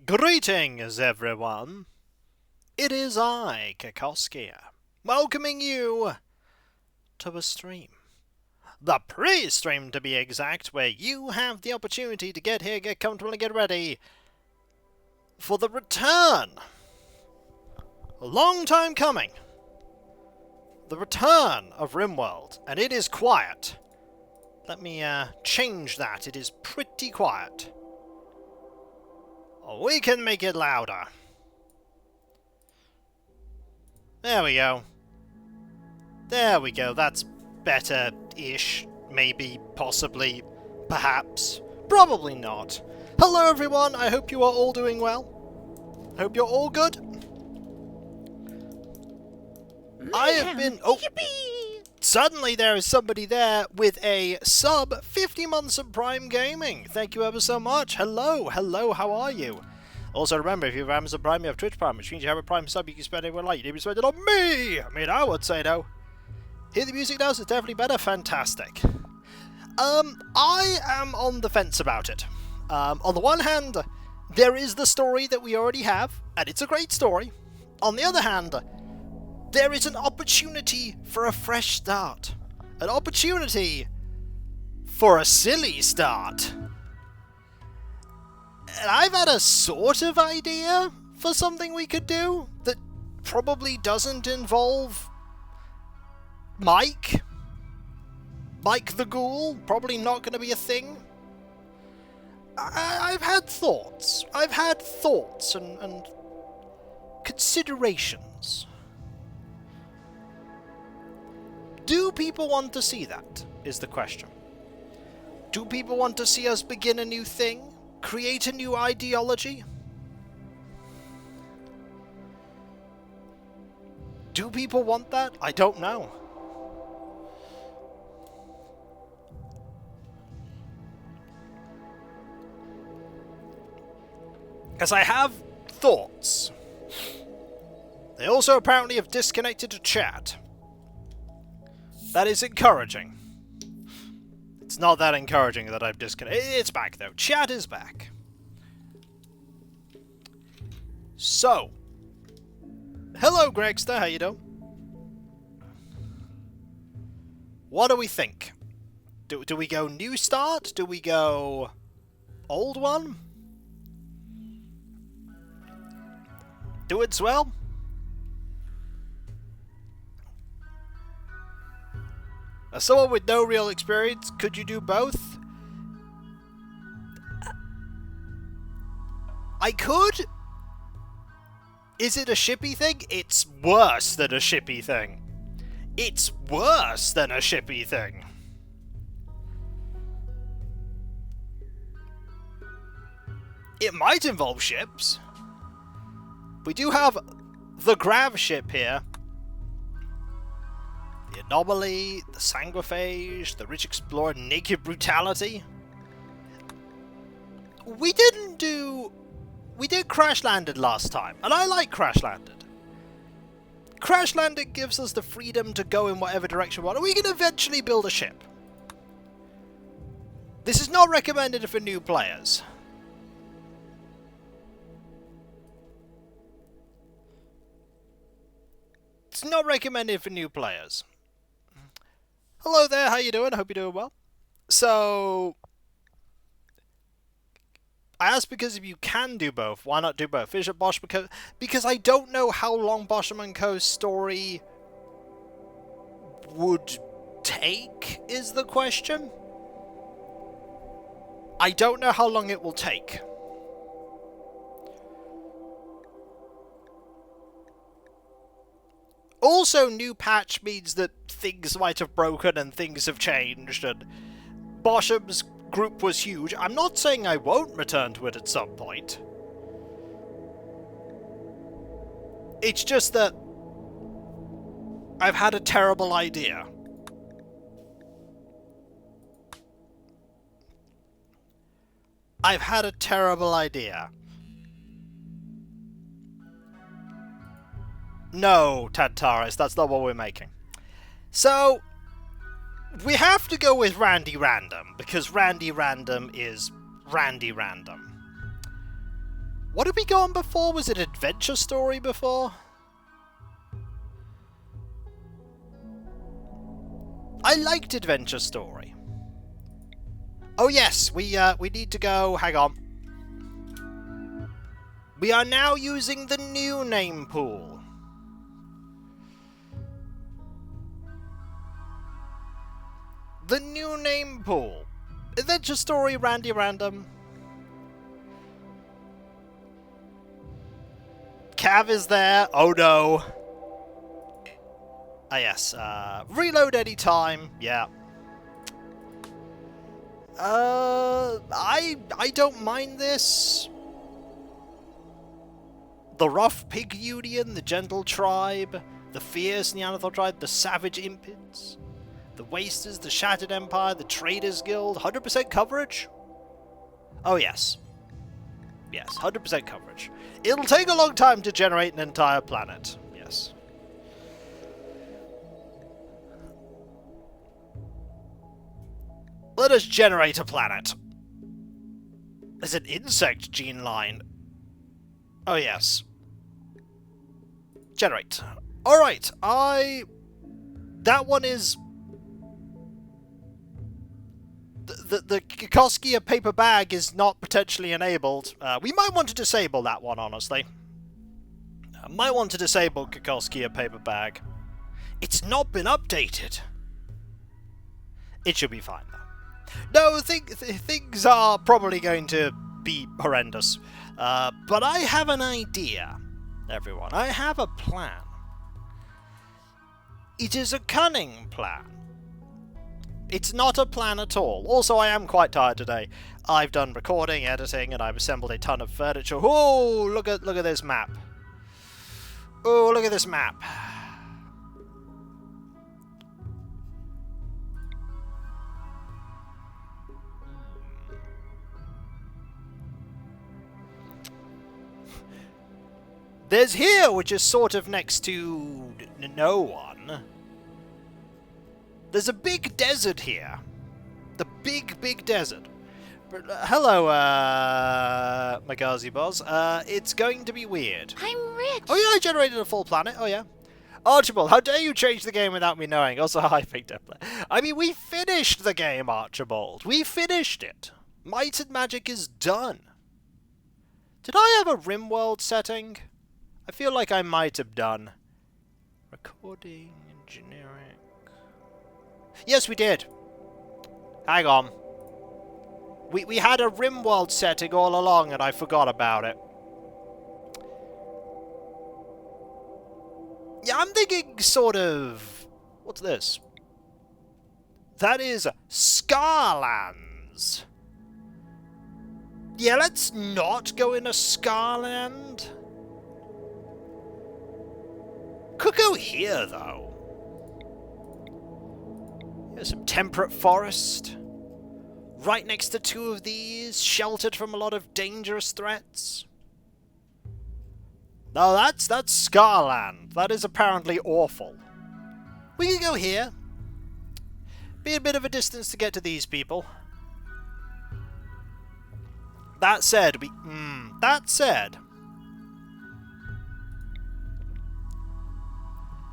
Greetings, everyone. It is I, Kakoskia, welcoming you to a stream. The pre-stream, to be exact, where you have the opportunity to get here, get comfortable, and get ready for the return. A long time coming. The return of Rimworld, and it is quiet. Let me change that. It is pretty quiet. We can make it louder. There we go. There we go. That's better-ish. Maybe, possibly, perhaps. Probably not. Hello, everyone. I hope you are all doing well. I hope you're all good. I have been... Oh! Yippee! Suddenly there is somebody there with a sub 50 months of Prime Gaming. Thank you ever so much. Hello, hello, how are you? Also remember, if you have Amazon Prime, you have Twitch Prime, which means you have a Prime sub you can spend anywhere like you need to spend it on me! I mean, I would say no. Hear the music now, so it's definitely better. Fantastic. I am on the fence about it. On the one hand, there is the story that we already have, and it's a great story. On the other hand, there is an opportunity for a fresh start. An opportunity for a silly start. And I've had a sort of idea for something we could do that probably doesn't involve Mike. Mike the Ghoul. Probably not going to be a thing. I've had thoughts. I've had thoughts and considerations. Do people want to see that, is the question. Do people want to see us begin a new thing? Create a new ideology? Do people want that? I don't know. Because I have thoughts. They also apparently have disconnected to chat. That is encouraging. It's not that encouraging that I've disconnected. It's back, though. Chat is back. So. Hello, Gregster. How you doing? What do we think? Do we go new start? Do we go old one? Do it well? As someone with no real experience, could you do both? I could. Is it a shippy thing? It's worse than a shippy thing. It's worse than a shippy thing. It might involve ships. We do have the Grav ship here. The Anomaly, the Sanguiphage, the Rich Explorer, Naked Brutality. We did Crash Landed last time, and I like Crash Landed. Crash Landed gives us the freedom to go in whatever direction we want, and we can eventually build a ship. This is not recommended for new players. It's not recommended for new players. Hello there, how you doing? I hope you're doing well. So, I asked because if you can do both, why not do both? Finish up Bosch because I don't know how long Boschem & Co.'s story would take, is the question. I don't know how long it will take. Also, new patch means that things might have broken and things have changed, and Boschem's group was huge. I'm not saying I won't return to it at some point. It's just that I've had a terrible idea. I've had a terrible idea. No, Tantaris, that's not what we're making. So, we have to go with Randy Random, because Randy Random is Randy Random. What did we go on before? Was it Adventure Story before? I liked Adventure Story. Oh yes, we need to go. Hang on. We are now using the new name pool. The new name pool. Adventure Story, Randy Random. Cav is there. Oh no. Ah yes. Reload anytime. Yeah. I don't mind this. The Rough Pig Union, the Gentle Tribe, the Fierce Neanderthal Tribe, the Savage Impids, the Wasters, the Shattered Empire, the Traders Guild. 100% coverage? Oh yes. Yes, 100% coverage. It'll take a long time to generate an entire planet. Yes. Let us generate a planet. There's an insect gene line. Oh, yes. Generate. Alright, that one is... The Kikoskia paper bag is not potentially enabled. We might want to disable that one, honestly. Might want to disable Kikoskia paper bag. It's not been updated. It should be fine, though. No, things are probably going to be horrendous. But I have an idea, everyone. I have a plan. It is a cunning plan. It's not a plan at all. Also, I am quite tired today. I've done recording, editing, and I've assembled a ton of furniture. Oh, look at this map. Oh, look at this map. There's here, which is sort of next to no one. There's a big desert here. The big desert. But, hello, Magazi Boz. It's going to be weird. I'm rich. Oh yeah, I generated a full planet. Oh yeah. Archibald, how dare you change the game without me knowing? Also, hi, Big Templar. I mean, we finished the game, Archibald. We finished it. Might and Magic is done. Did I have a Rimworld setting? I feel like I might have done. Recording, engineering. Yes, we did. Hang on. We had a Rimworld setting all along and I forgot about it. Yeah, I'm thinking sort of... What's this? That is Scarlands. Yeah, let's not go into Scarland. Could go here, though. Here's some temperate forest. Right next to two of these, sheltered from a lot of dangerous threats. No, that's Scarland. That is apparently awful. We can go here. Be a bit of a distance to get to these people. That said,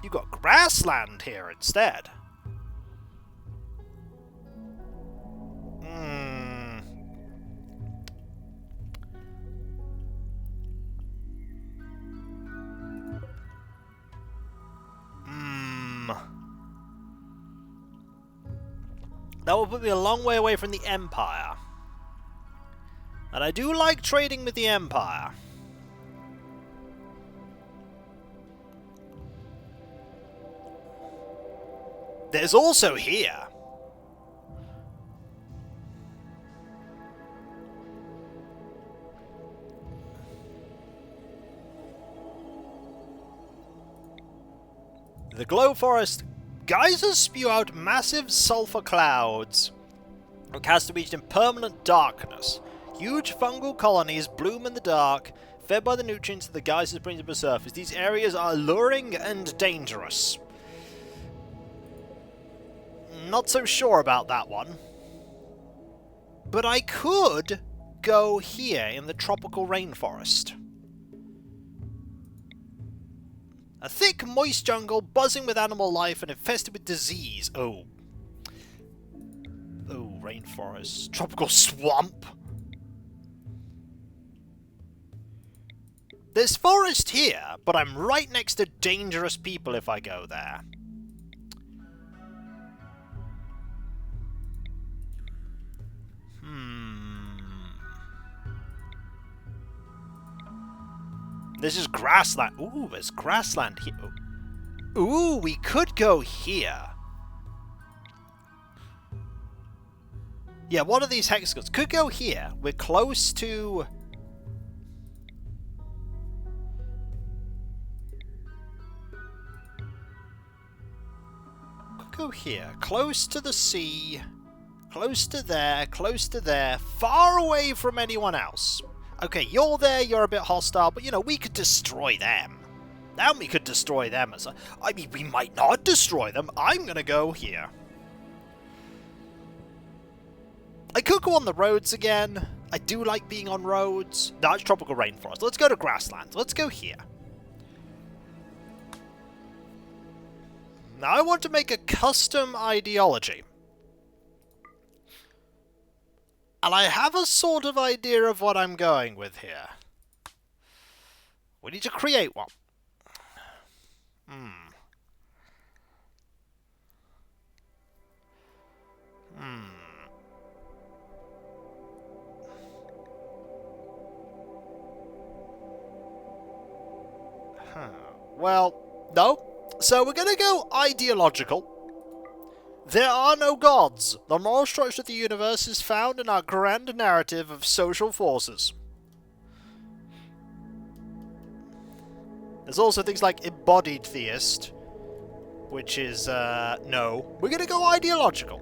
you got grassland here instead. That will put me a long way away from the Empire. And I do like trading with the Empire. There's also here. The Glow Forest. Geysers spew out massive sulfur clouds and cast the region in permanent darkness. Huge fungal colonies bloom in the dark, fed by the nutrients that the geysers bring to the surface. These areas are alluring and dangerous. Not so sure about that one. But I could go here in the tropical rainforest. A thick, moist jungle, buzzing with animal life and infested with disease. Oh. Oh, rainforest. Tropical swamp. There's forest here, but I'm right next to dangerous people if I go there. This is grassland. Ooh, there's grassland here. Ooh, we could go here. Yeah, one of these hexagons could go here. We're close to... Could go here. Close to the sea. Close to there. Close to there. Far away from anyone else. Okay, you're there, you're a bit hostile, but, you know, we could destroy them. Then we could destroy them as a... I mean, we might not destroy them. I'm gonna go here. I could go on the roads again. I do like being on roads. No, it's tropical rainforest. Let's go to grasslands. Let's go here. Now I want to make a custom ideology. And I have a sort of idea of what I'm going with here. We need to create one. Well, no. So we're going to go ideological. There are no gods. The moral structure of the universe is found in our grand narrative of social forces. There's also things like embodied theist, which is, no. We're going to go ideological.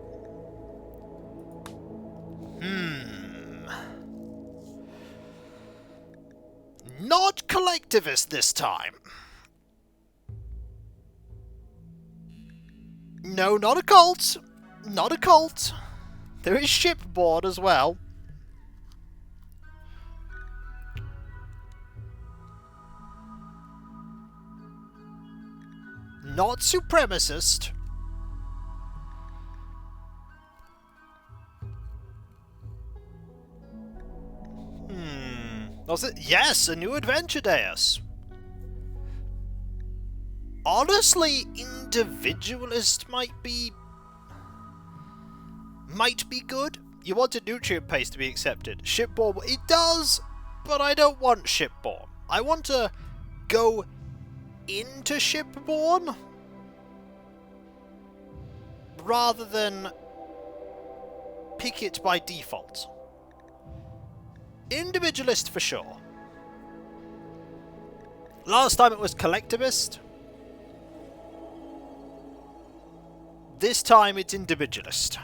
Not collectivist this time. No, not a cult. Not a cult. There is shipboard as well. Not supremacist. Was it? Yes, a new adventure deus. Honestly, individualist might be good. You want a nutrient paste to be accepted. Shipborne, it does, but I don't want shipborne. I want to go into shipborne rather than pick it by default. Individualist for sure. Last time it was collectivist. This time it's individualist.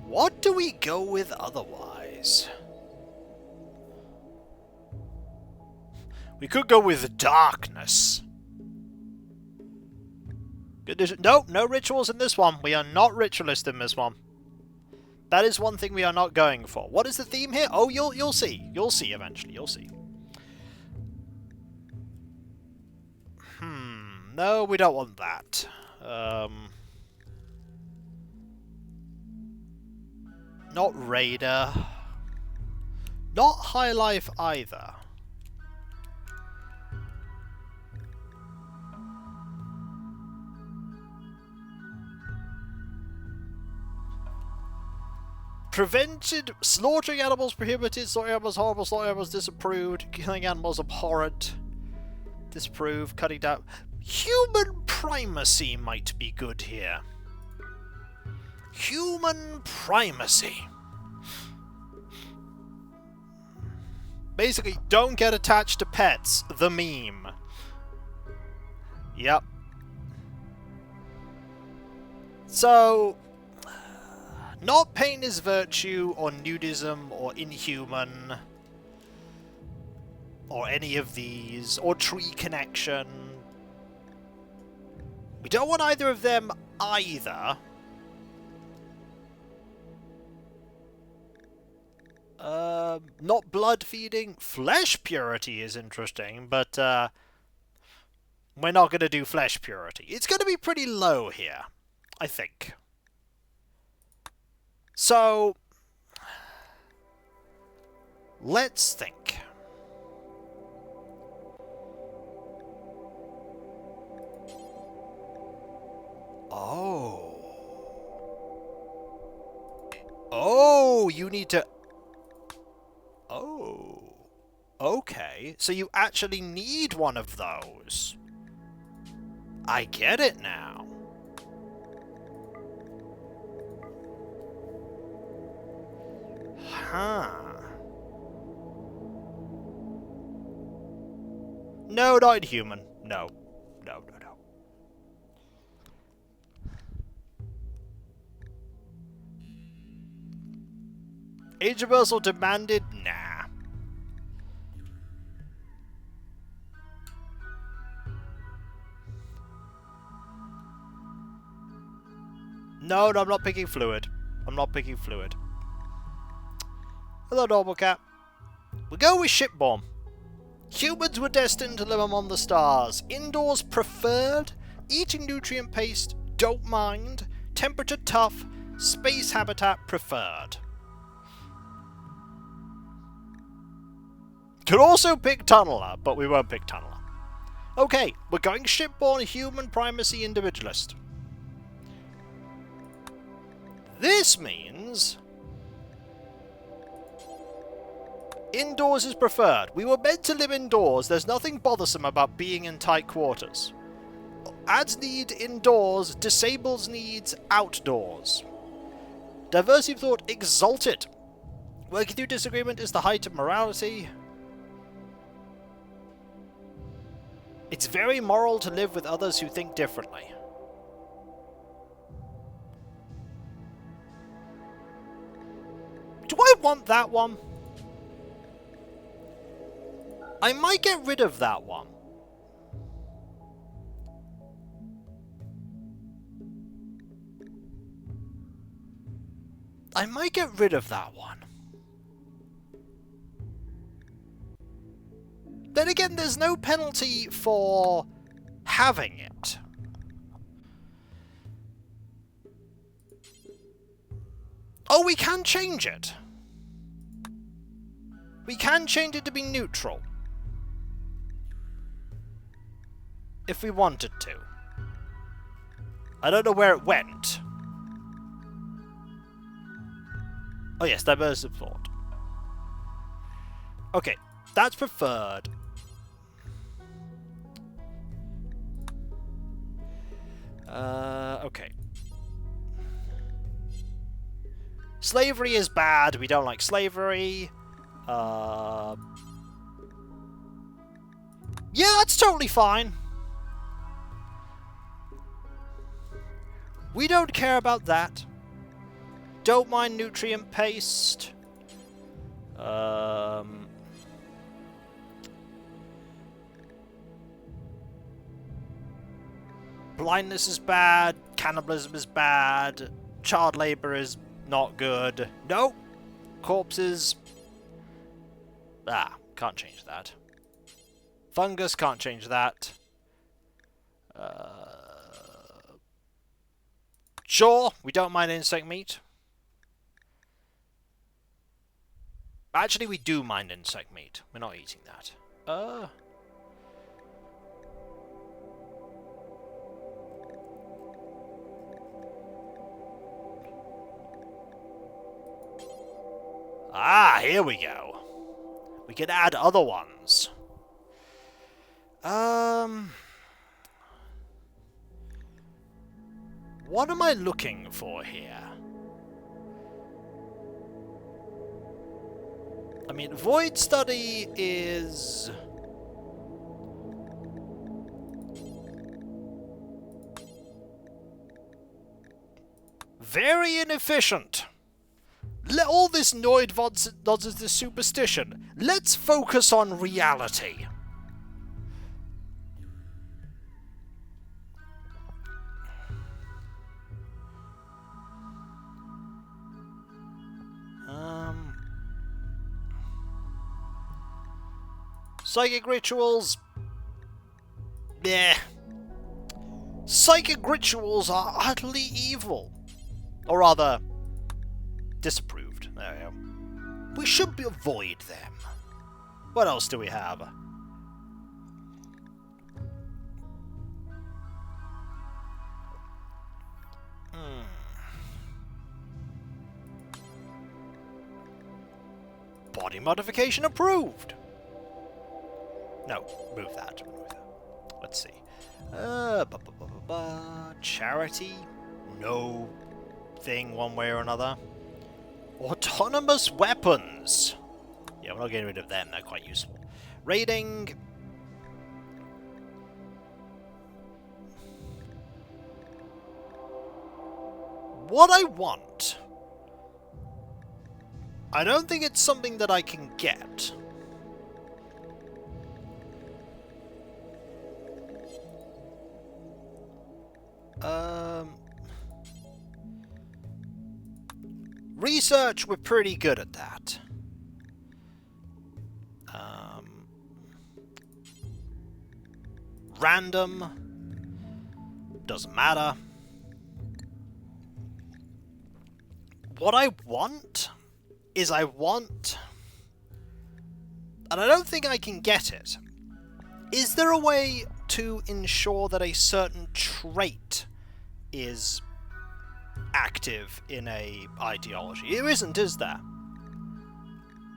What do we go with otherwise? We could go with darkness. Nope, no rituals in this one. We are not ritualist in this one. That is one thing we are not going for. What is the theme here? Oh, you'll see. You'll see eventually. You'll see. No, we don't want that. Not Raider. Not High Life either. Prevented, slaughtering animals prohibited, slaughtering animals horrible, slaughtering animals disapproved, killing animals abhorrent, disapproved, cutting down. Human primacy might be good here. Human primacy. Basically, don't get attached to pets, the meme. Yep. So... not pain is virtue, or nudism, or inhuman, or any of these, or tree connection. We don't want either of them either. Not blood feeding. Flesh purity is interesting, but we're not going to do flesh purity. It's going to be pretty low here, I think. So, let's think. Oh. Oh, you need to... Oh. Okay, so you actually need one of those. I get it now. Huh. No, not human. No. No, no, no. Age reversal demanded? Nah. No, I'm not picking fluid. I'm not picking fluid. Hello, normal cat. We go with shipborne. Humans were destined to live among the stars. Indoors preferred. Eating nutrient paste, don't mind. Temperature tough. Space habitat preferred. Could also pick tunneler, but we won't pick tunneler. Okay, we're going shipborne human primacy individualist. This means indoors is preferred. We were meant to live indoors. There's nothing bothersome about being in tight quarters. Adds need indoors, disables needs outdoors. Diversity of thought exalted. Working through disagreement is the height of morality. It's very moral to live with others who think differently. Do I want that one? I might get rid of that one. I might get rid of that one. Then again, there's no penalty for having it. Oh, we can change it. We can change it to be neutral. If we wanted to. I don't know where it went. Oh yes, diversity of thought. Okay, that's preferred. Okay. Slavery is bad. We don't like slavery. Yeah, that's totally fine. We don't care about that. Don't mind nutrient paste. Blindness is bad. Cannibalism is bad. Child labor is not good. No. Corpses. Ah, can't change that. Fungus, can't change that. Sure, we don't mind insect meat. Actually, we do mind insect meat. We're not eating that. Ah, here we go. We can add other ones. What am I looking for here? I mean, Void Study is... very inefficient. Let all this noid VODs is the superstition. Let's focus on reality. Psychic rituals... yeah. Psychic rituals are utterly evil. Or rather, disapproved. There we go. We should avoid them. What else do we have? Body modification approved. No, move that. Move that. Let's see. Charity? No thing one way or another. Autonomous weapons. Yeah, we're not getting rid of them. They're quite useful. Raiding. What I want. I don't think it's something that I can get. Research, we're pretty good at that. Random. Doesn't matter. What I want is I want... and I don't think I can get it. Is there a way to ensure that a certain trait is active in a ideology? There isn't, is there?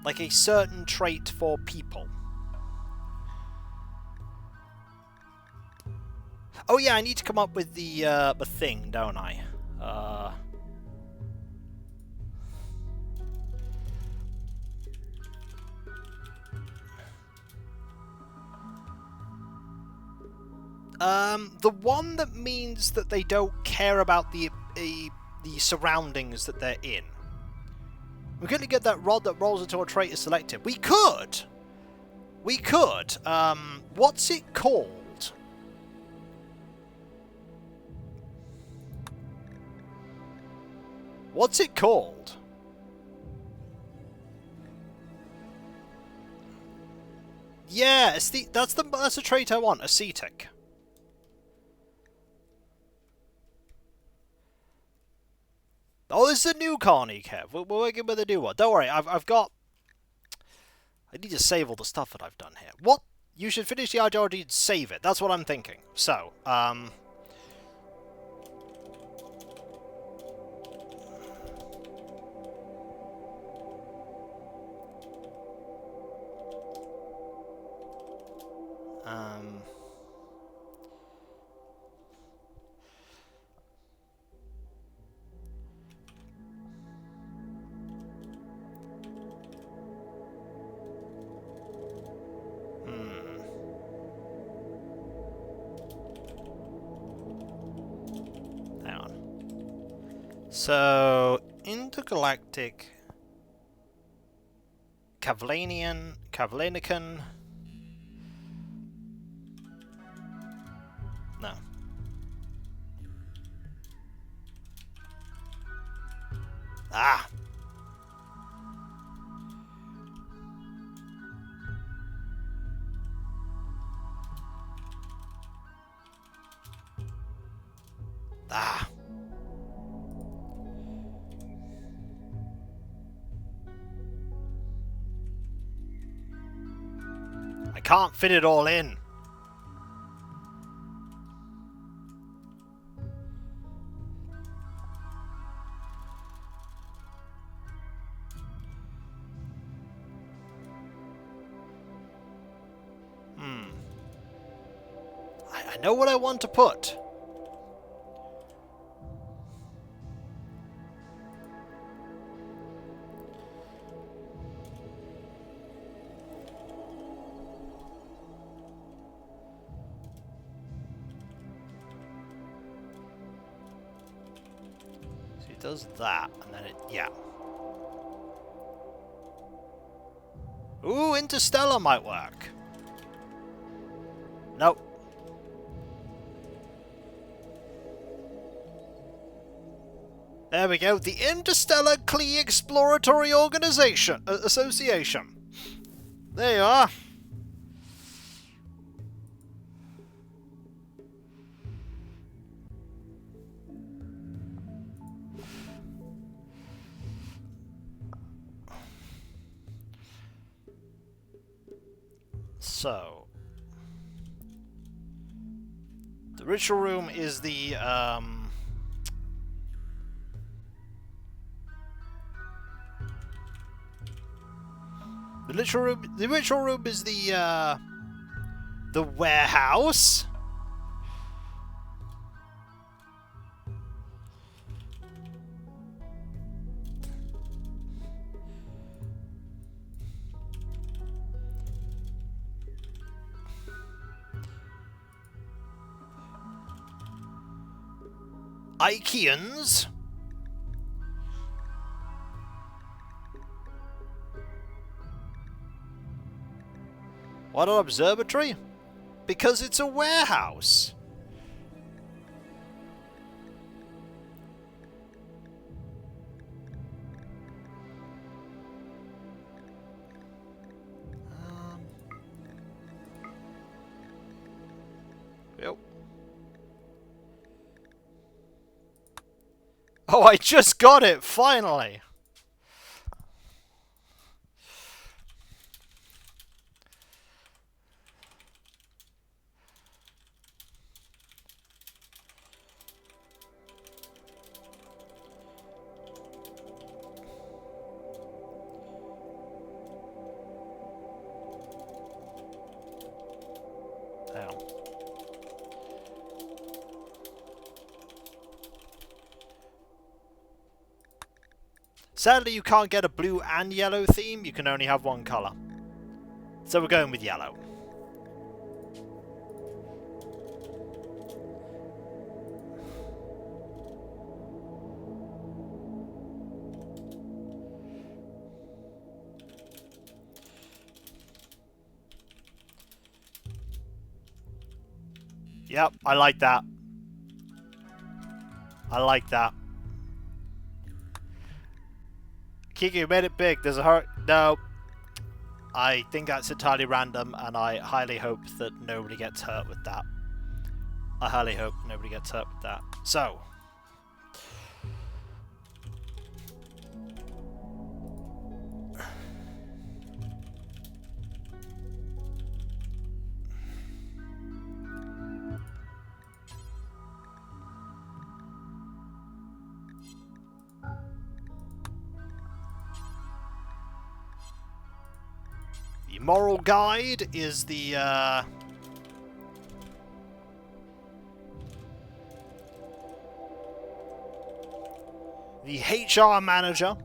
Like a certain trait for people. Oh yeah, I need to come up with the thing, don't I? The one that means that they don't care about the surroundings that they're in. We couldn't get that rod that rolls until a trait is selected. We could! We could. What's it called? What's it called? Yeah, that's a trait I want, ascetic. Oh, this is a new colony, Kev. We're working with a new one. Don't worry, I've got... I need to save all the stuff that I've done here. What? You should finish the ideology and save it. That's what I'm thinking. So, hang on. So, intergalactic, Kavlanican. No. Ah. Ah. I can't fit it all in. I know what I want to put. So he does that, and then it, yeah. Ooh, Interstellar might work. Nope. There we go, the Interstellar Klee Exploratory Association. There you are. So, the ritual room is the ritual room is the warehouse. IKEAns. What an observatory? Because it's a warehouse. Yep. Oh, I just got it, finally! Hang on. Sadly, you can't get a blue and yellow theme, you can only have one colour. So we're going with yellow. Yep, I like that. I like that. Kiki, you made it big. There's a hurt. No. I think that's entirely random, and I highly hope that nobody gets hurt with that. I highly hope nobody gets hurt with that. So. The moral guide is the HR manager.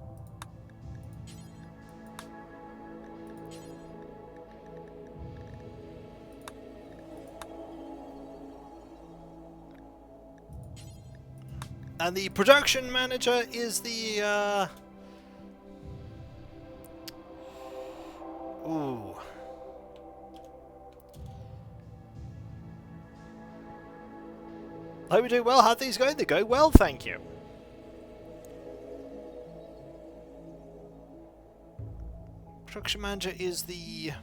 And the production manager is the ooh. Hope we do well. How are things going? They're going well, thank you. Production manager is the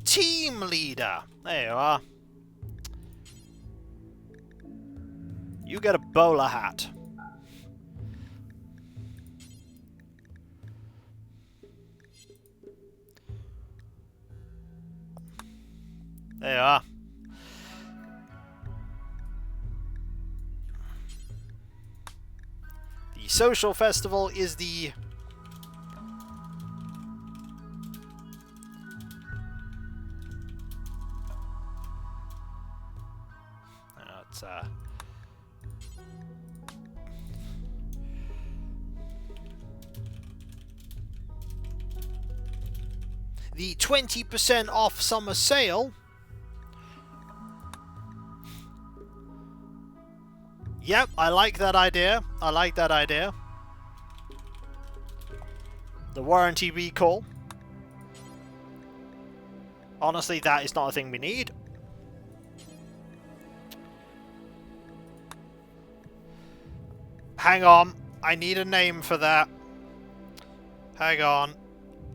team leader. There you are. You get a bowler hat. There you are. The social festival is the the 20% off summer sale. Yep, I like that idea. I like that idea. The warranty recall. Honestly, that is not a thing we need. Hang on. I need a name for that. Hang on.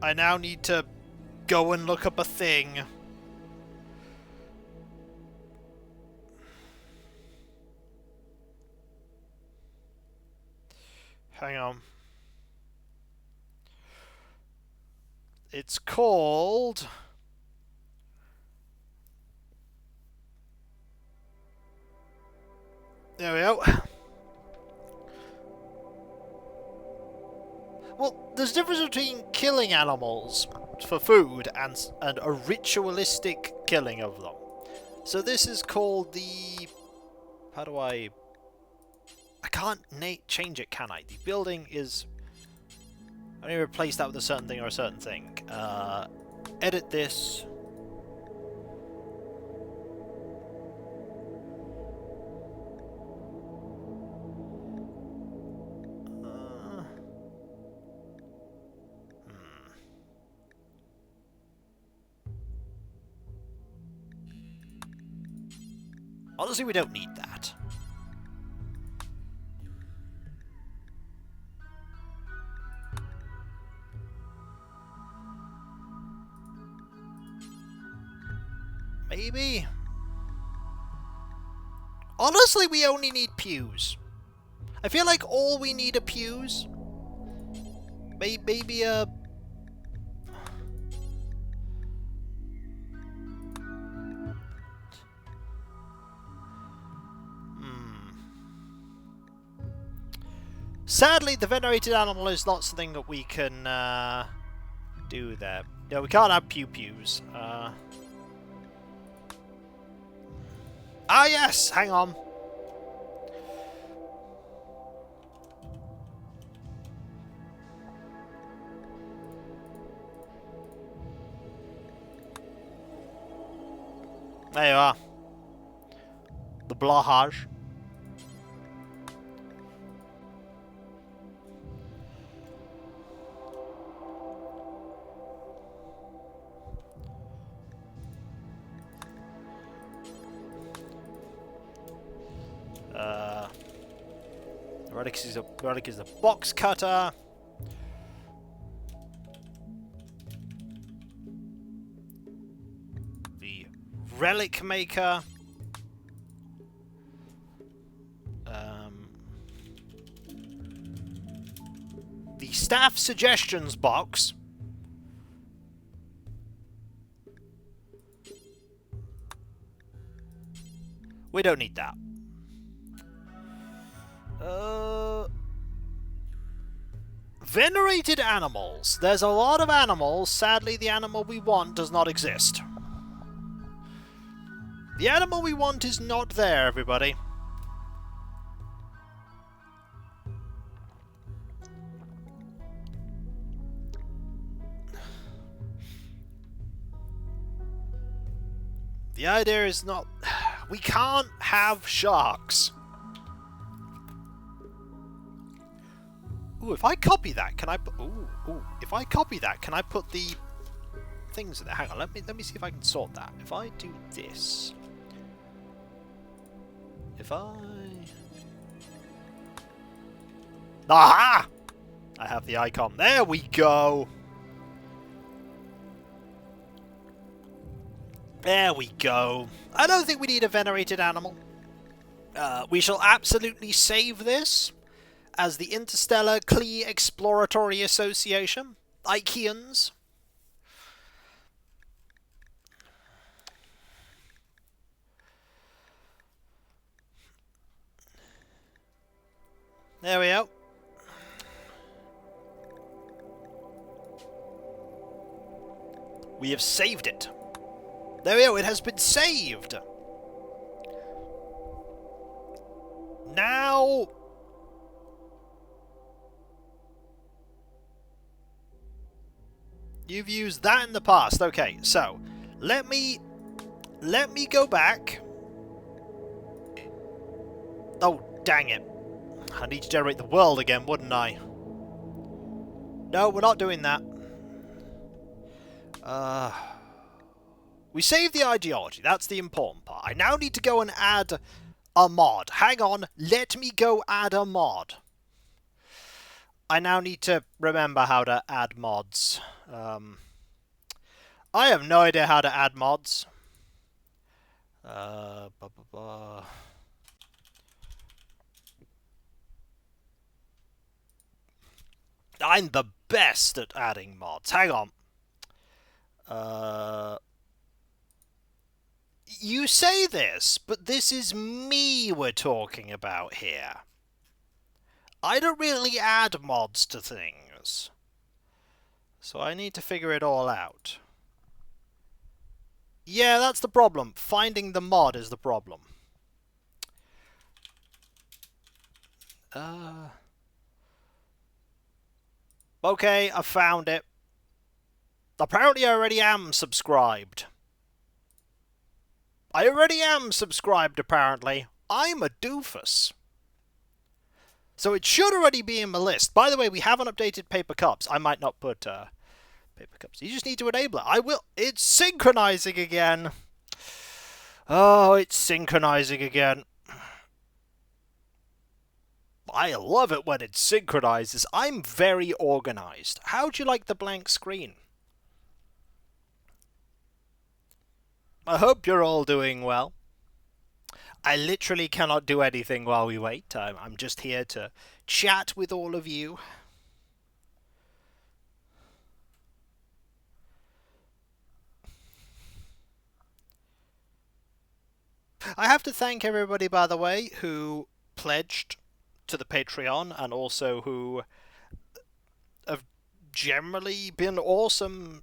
I now need to go and look up a thing. Hang on. It's called... There we go. Well, there's a difference between killing animals for food and a ritualistic killing of them. So this is called the... How do I... I can't change it, can I? The building is... I need to replace that with a certain thing or a certain thing. Edit this. Honestly, we don't need that. Maybe? Honestly, we only need pews. I feel like all we need are pews. Maybe a... Sadly, the venerated animal is not something that we can do there. No, we can't have pews. Ah, yes! Hang on. There you are. The blahage. Relic is a box cutter. The relic maker. The staff suggestions box. We don't need that. Venerated animals. There's a lot of animals. Sadly, the animal we want does not exist. The animal we want is not there, everybody. The idea is not... We can't have sharks. Ooh, if I copy that, can I put... Ooh, if I copy that, can I put the things in there? Hang on, let me see if I can sort that. If I do this... If I... Aha! I have the icon. There we go! There we go. I don't think we need a venerated animal. We shall absolutely save this as the Interstellar Klee Exploratory Association. IKEANs. There we go. We have saved it. There we go, it has been saved. Now... You've used that in the past. Okay, so let me go back. Oh, dang it. I need to generate the world again, wouldn't I? No, we're not doing that. We saved the ideology. That's the important part. I now need to go and add a mod. Hang on. Let me go add a mod. I now need to remember how to add mods. I have no idea how to add mods. I'm the best at adding mods. Hang on. You say this, but this is me we're talking about here. I don't really add mods to things. So I need to figure it all out. Yeah, that's the problem. Finding the mod is the problem. Okay, I found it. Apparently I already am subscribed. I already am subscribed, apparently. I'm a doofus. So it should already be in my list. By the way, we haven't updated paper cups. I might not put paper cups. You just need to enable it. I will. It's synchronizing again. Oh, it's synchronizing again. I love it when it synchronizes. I'm very organized. How'd you like the blank screen? I hope you're all doing well. I literally cannot do anything while we wait. I'm just here to chat with all of you. I have to thank everybody, by the way, who pledged to the Patreon and also who have generally been awesome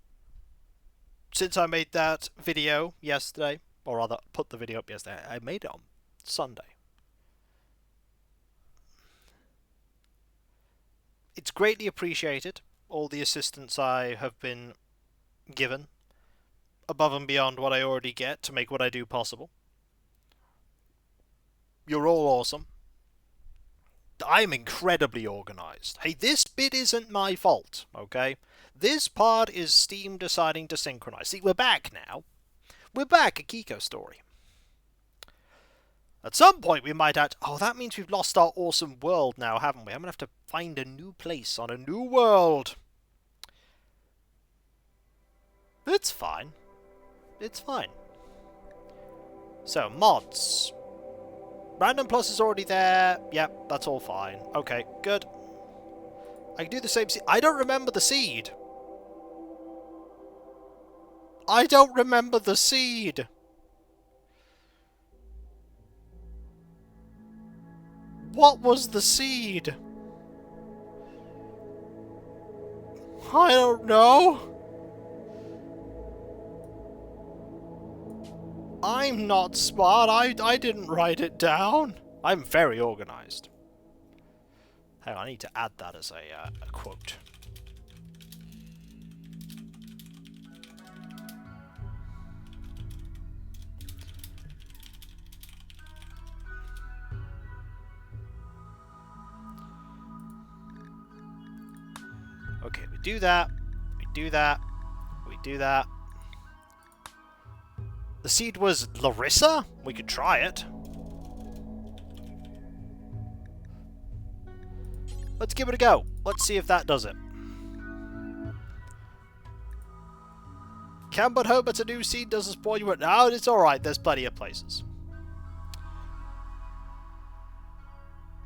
since I made that video yesterday. Or rather, put the video up yesterday. I made it on Sunday. It's greatly appreciated, all the assistance I have been given, above and beyond what I already get to make what I do possible. You're all awesome. I'm incredibly organised. Hey, this bit isn't my fault, okay? This part is Steam deciding to synchronise. See, we're back now. We're back at Kiko Story. At some point we might add... Oh, that means we've lost our awesome world now, haven't we? I'm going to have to find a new place on a new world. It's fine. It's fine. So, mods. Random Plus is already there. Yep, that's all fine. Okay, good. I can do the same seed. I don't remember the seed. I don't remember the seed. What was the seed? I don't know. I'm not smart. I didn't write it down. I'm very organised. Hang on, I need to add that as a quote. Okay, we do that. We do that. We do that. The seed was Larissa? We could try it. Let's give it a go. Let's see if that does it. Can but hope it's a new seed doesn't spoil you. No, it's alright. There's plenty of places.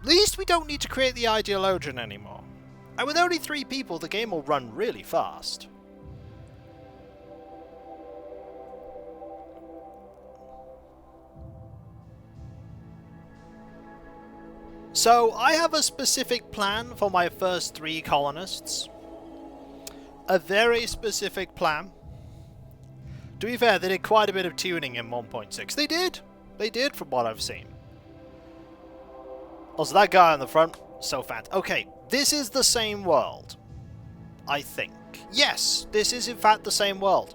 At least we don't need to create the ideologian anymore. And with only 3 people, the game will run really fast. So, I have a specific plan for my first 3 colonists. A very specific plan. To be fair, they did quite a bit of tuning in 1.6. They did! They did, from what I've seen. Also, that guy on the front, so fat. Okay, this is the same world. I think. Yes, this is in fact the same world.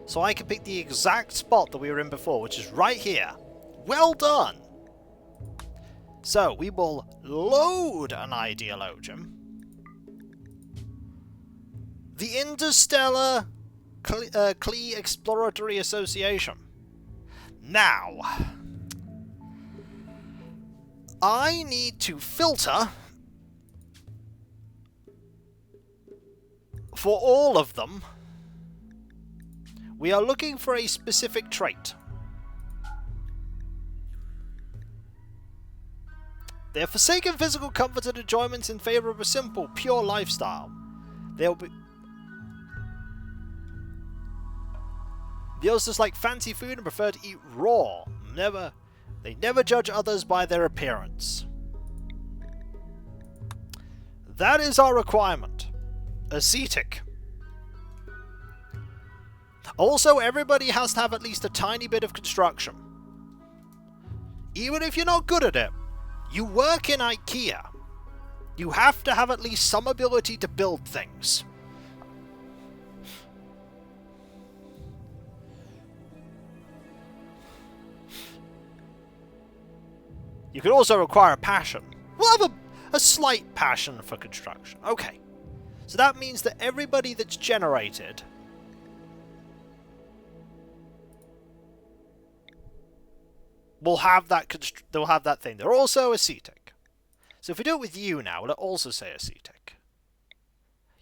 So I can pick the exact spot that we were in before, which is right here. Well done! So, we will load an ideologium. The Interstellar Klee Exploratory Association. Now, I need to filter for all of them. We are looking for a specific trait. They have forsaken physical comforts and enjoyments in favour of a simple, pure lifestyle. They'll be... The others like fancy food and prefer to eat raw. They never judge others by their appearance. That is our requirement. Ascetic. Also, everybody has to have at least a tiny bit of construction. Even if you're not good at it, you work in IKEA. You have to have at least some ability to build things. You could also require a passion. We'll have a slight passion for construction. Okay. So that means that everybody that's generated will have that they'll have that thing. They're also ascetic. So if we do it with you now, will it also say ascetic?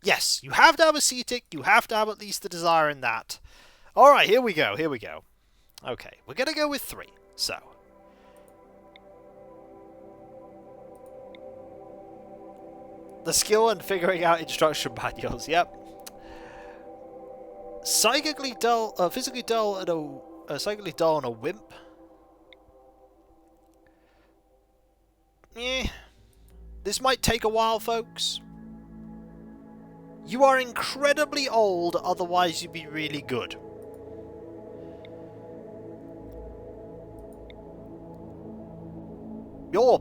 Yes, you have to have ascetic. You have to have at least the desire in that. All right, here we go. Here we go. Okay, we're gonna go with 3. So. The skill and figuring out instruction manuals, yep. Physically dull and a wimp. This might take a while, folks. You are incredibly old, otherwise you'd be really good. You're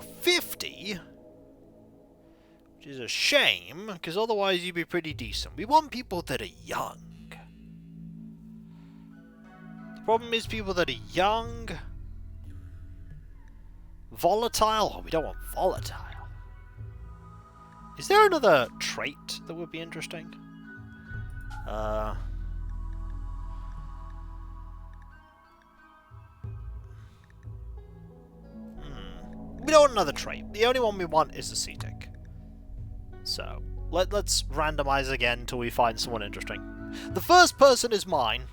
50? Which is a shame, because otherwise you'd be pretty decent. We want people that are young. The problem is people that are young... Volatile? Oh, we don't want volatile. Is there another trait that would be interesting? We don't want another trait. The only one we want is ascetic. So, let's randomize again until we find someone interesting. The first person is mine.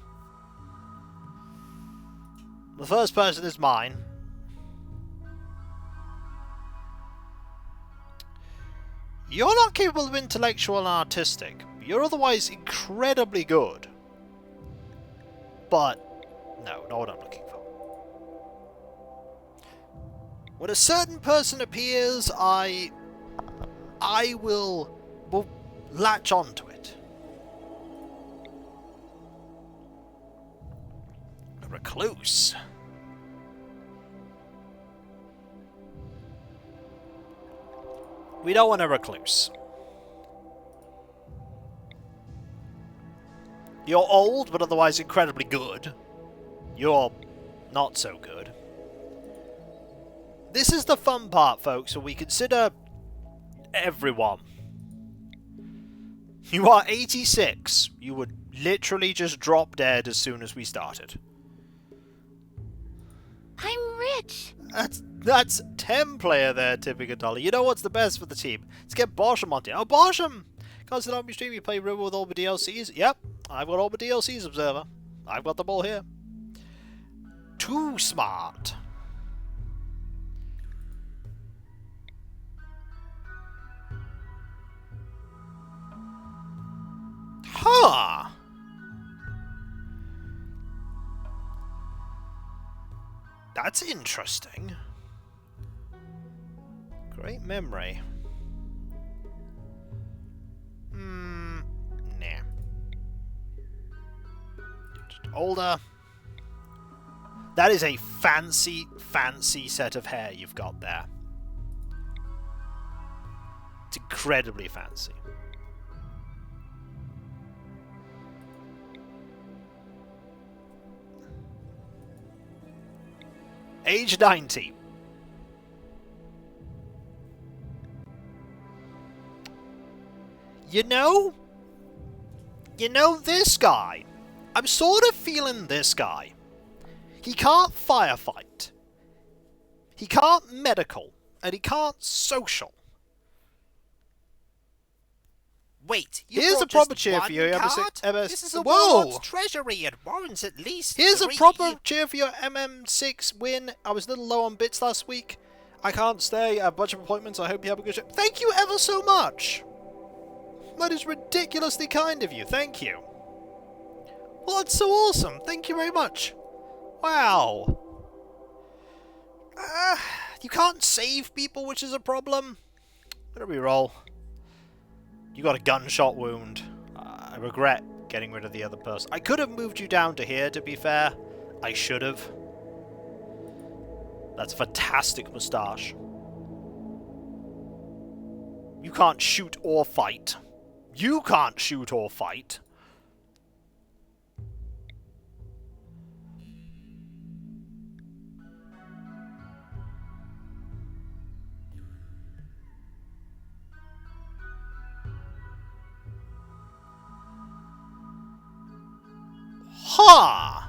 The first person is mine. You're not capable of intellectual and artistic. You're otherwise incredibly good. But, no, not what I'm looking for. When a certain person appears, I will latch onto it. A recluse. We don't want a recluse. You're old, but otherwise incredibly good. You're not so good. This is the fun part, folks, when we consider everyone. You are 86. You would literally just drop dead as soon as we started. I'm rich. That's 10 player there, Typical Dolly. You know what's the best for the team? Let's get Bosham on here. Oh, Bosham! Constant on your stream, you play Rimworld with all the DLCs? Yep, I've got all the DLCs, Observer. I've got them all here. Too smart. Huh! That's interesting. Great memory. Nah. Just older. That is a fancy, fancy set of hair you've got there. It's incredibly fancy. Age 90. You know this guy. I'm sort of feeling this guy. He can't firefight. He can't medical. And he can't social. Wait, here's a proper cheer for you, MS. This is a Whoa! warlord's treasury. It warrants at least Here's 3. a proper cheer for your MM6 win. I was a little low on bits last week. I can't stay. I have a bunch of appointments. I hope you have a good show. Thank you ever so much. That is ridiculously kind of you. Thank you. Well, that's so awesome. Thank you very much. Wow. You can't save people, which is a problem. Better reroll. You got a gunshot wound. I regret getting rid of the other person. I could have moved you down to here, to be fair. I should have. That's a fantastic moustache. You can't shoot or fight. You can't shoot or fight. Huh.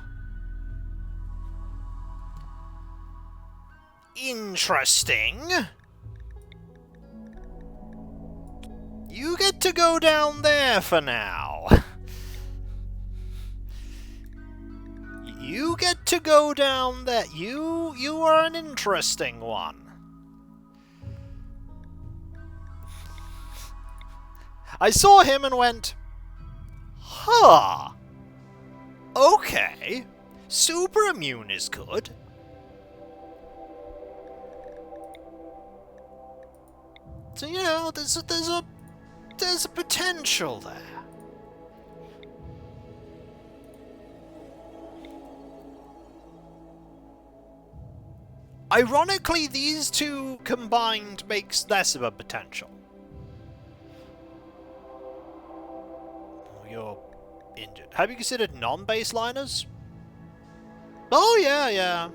Interesting. You get to go down there for now. You get to go down there. You are an interesting one. I saw him and went, huh. Okay. Super immune is good. So, you know, there's a potential there. Ironically, these two combined makes less of a potential. Oh, you're injured. Have you considered non-baseliners? Oh, yeah, yeah.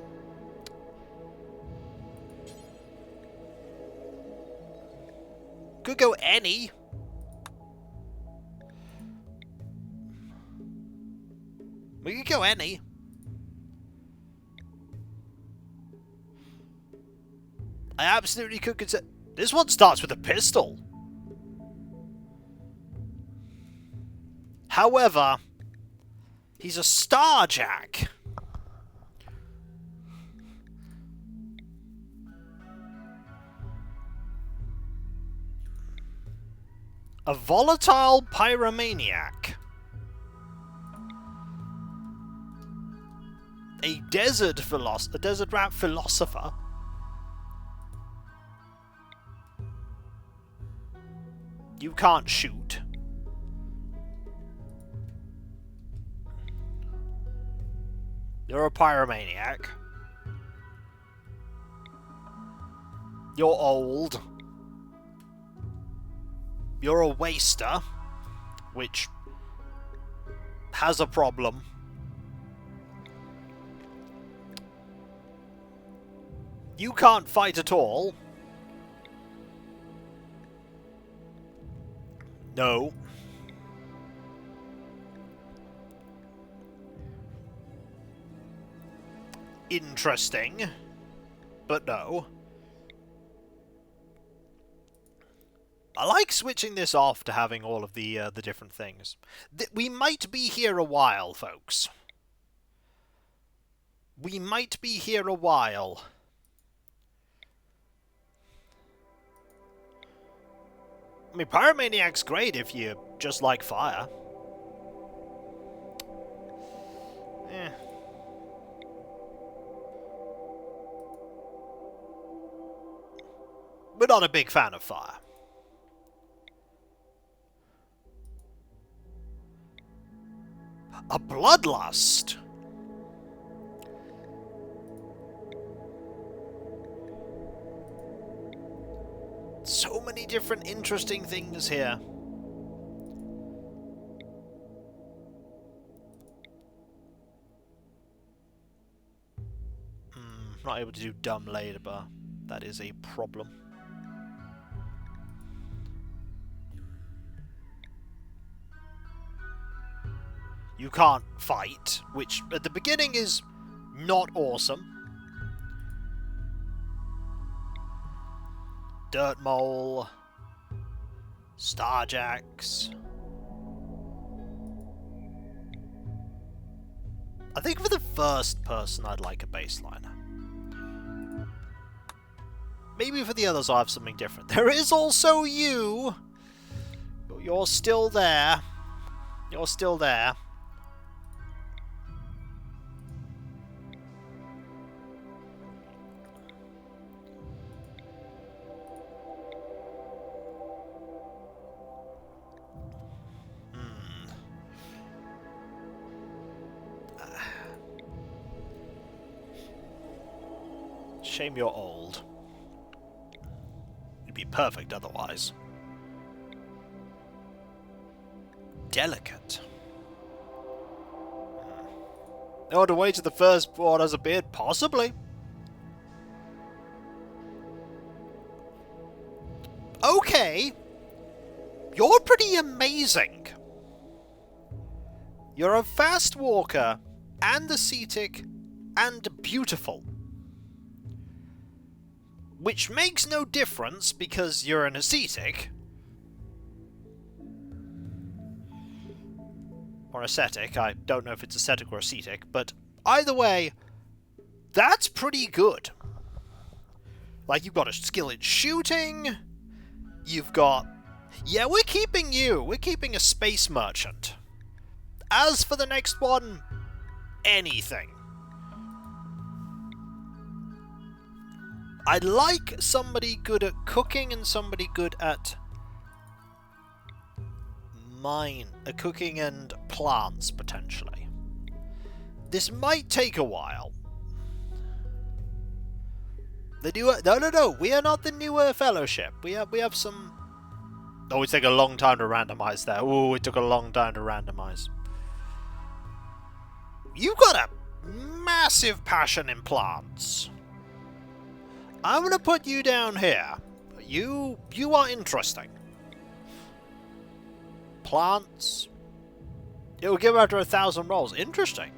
Could go any. We could go any. I absolutely could consider... This one starts with a pistol. However, he's a Starjack. A volatile pyromaniac. A desert rat philosopher. You can't shoot. You're a pyromaniac. You're old. You're a waster, which has a problem. You can't fight at all. No. Interesting, but no. I like switching this off to having all of the different things. We might be here a while, folks. We might be here a while. I mean, Pyromaniac's great if you just like fire. Eh. We're not a big fan of fire. A bloodlust. So many different interesting things here. Not able to do dumb labor. That is a problem. You can't fight, which at the beginning is not awesome. Dirt Mole. Starjacks. I think for the first person I'd like a baseliner. Maybe for the others I'll have something different. There is also you! You're still there. You're still there. Shame you're old. You'd be perfect otherwise. Delicate. Oh, to wait till the first board has appeared? Possibly. Okay. You're pretty amazing. You're a fast walker, and ascetic, and beautiful. Which makes no difference because you're an ascetic. Or ascetic. I don't know if it's ascetic or ascetic, but either way, that's pretty good. Like, you've got a skill in shooting, you've got... Yeah, we're keeping you. We're keeping a space merchant. As for the next one, anything. I'd like somebody good at cooking and somebody good at cooking and plants, potentially. This might take a while. The newer... No, we are not the newer fellowship. We have some... Oh, it took a long time to randomize there. Ooh, it took a long time to randomize. You've got a massive passion in plants. I'm gonna put you down here. You are interesting. Plants. It will give after 1,000 rolls. Interesting.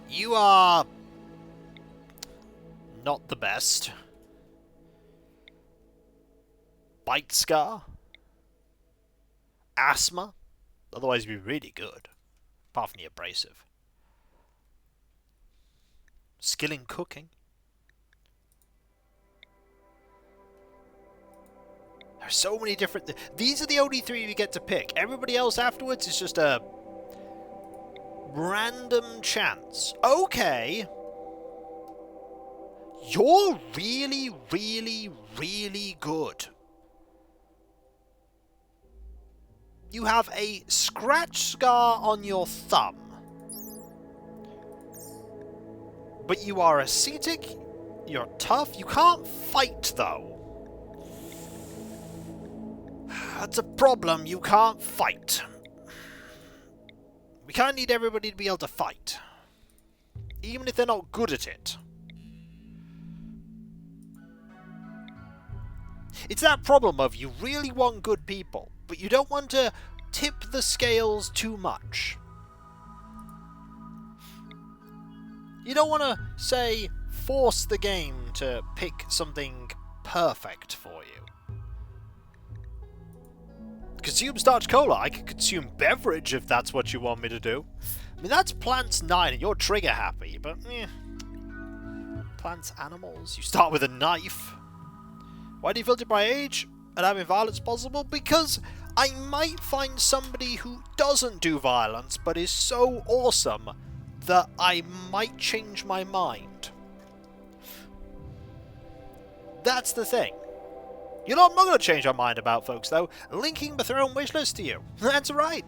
You are not the best. Bite scar. Asthma. Otherwise you'd be really good. Apart from the abrasive. Skill in cooking. There's so many different... These are the only 3 you get to pick. Everybody else afterwards is just a random chance. Okay. You're really, really, really good. You have a scratch scar on your thumb. But you are ascetic, you're tough, you can't fight though. That's a problem, you can't fight. We can't need everybody to be able to fight. Even if they're not good at it. It's that problem of you really want good people, but you don't want to tip the scales too much. You don't want to, say, force the game to pick something perfect for you. Consume starch cola. I could consume beverage if that's what you want me to do. I mean, that's plants 9 and you're trigger happy, but plants, animals. You start with a knife. Why do you filter by age and having violence possible? Because I might find somebody who doesn't do violence but is so awesome that I might change my mind. That's the thing. You know, I'm not going to change my mind about folks, though. Linking the Throne wishlist to you. That's right.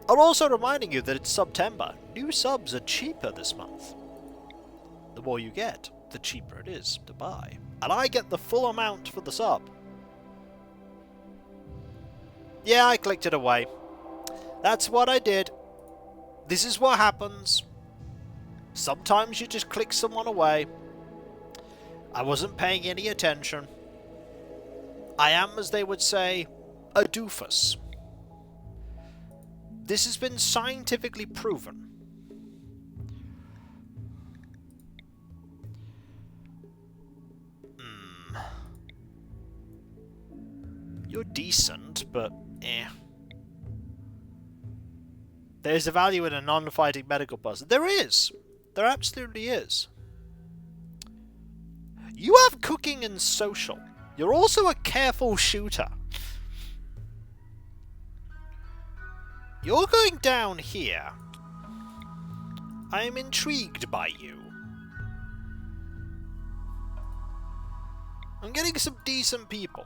I'm also reminding you that it's September. New subs are cheaper this month. The more you get, the cheaper it is to buy. And I get the full amount for the sub. Yeah, I clicked it away. That's what I did. This is what happens. Sometimes you just click someone away. I wasn't paying any attention. I am, as they would say, a doofus. This has been scientifically proven. You're decent, but eh. There's a value in a non-fighting medical person. There is. There absolutely is. You have cooking and social. You're also a careful shooter. You're going down here. I am intrigued by you. I'm getting some decent people.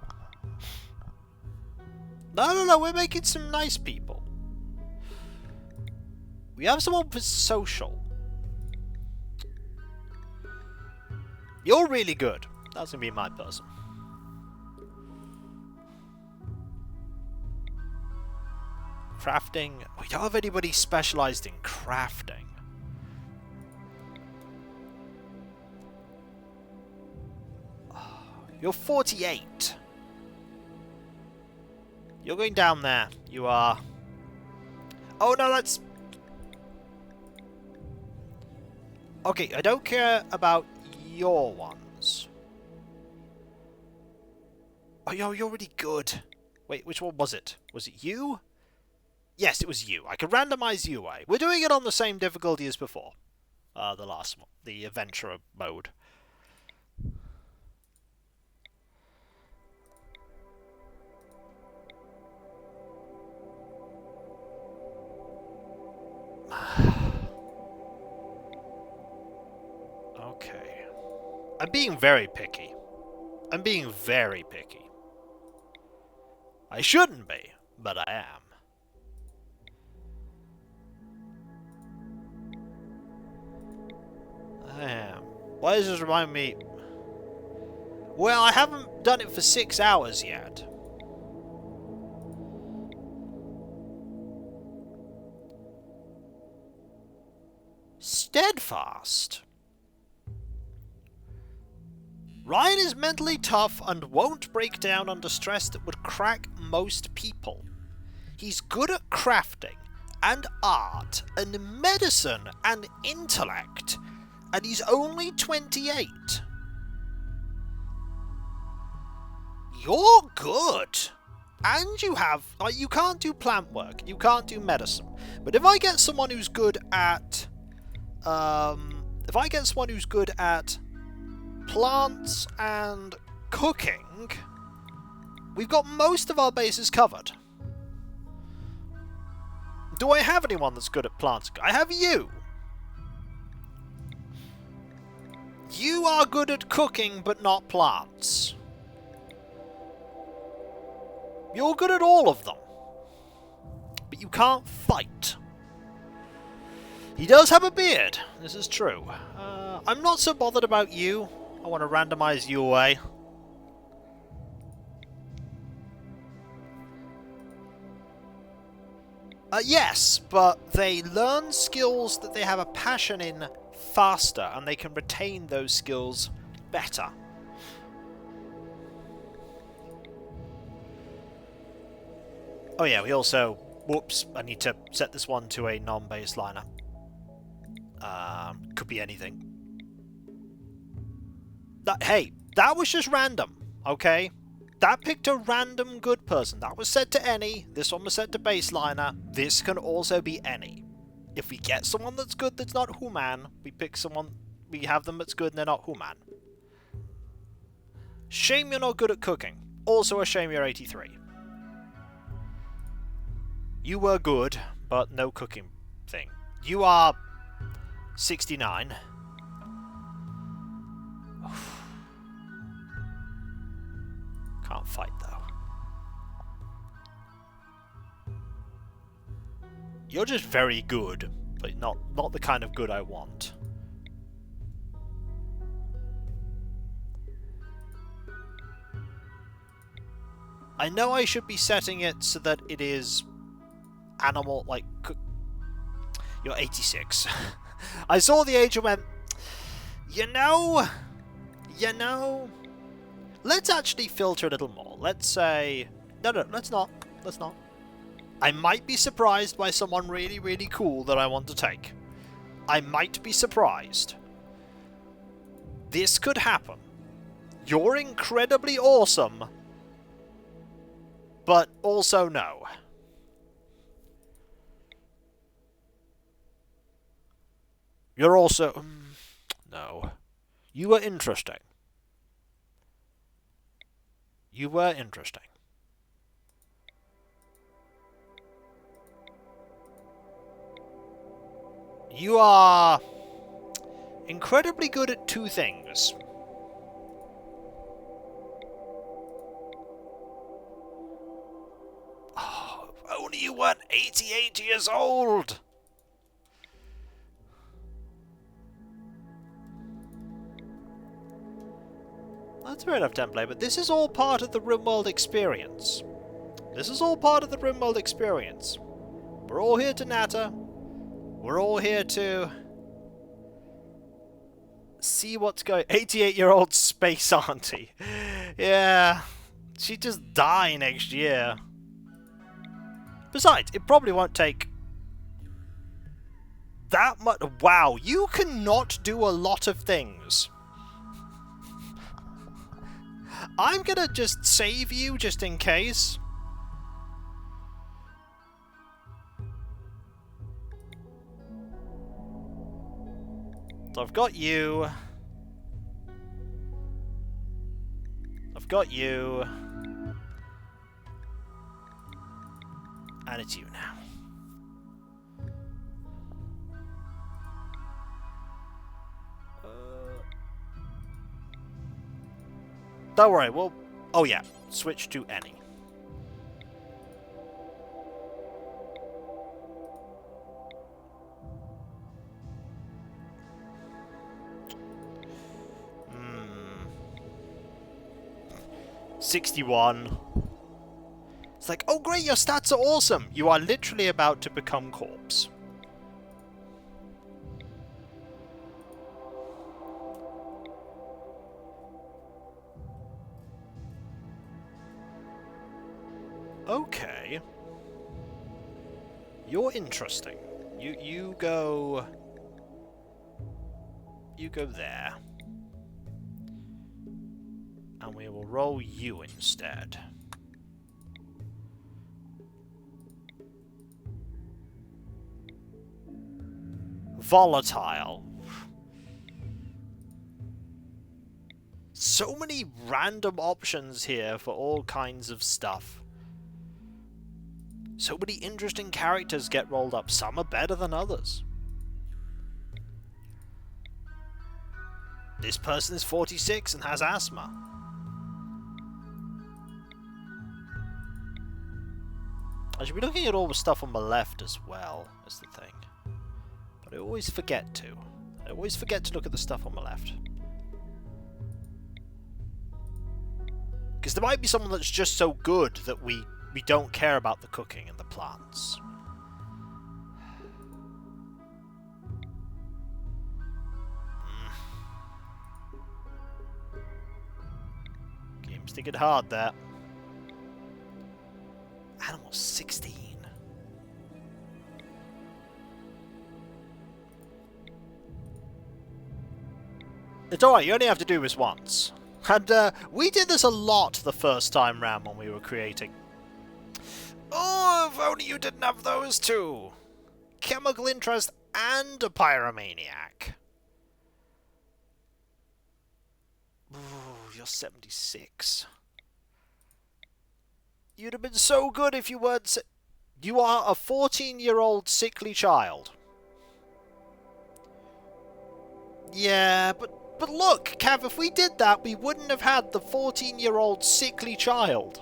No, we're making some nice people. We have someone for social. You're really good. That's going to be my person. Crafting. We don't have anybody specialised in crafting. You're 48. You're going down there. You are... Oh, no, that's... Okay, I don't care about your ones. Oh, you're really good. Wait, which one was it? Was it you? Yes, it was you. I could randomize you away. We're doing it on the same difficulty as before. The last one. The adventurer mode. Okay. I'm being very picky. I'm being very picky. I shouldn't be, but I am. I am. Why does this remind me... Well, I haven't done it for 6 hours yet. Steadfast. Ryan is mentally tough and won't break down under stress that would crack most people. He's good at crafting and art and medicine and intellect, and he's only 28. You're good. And you have... Like, you can't do plant work, you can't do medicine. But if I get someone who's good at... if I get someone who's good at plants and cooking, we've got most of our bases covered. Do I have anyone that's good at plants? I have you. You are good at cooking, but not plants. You're good at all of them. But you can't fight. He does have a beard. This is true. I'm not so bothered about you. I want to randomize you away. Yes, but they learn skills that they have a passion in faster, and they can retain those skills better. Oh yeah, we also... Whoops, I need to set this one to a non-baseliner. Could be anything. Hey, that was just random, okay? That picked a random good person. That was set to any. This one was set to baseliner. This can also be any. If we get someone that's good that's not human, we pick someone... We have them that's good and they're not human. Shame you're not good at cooking. Also a shame you're 83. You were good, but no cooking thing. You are 69. Can't fight, though. You're just very good, but not the kind of good I want. I know I should be setting it so that it is animal, like... You're 86. I saw the age and went, you know... Let's actually filter a little more. Let's say... No, let's not. Let's not. I might be surprised by someone really, really cool that I want to take. I might be surprised. This could happen. You're incredibly awesome. But also no. You're also... no. You were interesting. You were interesting. You are incredibly good at two things. Oh, if only you weren't 88 years old. That's fair enough, Template, but this is all part of the Rimworld experience. This is all part of the Rimworld experience. We're all here to natter. We're all here to see what's going... 88-year-old space auntie. Yeah, she'd just die next year. Besides, it probably won't take that much... Wow, you cannot do a lot of things. I'm gonna just save you just in case. So I've got you. I've got you. And it's you now. Don't worry, we'll... Oh yeah, switch to any. Hmm. 61. It's like, oh great, your stats are awesome! You are literally about to become corpse. Okay. You're interesting. You go... You go there. And we will roll you instead. Volatile. So many random options here for all kinds of stuff. So many interesting characters get rolled up. Some are better than others. This person is 46 and has asthma. I should be looking at all the stuff on the left as well, is the thing. But I always forget to. I always forget to look at the stuff on the left. Because there might be someone that's just so good that we don't care about the cooking and the plants. Game's thinking hard there. Animal 16. It's alright, you only have to do this once. And we did this a lot the first time round when we were creating. Oh, if only you didn't have those two. Chemical interest and a pyromaniac. Ooh, you're 76. You'd have been so good if you weren't... You are a 14-year-old sickly child. Yeah, but look, Cav, if we did that, we wouldn't have had the 14-year-old sickly child.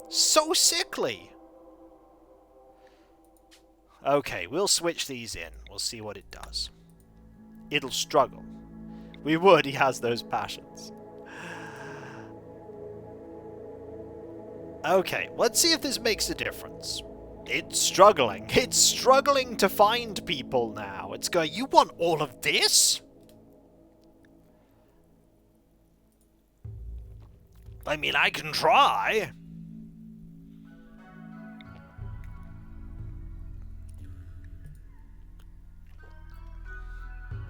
So sickly. Okay, we'll switch these in. We'll see what it does. It'll struggle. We would, he has those passions. Okay, let's see if this makes a difference. It's struggling. It's struggling to find people now. It's going, you want all of this? I mean, I can try.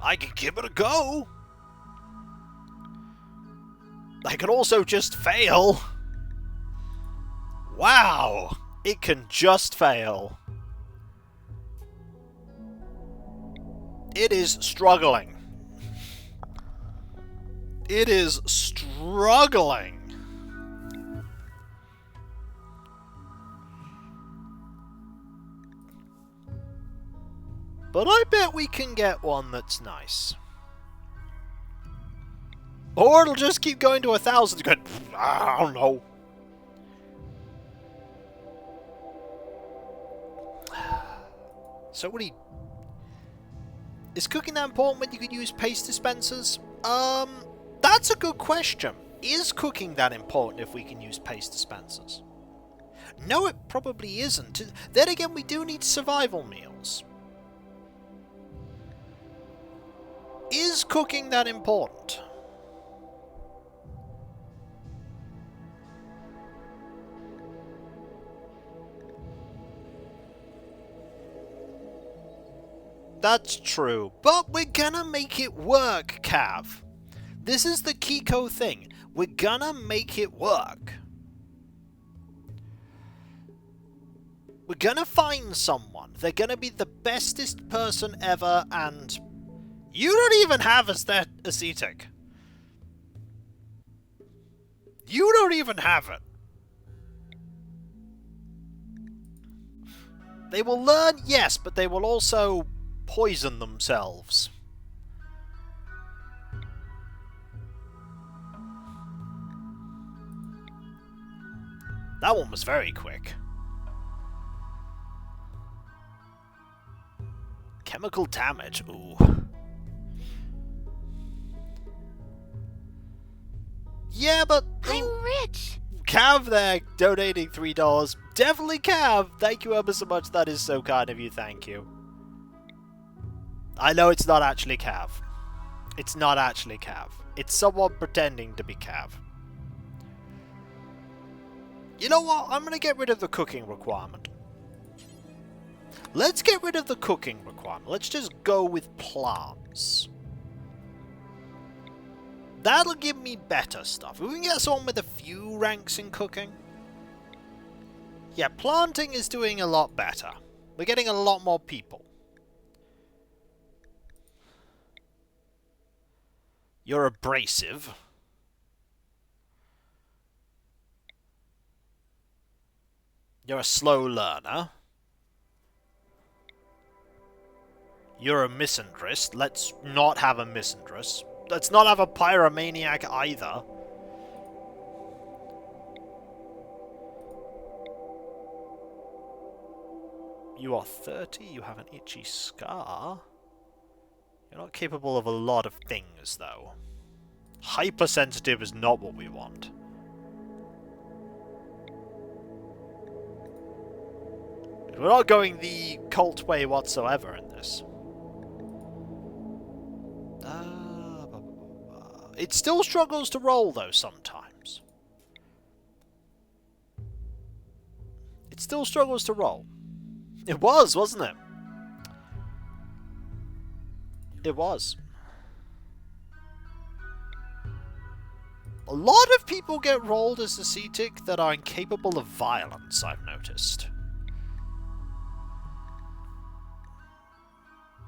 I can give it a go. I can also just fail. Wow. It can just fail. It is struggling. It is struggling. But I bet we can get one that's nice. Or it'll just keep going to 1,000. Going, I don't know. So Is cooking that important when you could use paste dispensers? That's a good question. Is cooking that important if we can use paste dispensers? No, it probably isn't. Then again, we do need survival meals. Is cooking that important? That's true, but we're gonna make it work, Cav. This is the Kiko thing. We're gonna make it work. We're gonna find someone. They're gonna be the bestest person ever, and you don't even have aesthetic. You don't even have it. They will learn, yes, but they will also poison themselves. That one was very quick. Chemical damage, ooh. Yeah, but... I'm rich! Cav there, donating $3. Definitely Cav! Thank you ever so much, that is so kind of you, thank you. I know it's not actually Cav. It's not actually Cav. It's someone pretending to be Cav. You know what? I'm going to get rid of the cooking requirement. Let's get rid of the cooking requirement. Let's just go with plants. That'll give me better stuff. If we can get someone with a few ranks in cooking. Yeah, planting is doing a lot better. We're getting a lot more people. You're abrasive. You're a slow learner. You're a misandrist. Let's not have a misandrist. Let's not have a pyromaniac either. You are 30. You have an itchy scar. You're not capable of a lot of things, though. Hypersensitive is not what we want. We're not going the cult way whatsoever in this. It still struggles to roll, though, sometimes. It still struggles to roll. It was, wasn't it? It was. A lot of people get rolled as ascetic that are incapable of violence, I've noticed.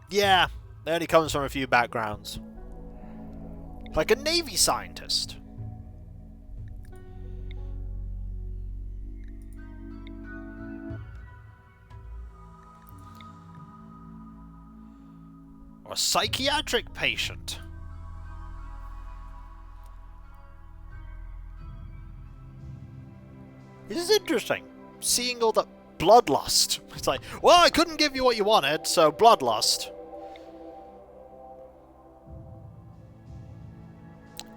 Yeah, that only comes from a few backgrounds. Like a Navy scientist. Or a psychiatric patient. It is interesting, seeing all the bloodlust. It's like, well, I couldn't give you what you wanted, so bloodlust.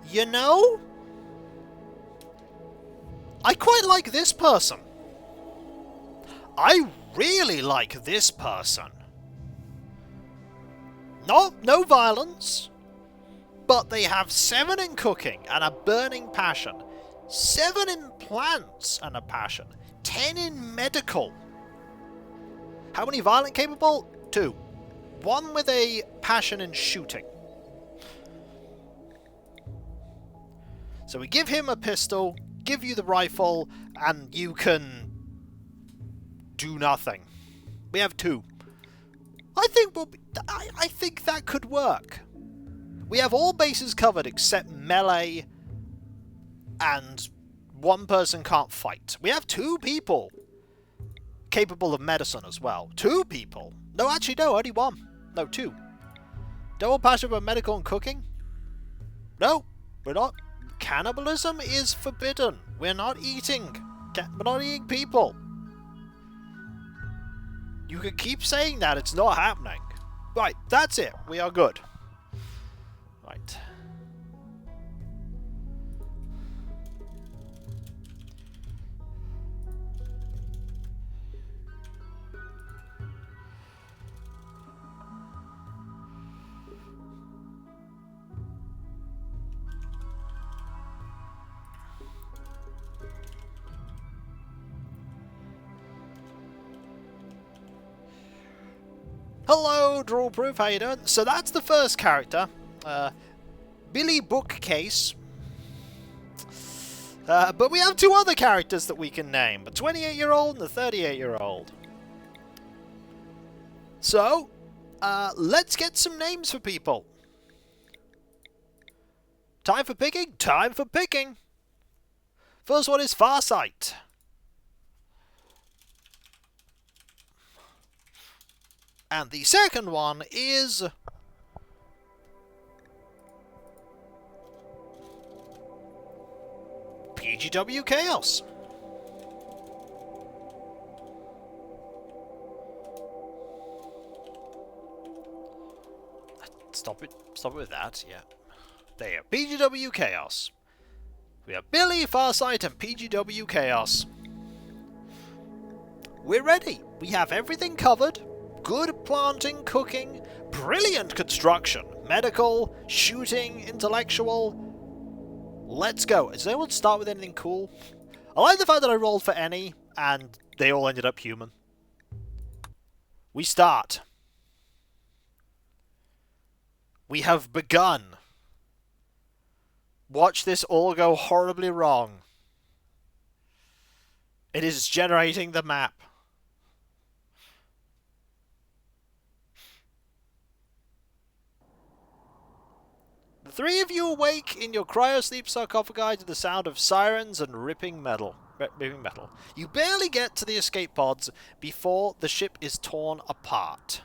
You know, I quite like this person. I really like this person. No violence, but they have 7 in cooking and a burning passion, 7 in plants and a passion, 10 in medical. How many violent capable? 2. 1 with a passion in shooting. So we give him a pistol, give you the rifle, and you can do nothing. We have 2. I think that could work. We have all bases covered except melee, and 1 person can't fight. We have 2 people capable of medicine as well. 2 people. No, actually, no, only 1. No, 2. Double passion for medical and cooking? No, we're not. Cannibalism is forbidden. We're not eating. We're not eating people. You can keep saying that, it's not happening. Right, that's it. We are good. Right. Hello, Droolproof, how you doing? So that's the first character, Billy Bookcase. But we have two other characters that we can name, a 28-year-old and a 38-year-old. So, let's get some names for people. Time for picking? Time for picking! First one is Farsight. And the second one is... PGW Chaos. Stop it with that, yeah. There you go. PGW Chaos. We have Billy, Farsight, and PGW Chaos. We're ready. We have everything covered. Good planting, cooking, brilliant construction, medical, shooting, intellectual. Let's go. Does anyone start with anything cool? I like the fact that I rolled for any, and they all ended up human. We start. We have begun. Watch this all go horribly wrong. It is generating the map. The three of you awake in your cryosleep sarcophagi to the sound of sirens and ripping metal. You barely get to the escape pods before the ship is torn apart.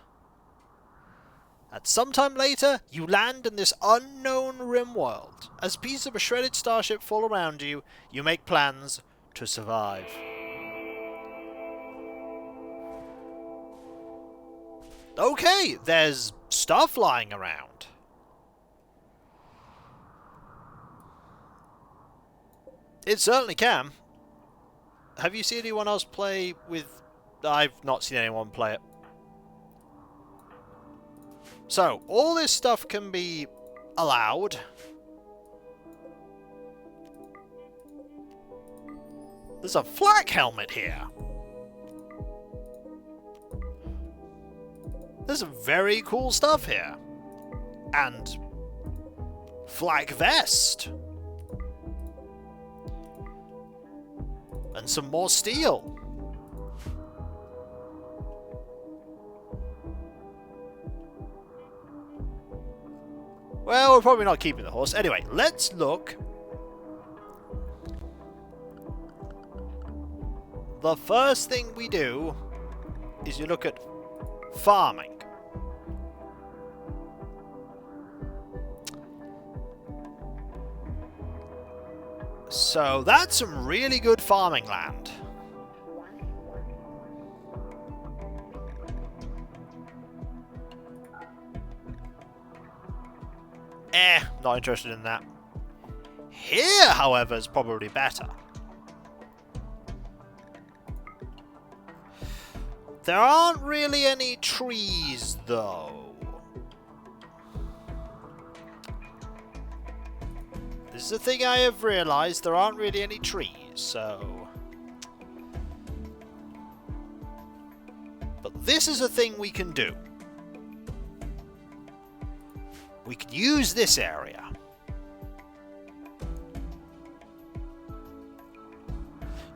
At some time later, you land in this unknown Rimworld. As pieces of a shredded starship fall around you, you make plans to survive. Okay, there's stuff lying around. It certainly can. Have you seen anyone else play with... I've not seen anyone play it. So, all this stuff can be allowed. There's a flak helmet here. There's some very cool stuff here. And... flak vest. And some more steel. Well, we're probably not keeping the horse. Anyway, let's look. The first thing we do is you look at farming. So that's some really good farming land. Not interested in that. Here, however, is probably better. There aren't really any trees, though. This is a thing I have realized. There aren't really any trees, so... But this is a thing we can do. We can use this area.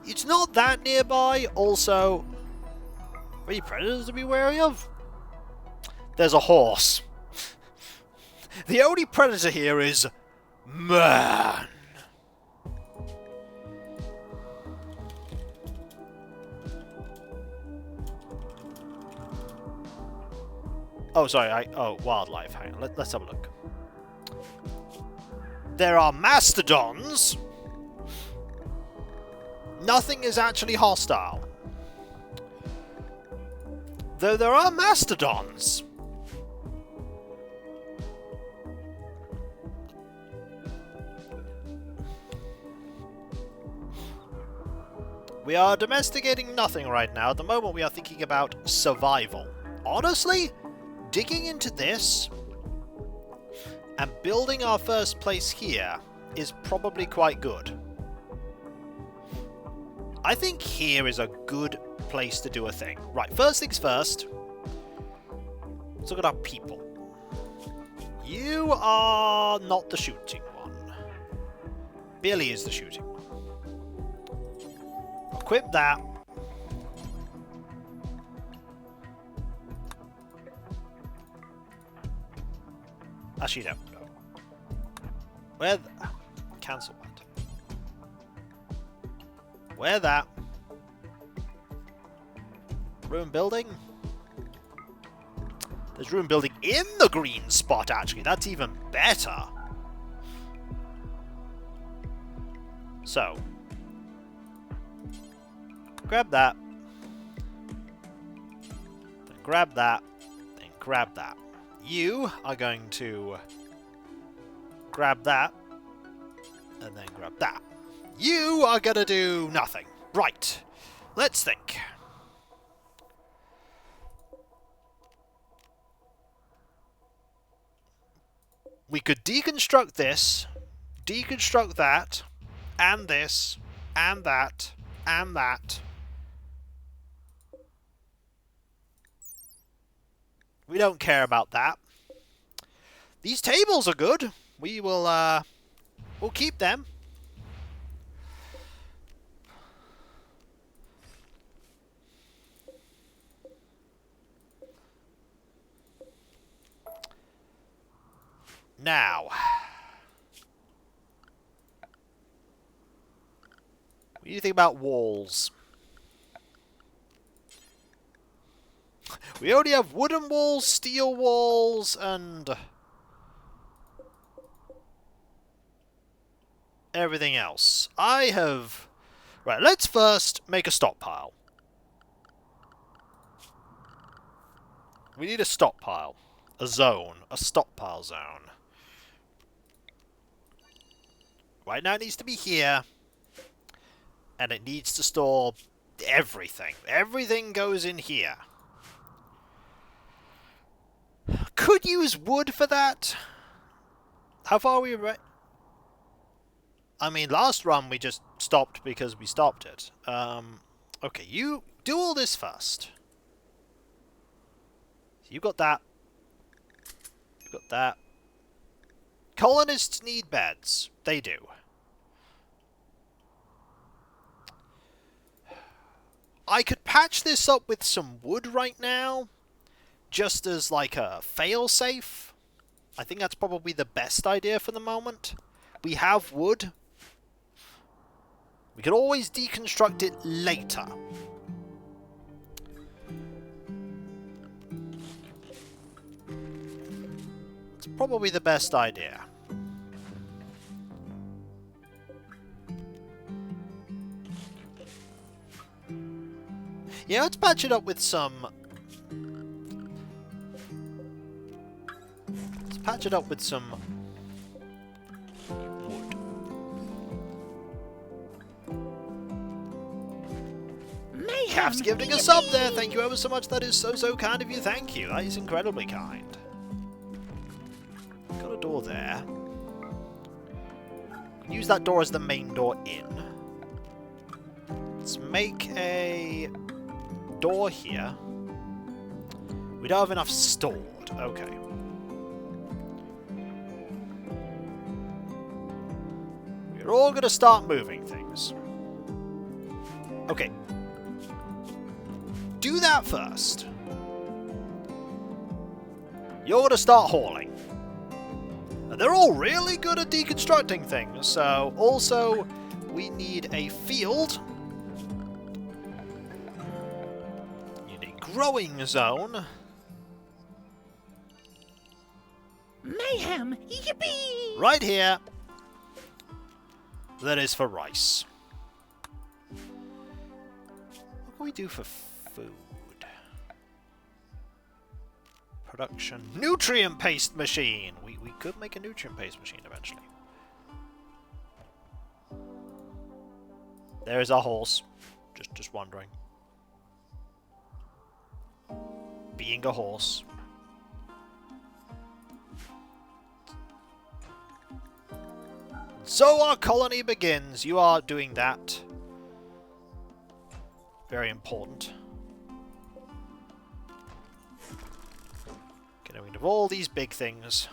It's not that nearby. Also, any predators to be wary of? There's a horse. The only predator here is man. Oh, sorry. Wildlife. Hang on. Let's have a look. There are mastodons. Nothing is actually hostile. Though there are mastodons. We are domesticating nothing right now. At the moment, we are thinking about survival. Honestly, digging into this and building our first place here is probably quite good. I think here is a good place to do a thing. Right, first things first. Let's look at our people. You are not the shooting one. Billy is the shooting one. Equip that. Actually, no. Where? Cancel that. Where that? Ruin building? There's ruin building in the green spot, actually. That's even better. So. Grab that. Then grab that. Then grab that. You are going to grab that. And then grab that. You are going to do nothing. Right. Let's think. We could deconstruct this, deconstruct that, and this, and that, and that. We don't care about that. These tables are good. We will, we'll keep them. Now, what do you think about walls? We already have wooden walls, steel walls, and everything else. I have... Right, let's first make a stockpile. We need a stockpile. A zone. A stockpile zone. Right now it needs to be here. And it needs to store everything. Everything goes in here. Could use wood for that. How far are we right? I mean, last run we just stopped because we stopped it. Okay, you do all this first. You got that. You got that. Colonists need beds. They do. I could patch this up with some wood right now, just as like a fail-safe. I think that's probably the best idea for the moment. We have wood. We could always deconstruct it later. It's probably the best idea. Yeah, let's patch it up with some... Let's patch it up with some wood. Cap's giving a sub there. Thank you ever so much. That is so kind of you. Thank you. That is incredibly kind. Got a door there. Use that door as the main door in. Let's make a door here. We don't have enough stored. Okay. We're all going to start moving things. Okay. Do that first. You're going to start hauling. And they're all really good at deconstructing things, so also we need a field. You need a growing zone. Mayhem! Yippee! Right here. That is for rice. What can we do for food? Production. Nutrient paste machine! We could make a nutrient paste machine eventually. There is our horse. Just wondering. Being a horse. So our colony begins. You are doing that. Very important. Getting rid of all these big things.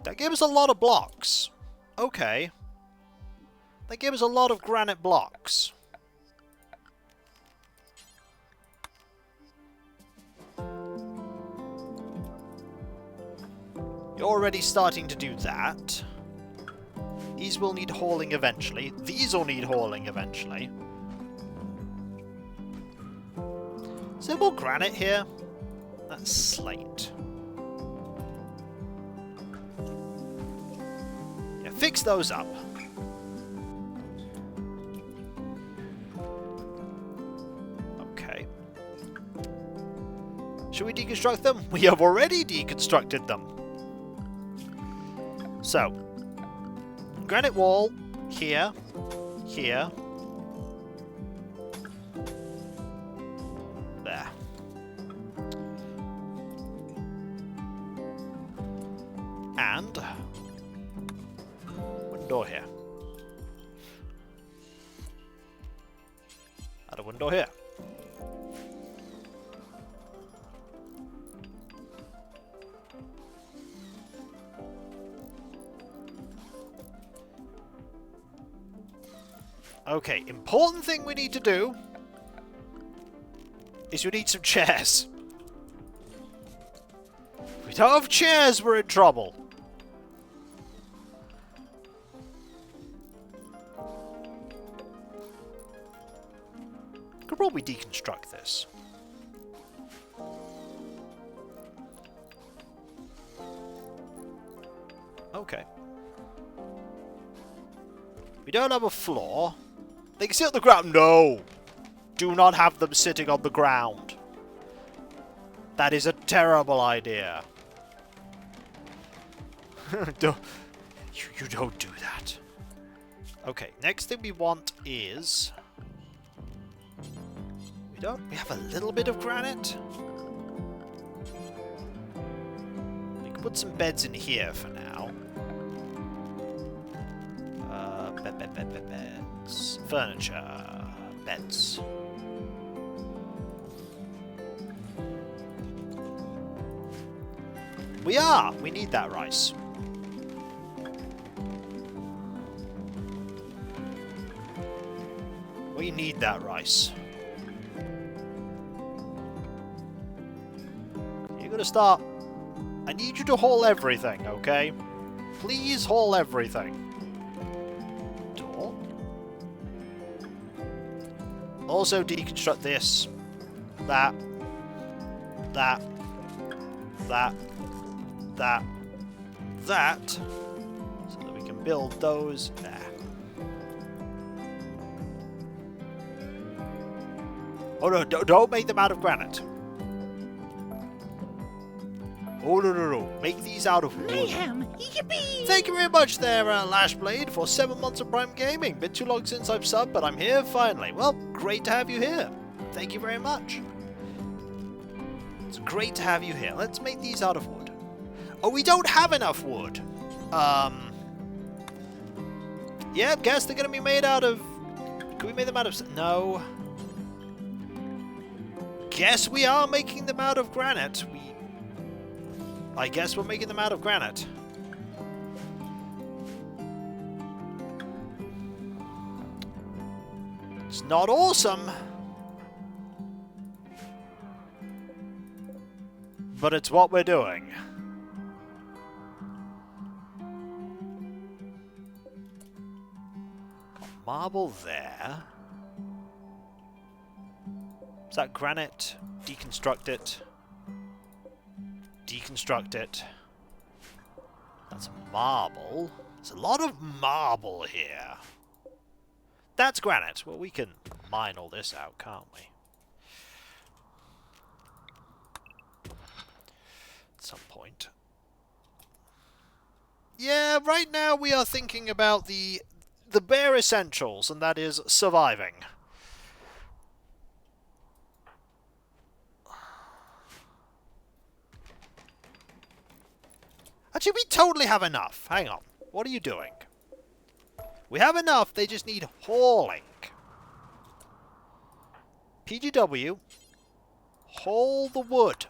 That gave us a lot of blocks. Okay. That gave us a lot of granite blocks. You're already starting to do that. These will need hauling eventually. These will need hauling eventually. Is there more granite here? That's slate. Yeah, fix those up. Okay. Should we deconstruct them? We have already deconstructed them. So, granite wall, here, here, there. And window here. And a window here. Okay, important thing we need to do is we need some chairs. If we don't have chairs, we're in trouble. Could probably deconstruct this. Okay. We don't have a floor. They can sit on the ground. No! Do not have them sitting on the ground. That is a terrible idea. You don't do that. Okay, next thing we want is... We have a little bit of granite. We can put some beds in here for now. Beds. Furniture. Beds. We need that rice. We need that rice. You're gonna start... I need you to haul everything, okay? Please haul everything. Door. Also deconstruct this. That. That. That. That. That. So that we can build those there. Oh no, don't make them out of granite. Oh no. Make these out of wood. Mayhem! Yippee! Thank you very much there, Lashblade, for 7 months of Prime Gaming. Been too long since I've subbed, but I'm here finally. Well, great to have you here. Thank you very much. It's great to have you here. Let's make these out of wood. Oh, we don't have enough wood. Yeah, guess they're gonna be made out of... Can we make them out of... No. Guess we are making them out of granite. I guess we're making them out of granite. It's not awesome. But it's what we're doing. Got marble there. Is that granite? Deconstruct it. Deconstruct it. That's marble. There's a lot of marble here. That's granite. Well, we can mine all this out, can't we? At some point. Yeah, right now we are thinking about the the bare essentials, and that is surviving. Actually, we totally have enough. Hang on. What are you doing? We have enough, they just need hauling. PGW, haul the wood.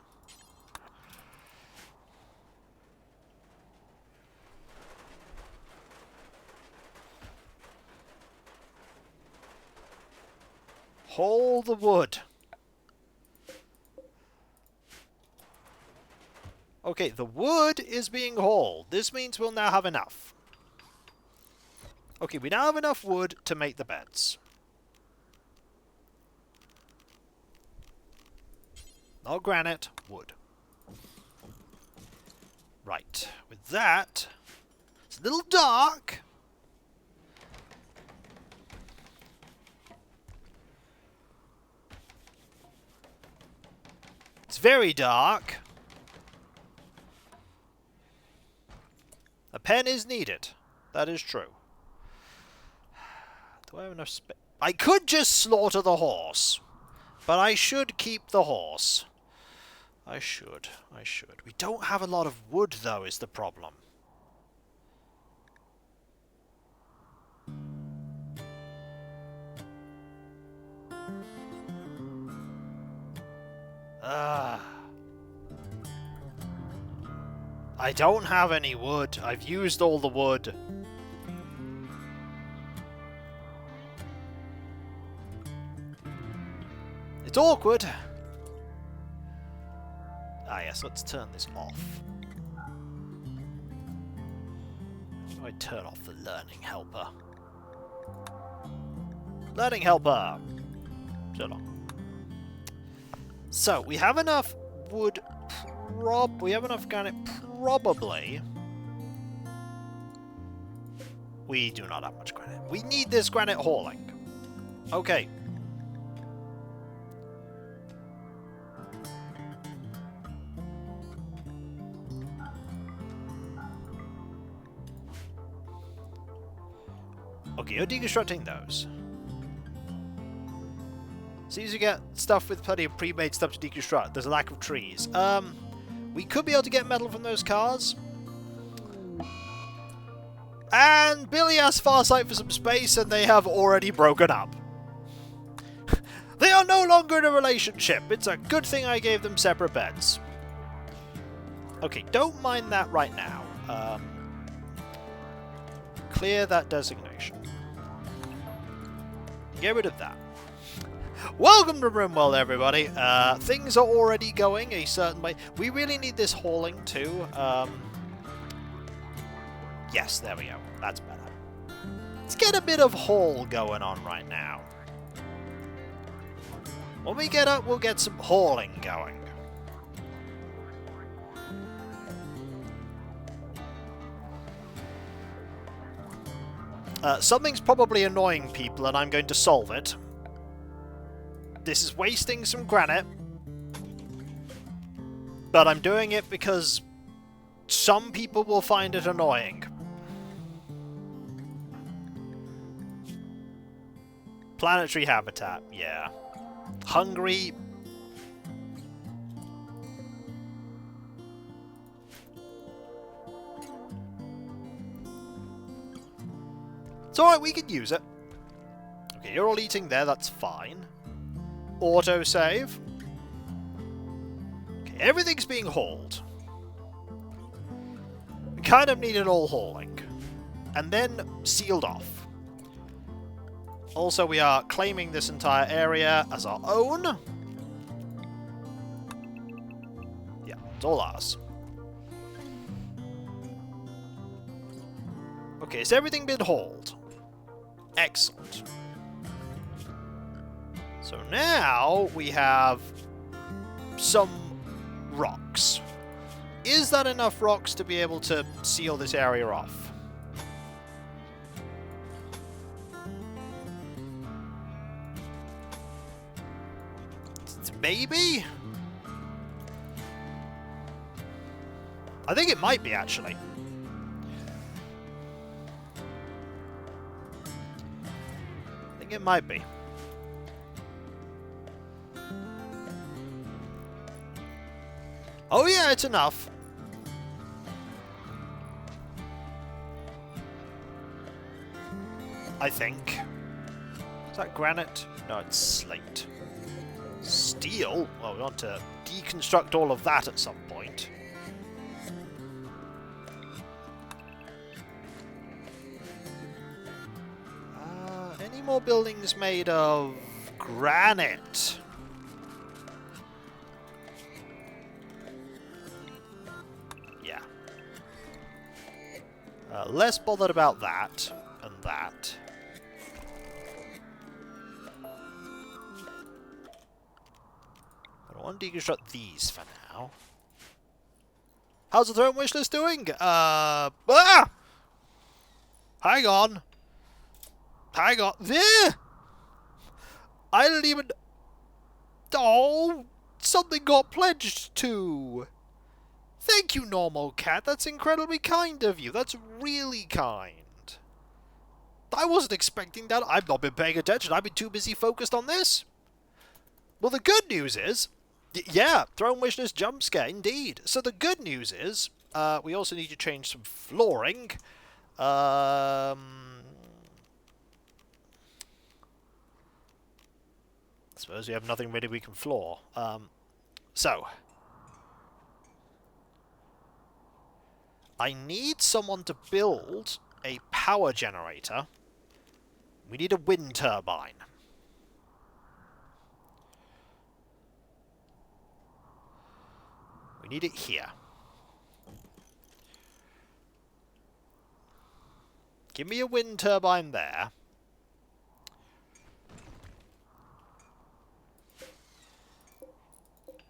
Haul the wood. Okay, the wood is being hauled. This means we'll now have enough. Okay, we now have enough wood to make the beds. Not granite, wood. Right, with that, it's a little dark. It's very dark. A pen is needed. That is true. Do I have enough space? I could just slaughter the horse. But I should keep the horse. I should. We don't have a lot of wood, though, is the problem. I don't have any wood. I've used all the wood. It's awkward. Ah yes, let's turn this off. How do I turn off the learning helper? Learning helper! Turn on. So, we have enough wood. We have enough granite, probably. We do not have much granite. We need this granite hauling. Okay. Okay, you're deconstructing those. Seems you get stuff with plenty of pre-made stuff to deconstruct. There's a lack of trees. We could be able to get metal from those cars. And Billy asks Farsight for some space, and they have already broken up. They are no longer in a relationship. It's a good thing I gave them separate beds. Okay, don't mind that right now. Clear that designation. Get rid of that. Welcome to Rimworld, everybody. Things are already going a certain way. We really need this hauling, too. Yes, there we go. That's better. Let's get a bit of haul going on right now. When we get up, we'll get some hauling going. Something's probably annoying people, and I'm going to solve it. This is wasting some granite. But I'm doing it because some people will find it annoying. Planetary habitat, yeah. Hungry. It's alright, we could use it. Okay, you're all eating there, that's fine. Autosave. Okay, everything's being hauled. We kind of need it all hauling. And then sealed off. Also, we are claiming this entire area as our own. Yeah, it's all ours. Okay, has everything been hauled? Excellent. So now we have some rocks. Is that enough rocks to be able to seal this area off? Maybe? I think it might be, actually. It might be. Oh yeah, it's enough. I think. Is that granite? No, it's slate. Steel? Well, we want to deconstruct all of that at some point. Any more buildings made of granite? Yeah. Less bothered about that and that. I want to deconstruct these for now. How's the throne wishlist doing? Hang on. Hang on. There! I didn't even... Oh! Something got pledged to! Thank you, Normal Cat. That's incredibly kind of you. That's really kind. I wasn't expecting that. I've not been paying attention. I've been too busy focused on this. Well, the good news is... Yeah, Throne Wishlist jump scare, indeed. So the good news is... we also need to change some flooring. I suppose we have nothing really we can floor. So. I need someone to build a power generator. We need a wind turbine. We need it here. Give me a wind turbine there.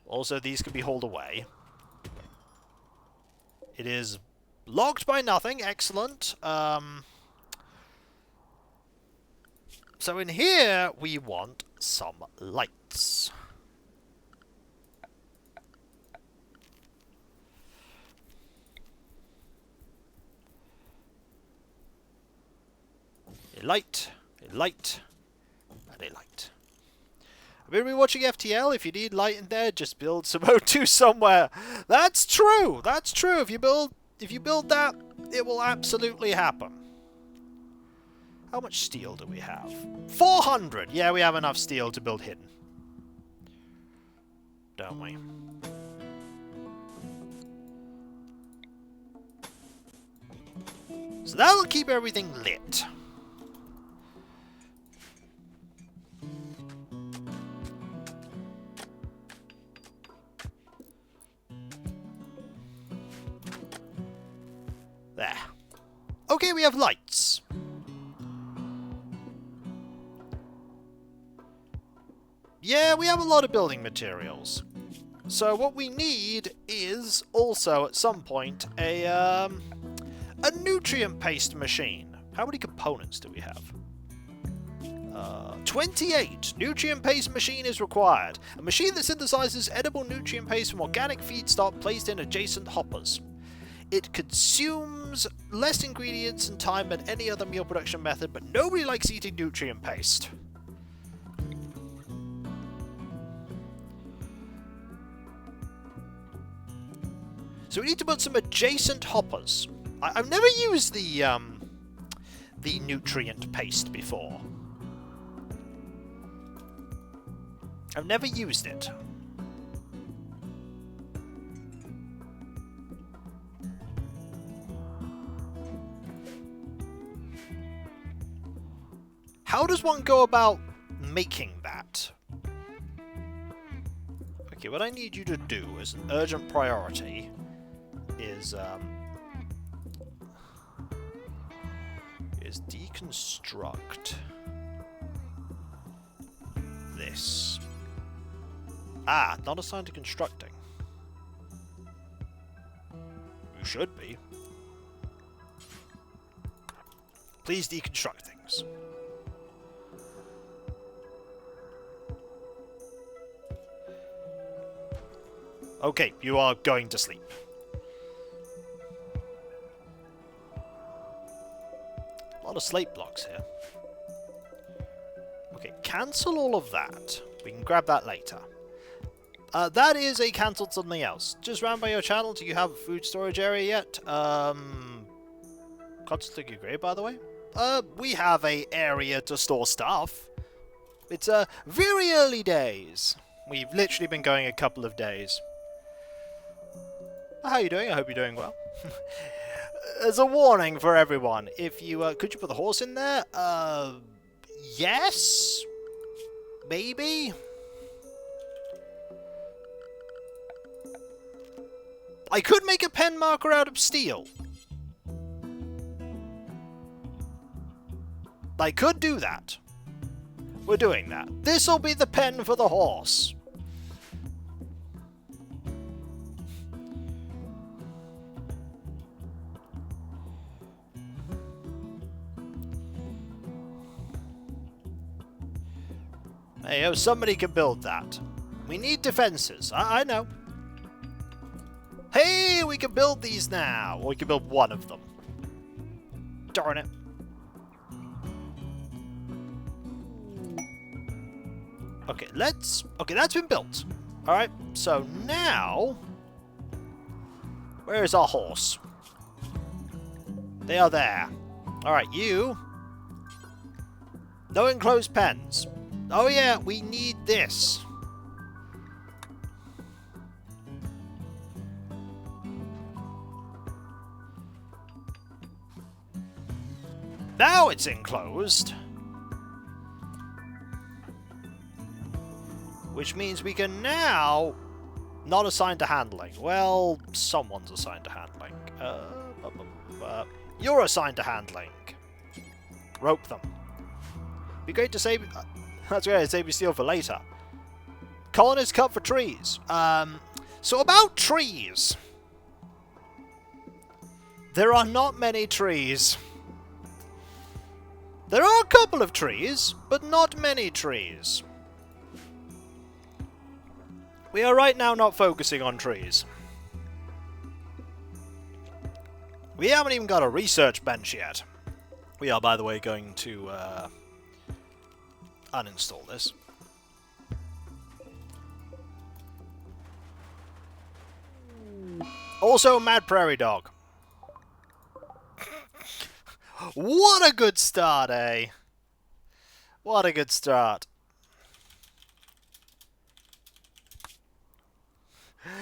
Also, these can be hauled away. It is locked by nothing. Excellent. So in here, we want some lights. A light, and a light. I've been rewatching FTL. If you need light in there, just build some O2 somewhere. That's true. That's true. If you build that, it will absolutely happen. How much steel do we have? 400. Yeah, we have enough steel to build hidden. Don't we? So that'll keep everything lit. There. Okay, we have lights. Yeah, we have a lot of building materials. So what we need is also at some point a nutrient paste machine. How many components do we have? 28. Nutrient paste machine is required. A machine that synthesizes edible nutrient paste from organic feedstock placed in adjacent hoppers. It consumes less ingredients and time than any other meal production method, but nobody likes eating nutrient paste. So we need to put some adjacent hoppers. I've never used the nutrient paste before. I've never used it. How does one go about making that? Okay, what I need you to do as an urgent priority is deconstruct this. Ah, not assigned to constructing. You should be. Please deconstruct things. Okay, you are going to sleep. A lot of slate blocks here. Okay, cancel all of that. We can grab that later. That is a cancelled something else. Just round by your channel, do you have a food storage area yet? Constantly agree, by the way. We have a area to store stuff. It's very early days. We've literally been going a couple of days. How are you doing? I hope you're doing well. As a warning for everyone, if you could you put the horse in there? Yes, maybe. I could make a pen marker out of steel. I could do that. We're doing that. This'll be the pen for the horse. Hey, oh, somebody can build that. We need defenses. I know. Hey, we can build these now. Or we can build one of them. Darn it. Okay, okay, that's been built. Alright, so now... Where is our horse? They are there. Alright, you... No enclosed pens. Oh yeah, we need this. Now it's enclosed. Which means we can now not assign to handling. Well, someone's assigned to handling. You're assigned to handling. Rope them. Be great to save... that's great, save your steel for later. Colonist cut for trees. So about trees. There are not many trees. There are a couple of trees, but not many trees. We are right now not focusing on trees. We haven't even got a research bench yet. We are, by the way, going to uninstall this. Also, Mad Prairie Dog. What a good start, eh? What a good start.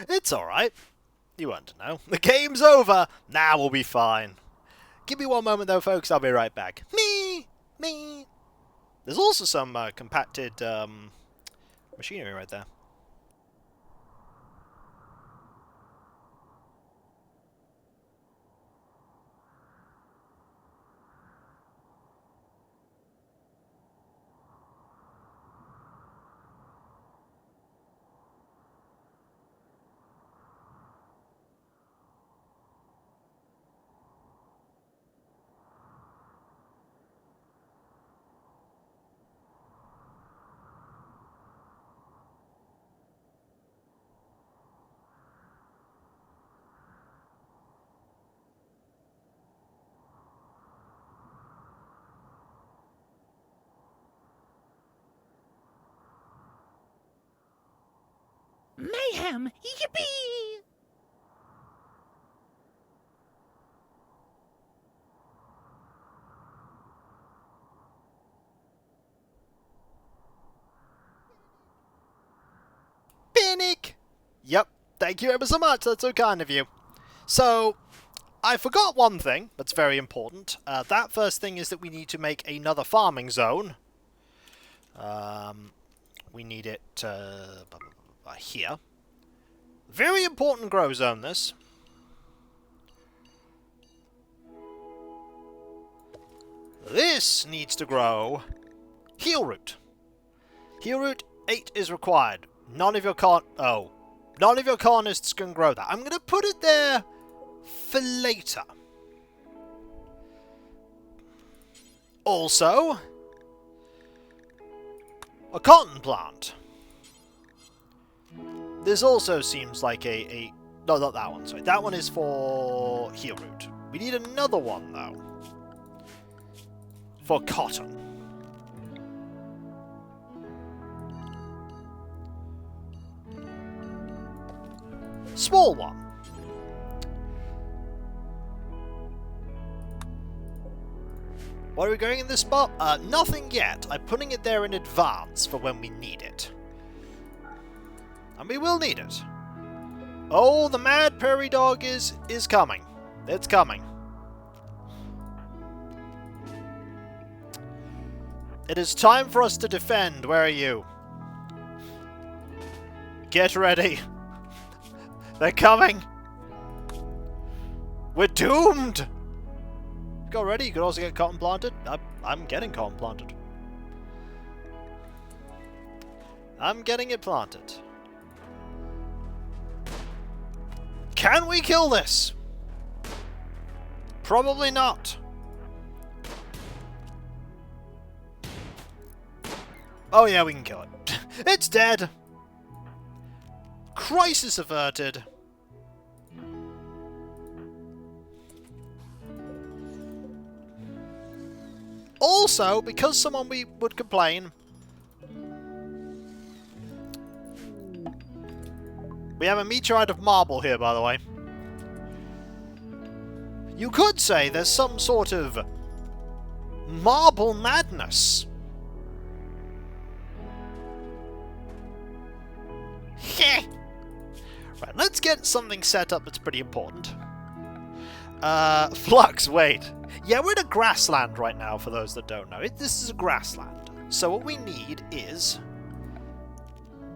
It's alright. You want to know. The game's over. Now we'll be fine. Give me one moment though, folks. I'll be right back. Me. There's also some compacted machinery right there. Mayhem! Yippee! Panic! Yep, thank you ever so much, that's so kind of you. So, I forgot one thing that's very important. That first thing is that we need to make another farming zone. We need it here. Very important grow zone, this. This needs to grow heel root. Heel root 8 is required. None of your colonists can grow that. I'm going to put it there for later. Also, a cotton plant. This also seems like no, not that one, sorry. That one is for heel root. We need another one, though. For cotton. small one. What are we going in this spot? Nothing yet. I'm putting it there in advance for when we need it. And we will need it. Oh, the mad prairie dog is coming. It's coming. It is time for us to defend. Where are you? Get ready. They're coming. We're doomed. Go ready. You could also get cotton planted. I'm getting cotton planted. I'm getting it planted. Can we kill this? Probably not. Oh yeah, we can kill it. It's dead. Crisis averted. Also, because someone would complain, we have a meteorite of marble here, by the way. You could say there's some sort of marble madness. Heh. Right, let's get something set up that's pretty important. Flux, wait. Yeah, we're in a grassland right now, for those that don't know. This is a grassland. So what we need is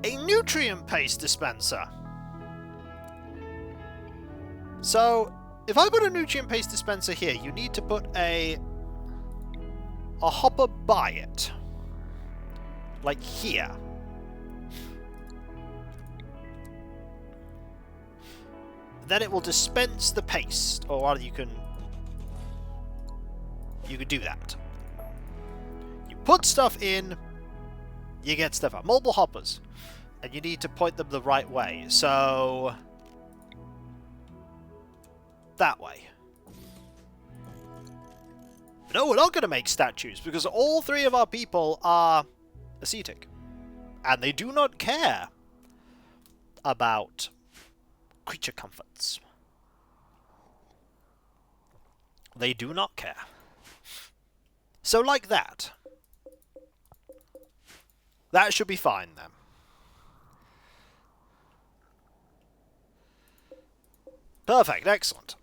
a nutrient paste dispenser. So, if I put a nutrient paste dispenser here, you need to put a hopper by it. Like here. Then it will dispense the paste, or rather you can do that. You put stuff in, you get stuff out. Multiple hoppers. And you need to point them the right way. So that way. No, we're not going to make statues, because all three of our people are ascetic. And they do not care about creature comforts. They do not care. So like that. That should be fine then. Perfect, excellent.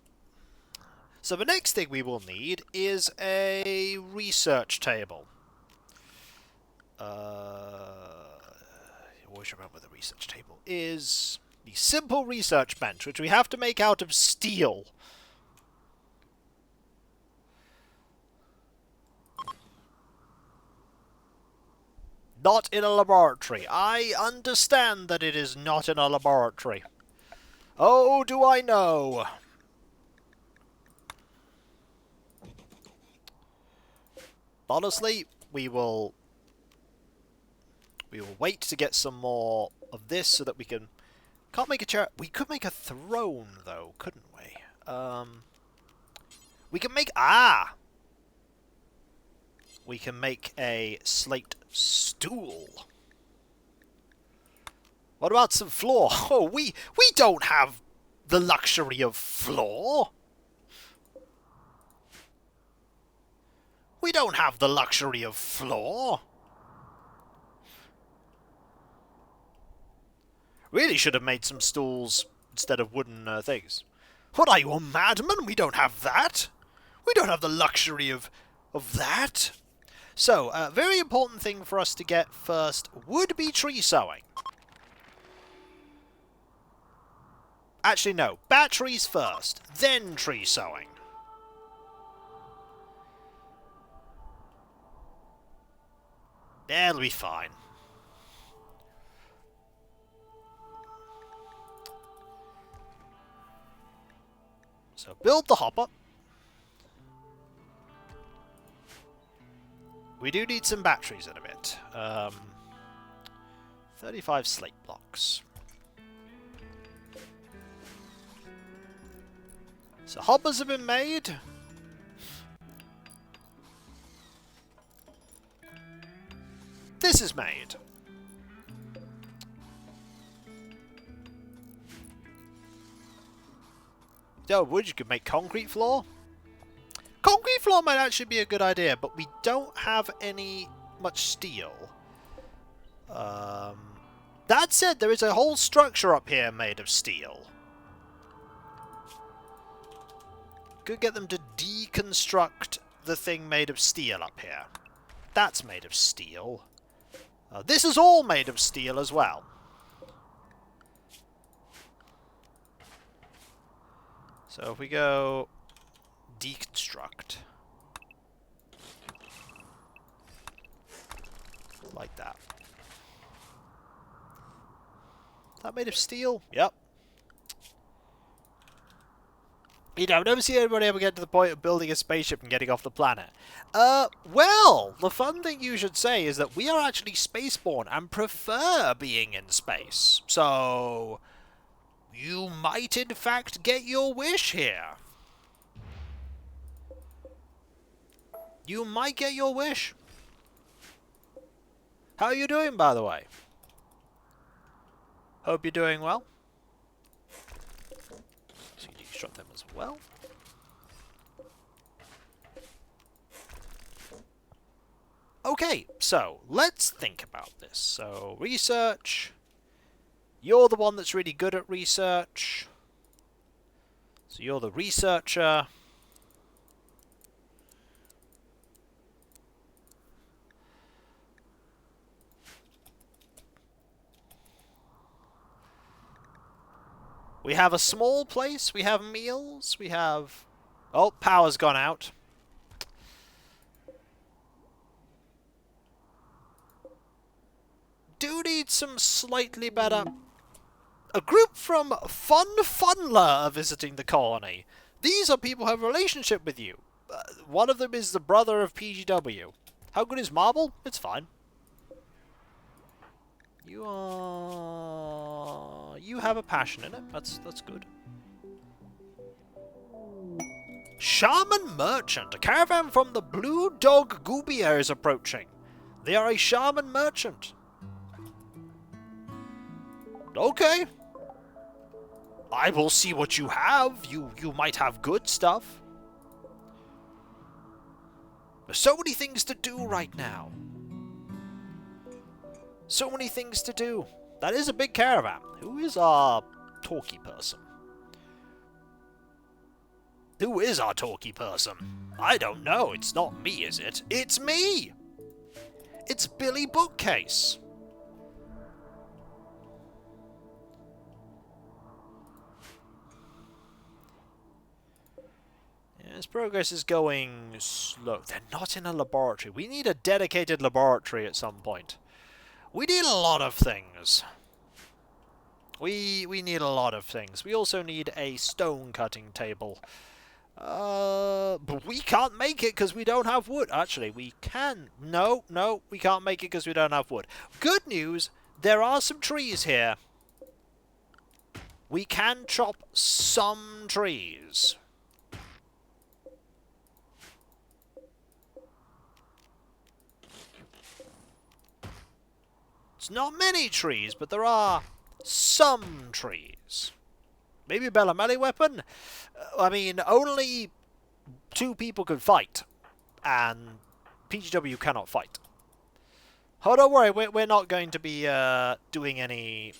So the next thing we will need is a research table. Always remember the research table is the simple research bench, which we have to make out of steel. Not in a laboratory. I understand that it is not in a laboratory. Oh, do I know? Honestly, we will wait to get some more of this so that we can... Can't make a chair. We could make a throne, though, couldn't we? We can make... Ah! We can make a slate stool. What about some floor? Oh, we don't have the luxury of floor. We don't have the luxury of floor. Really should have made some stools instead of wooden things. What are you, a madman? We don't have that. We don't have the luxury of that. So, a very important thing for us to get first would be tree sowing. Actually, no. Batteries first, then tree sowing. That'll be fine. So, build the hopper. We do need some batteries in a bit. 35 slate blocks. So hoppers have been made. This is made. Oh, wood, you could make concrete floor. Concrete floor might actually be a good idea, but we don't have any much steel. That said, there is a whole structure up here made of steel. Could get them to deconstruct the thing made of steel up here. That's made of steel. This is all made of steel as well. So if we go deconstruct. Like that. Is that made of steel? Yep. You know, I've never seen anybody ever get to the point of building a spaceship and getting off the planet. Well, the fun thing you should say is that we are actually spaceborne and prefer being in space. So, you might in fact get your wish here. You might get your wish. How are you doing, by the way? Hope you're doing well. So you deconstruct them as well. Okay, so let's think about this. So research. You're the one that's really good at research. So you're the researcher. We have a small place, we have meals, we have... Oh, power's gone out. Do need some slightly better... A group from Funler are visiting the colony. These are people who have a relationship with you. One of them is the brother of PGW. How good is Marble? It's fine. You are... You have a passion in it. That's good. Shaman Merchant. A caravan from the Blue Dog Goobier is approaching. They are a shaman merchant. Okay. I will see what you have. You might have good stuff. There's so many things to do right now. So many things to do. That is a big caravan. Who is our talky person? Who is our talky person? I don't know. It's not me, is it? It's me! It's Billy Bookcase. Yes, progress is going slow. They're not in a laboratory. We need a dedicated laboratory at some point. We need a lot of things. We need a lot of things. We also need a stone cutting table. But we can't make it because we don't have wood. Actually, we can. No, we can't make it because we don't have wood. Good news, there are some trees here. We can chop some trees. It's not many trees, but there are some trees. Maybe a Bellameli weapon? I mean, only 2 people can fight, and PGW cannot fight. Oh, don't worry, we're not going to be doing any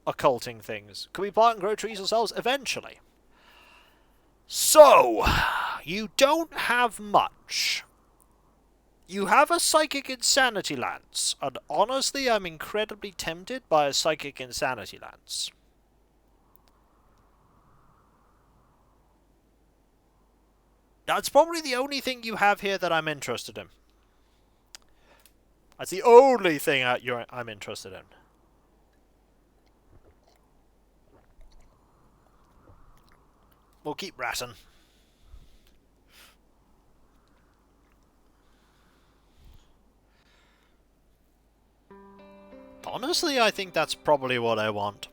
occulting things. Can we plant and grow trees ourselves? Eventually. So, you don't have much. You have a Psychic Insanity Lance, and honestly I'm incredibly tempted by a Psychic Insanity Lance. That's probably the only thing you have here that I'm interested in. That's the only thing I'm interested in. We'll keep ratting. Honestly, I think that's probably what I want.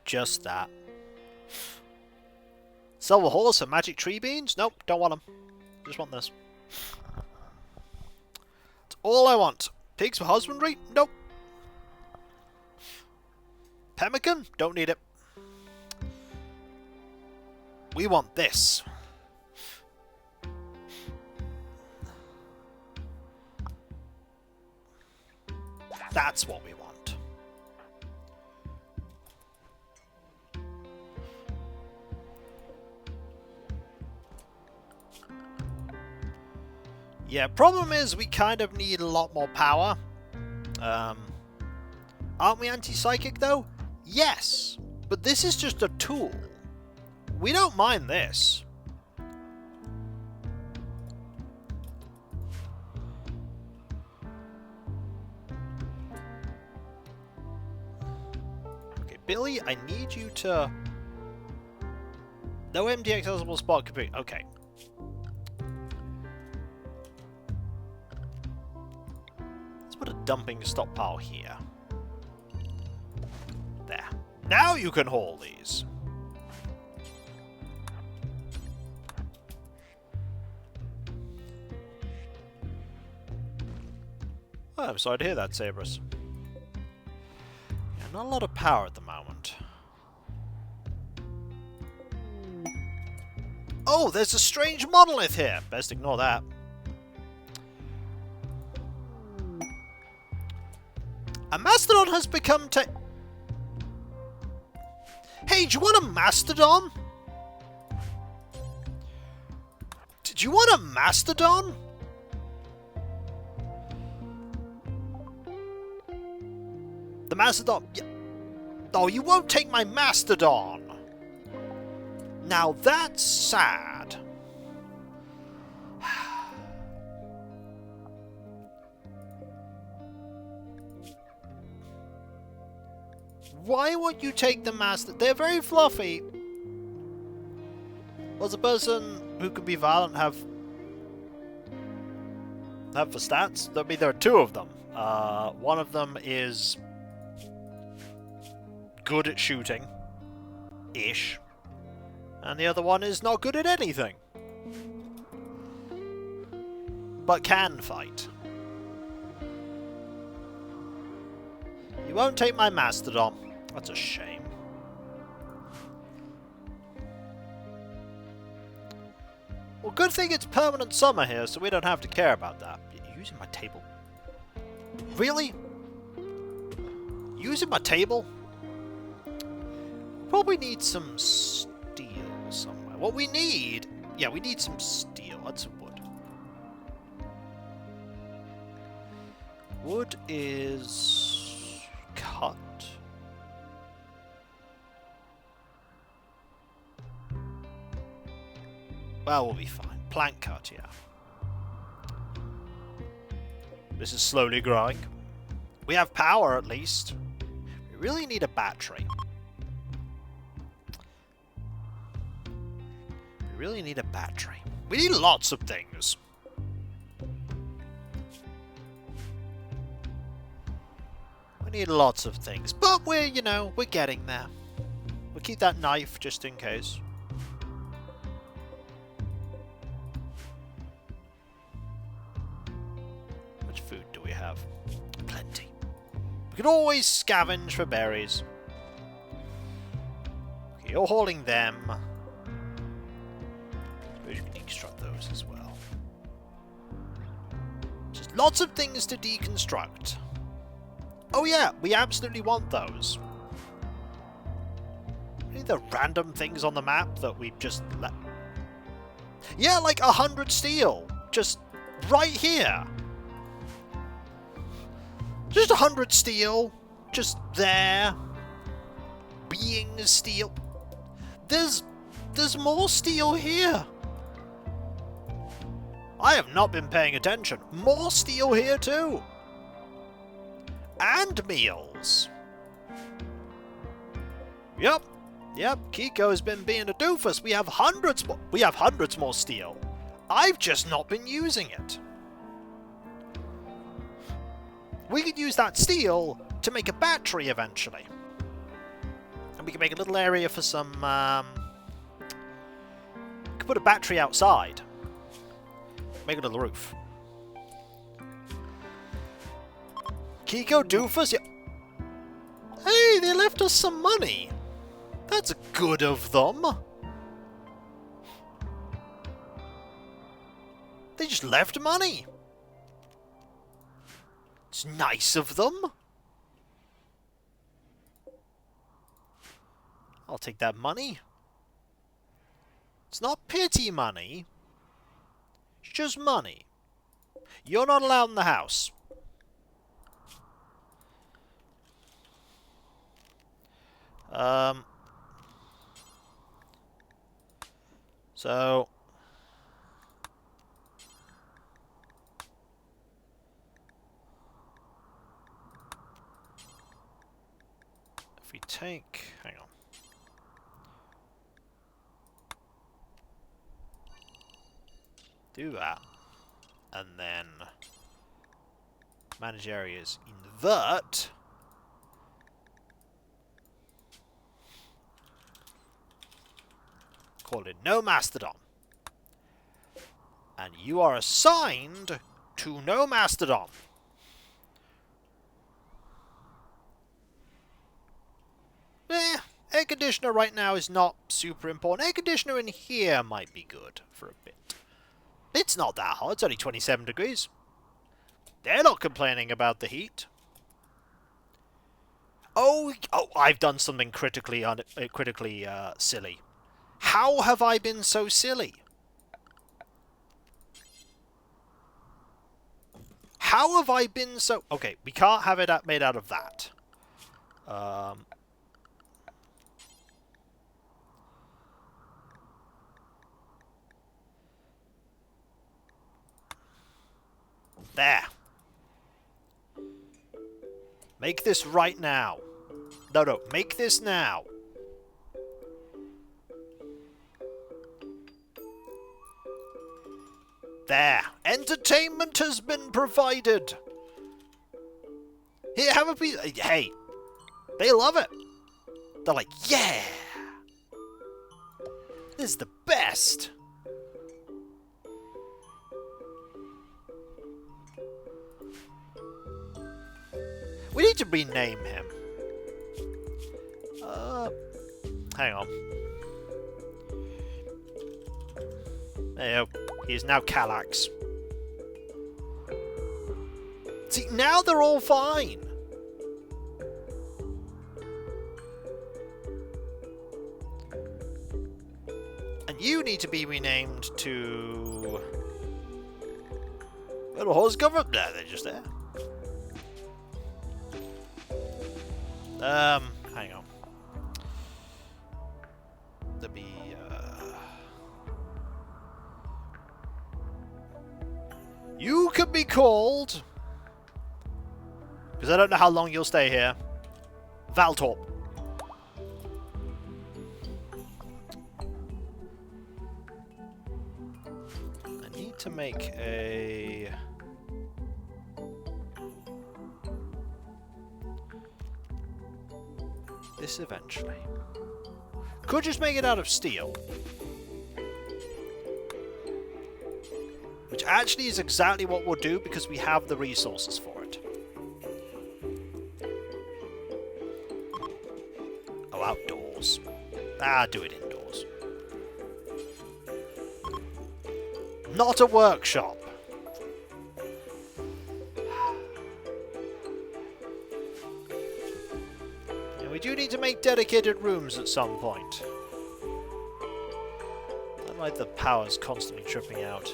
Just that. Silver horse and magic tree beans? Nope, don't want them. Just want this. That's all I want. Pigs for husbandry? Nope. Pemmican? Don't need it. We want this. That's what we want. Yeah, problem is we kind of need a lot more power. Aren't we anti-psychic though? Yes, but this is just a tool. We don't mind this. Okay, Billy, I need you to... No MD accessible spot complete. Okay. Let's put a dumping stockpile here. There. Now you can haul these. Oh, I'm sorry to hear that, Sabrus. Yeah, not a lot of power at the moment. Oh, there's a strange monolith here! Best ignore that. A mastodon has become Hey, do you want a mastodon? Did you want a mastodon? The mastodon... Yeah. Oh, you won't take my mastodon! Now that's sad. Why won't you take the master? They're very fluffy. Was a person who can be violent have for stats? I mean, there are two of them. One of them is good at shooting, ish, and the other one is not good at anything, but can fight. You won't take my mastodon. That's a shame. Well, good thing it's permanent summer here, so we don't have to care about that. You're using my table? Really? Using my table? Probably need some steel somewhere. What we need... Yeah, we need some steel. That's some wood. Wood is... cut. Well, we'll be fine. Plank cut, yeah. This is slowly growing. We have power, at least. We really need a battery. We really need a battery. We need lots of things. We need lots of things. But we're, you know, we're getting there. We'll keep that knife just in case. Food do we have? Plenty. We can always scavenge for berries. Okay, you're hauling them. We should deconstruct those as well. Just lots of things to deconstruct. Oh yeah, we absolutely want those. Any of the random things on the map that we've just let... Yeah, like 100 steel. Just right here. Just 100 steel, just there, being steel. There's more steel here. I have not been paying attention. More steel here too. And meals. Yep, Kiko has been being a doofus. We have hundreds more steel. I've just not been using it. We could use that steel to make a battery eventually. And we can make a little area for some... we could put a battery outside. Make a little roof. Kiko, doofus, yeah. Hey, they left us some money. That's good of them. They just left money. It's nice of them. I'll take that money. It's not pity money. It's just money. You're not allowed in the house. So... if we take... hang on. Do that. And then... manage areas. Invert... call it no Mastodon. And you are assigned to no Mastodon. Air conditioner right now is not super important. Air conditioner in here might be good for a bit. It's not that hot. It's only 27 degrees. They're not complaining about the heat. Oh, I've done something critically silly. How have I been so silly? How have I been so... okay, we can't have it made out of that. There. Make this right now. No, make this now. There. Entertainment has been provided. Here, have a piece. Hey. They love it. They're like, yeah. This is the best. We need to rename him. Hang on. There you go. He is now Kallax. See, now they're all fine. And you need to be renamed to... Little horse government? No, they're just there. Hang on. There'll be, you could be called... because I don't know how long you'll stay here. Valtorp. I need to make a... this eventually. Could just make it out of steel. Which actually is exactly what we'll do because we have the resources for it. Oh, outdoors. Do it indoors. Not a workshop. And we do need to make dedicated rooms at some point. I don't like the power's constantly tripping out.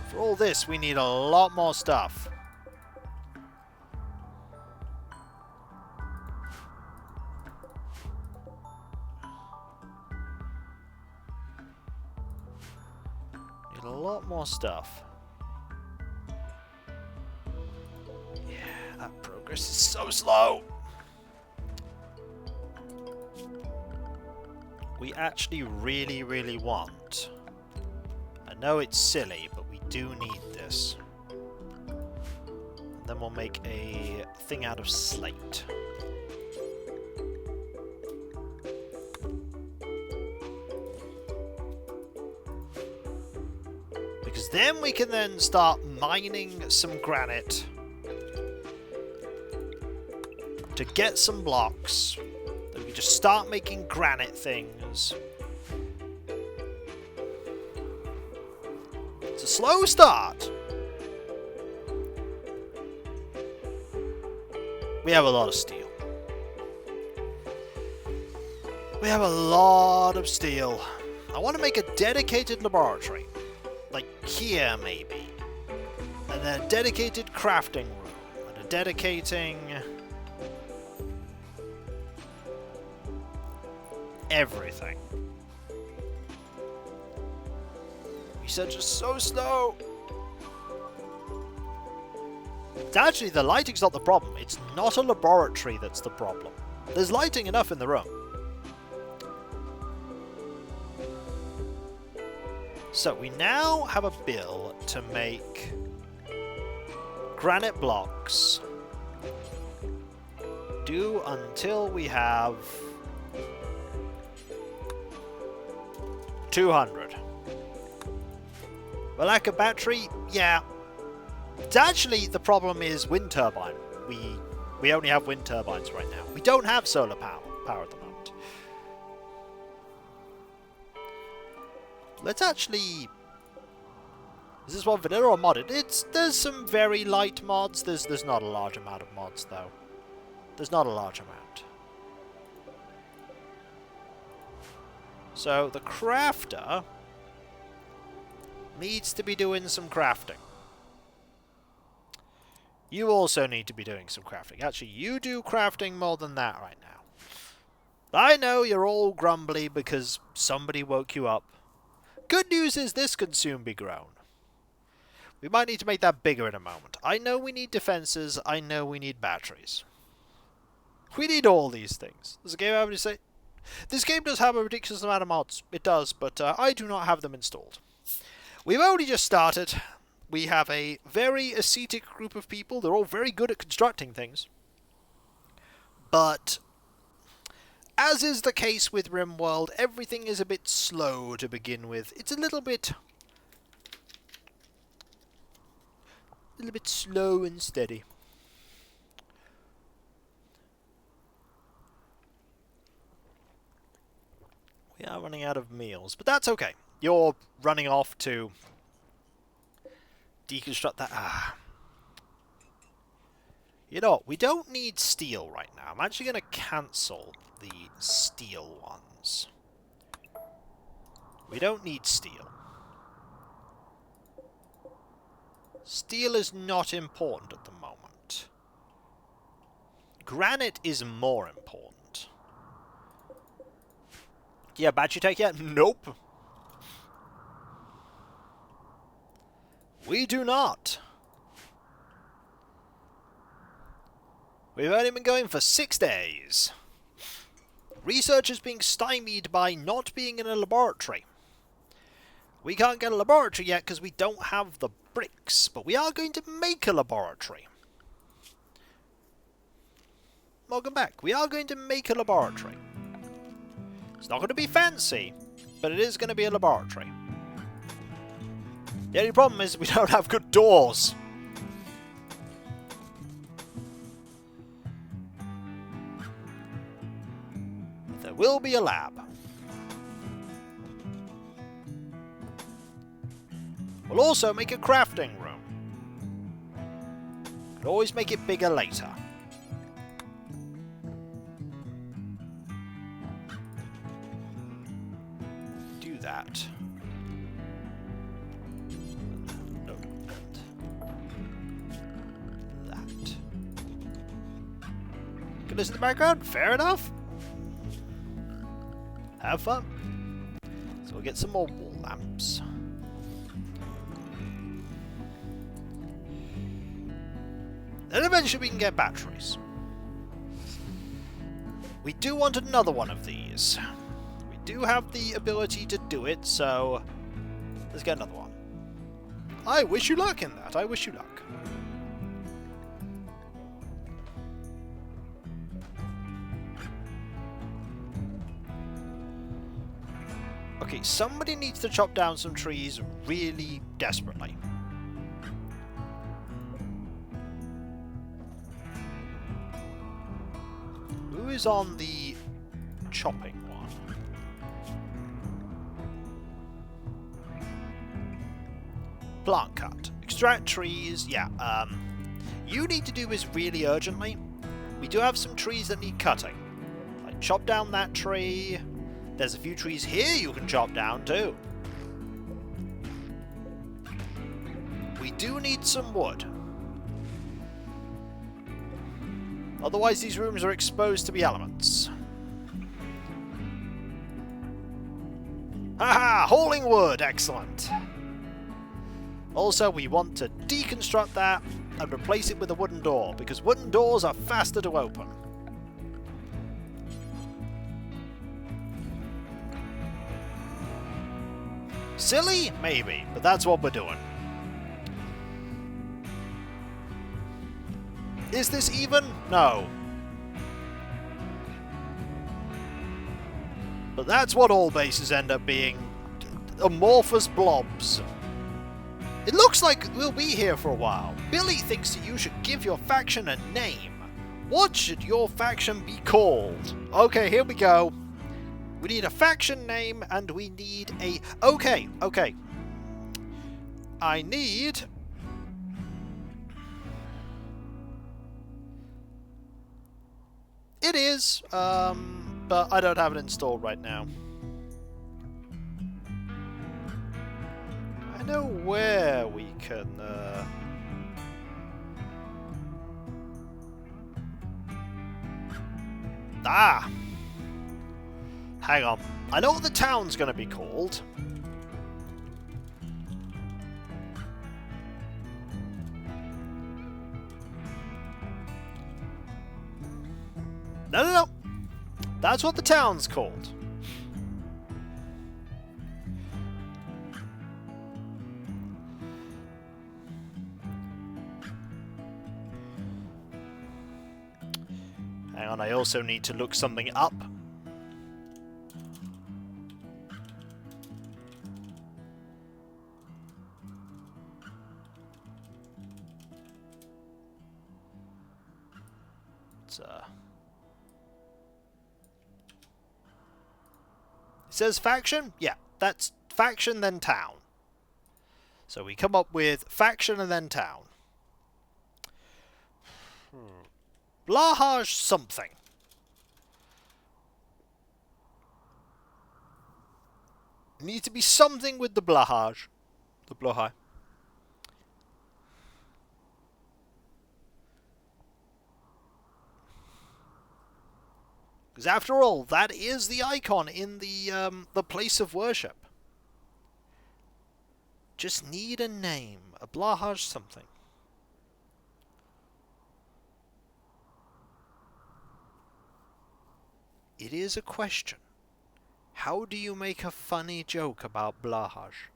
For all this, we need a lot more stuff. Need a lot more stuff. Yeah, that progress is so slow. We actually really, really want... I know it's silly, but we do need this. And then we'll make a thing out of slate. Because then we can then start mining some granite. to get some blocks. Then we just start making granite things. It's a slow start. We have a lot of steel. We have a lot of steel. I want to make a dedicated laboratory. Like here, maybe. And then a dedicated crafting room. And a dedicating... everything. Research is so slow. Actually, the lighting's not the problem. It's not a laboratory that's the problem. There's lighting enough in the room. So we now have a bill to make granite blocks due until we have 200. Well, like a battery, yeah. It's actually, the problem is wind turbine. We only have wind turbines right now. We don't have solar power at the moment. Let's actually... Is this one vanilla or modded? There's some very light mods. There's not a large amount of mods, though. There's not a large amount. So, the crafter needs to be doing some crafting. You also need to be doing some crafting. Actually, you do crafting more than that right now. I know you're all grumbly because somebody woke you up. Good news is this can soon be grown. We might need to make that bigger in a moment. I know we need defenses. I know we need batteries. We need all these things. Does the game have to say? This game does have a ridiculous amount of mods. It does, but I do not have them installed. We've only just started. We have a very ascetic group of people. They're all very good at constructing things. But, as is the case with Rimworld, everything is a bit slow to begin with. It's a little bit slow and steady. We are running out of meals, but that's okay. You're running off to deconstruct that. You know what? We don't need steel right now. I'm actually going to cancel the steel ones. We don't need steel. Steel is not important at the moment. Granite is more important. Yeah, battery tech yet? Nope. We do not. We've only been going for 6 days. Research is being stymied by not being in a laboratory. We can't get a laboratory yet because we don't have the bricks, but we are going to make a laboratory. Welcome back. We are going to make a laboratory. It's not going to be fancy, but it is going to be a laboratory. The only problem is we don't have good doors. There will be a lab. We'll also make a crafting room. Could always make it bigger later. Do that. No, and that. Goodness in the background, fair enough. Have fun. So we'll get some more wall lamps. Then eventually we can get batteries. We do want another one of these. We do have the ability to do it, so let's get another one. I wish you luck in that. I wish you luck. Okay, somebody needs to chop down some trees really desperately. Who is on the chopping one? Plant cut. Extract trees. Yeah, you need to do this really urgently. We do have some trees that need cutting. Like, chop down that tree. There's a few trees here you can chop down, too. We do need some wood. Otherwise, these rooms are exposed to the elements. Haha! Hauling wood! Excellent! Also, we want to deconstruct that and replace it with a wooden door, because wooden doors are faster to open. Silly? Maybe, but that's what we're doing. Is this even? No. But that's what all bases end up being. Amorphous blobs. It looks like we'll be here for a while. Billy thinks that you should give your faction a name. What should your faction be called? Okay, here we go. We need a faction name and we need a... Okay. I need... It is, but I don't have it installed right now. I know where we can, Ah! Hang on. I know what the town's gonna be called. No. That's what the town's called. Hang on, I also need to look something up. It says faction? Yeah, that's faction then town. So we come up with faction and then town. Blahaj something. Needs to be something with the Blahaj. The Blahaj. Because after all, that is the icon in the place of worship. Just need a name. A Blahaj something. It is a question. How do you make a funny joke about Blahaj?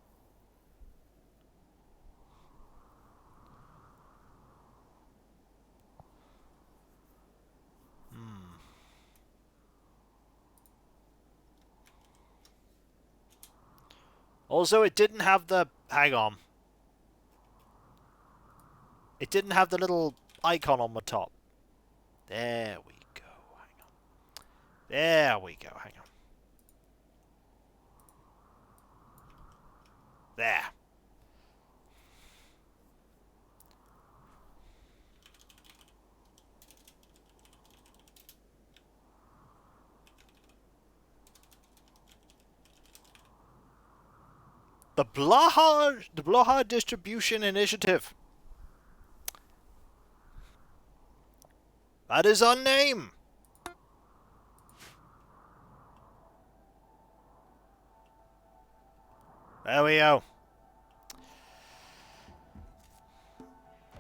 Also, it didn't have the... Hang on. It didn't have the little icon on the top. There we go. Hang on. There we go. Hang on. There. The Blahaj Distribution Initiative. That is our name. There we go.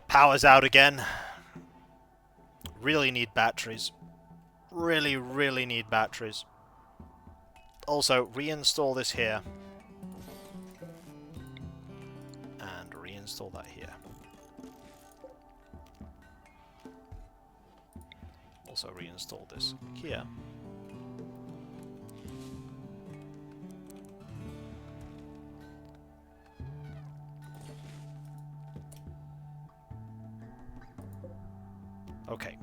Power's out again. Really need batteries. Really need batteries. Also, reinstall this here. And reinstall that here. Also reinstall this here. Okay.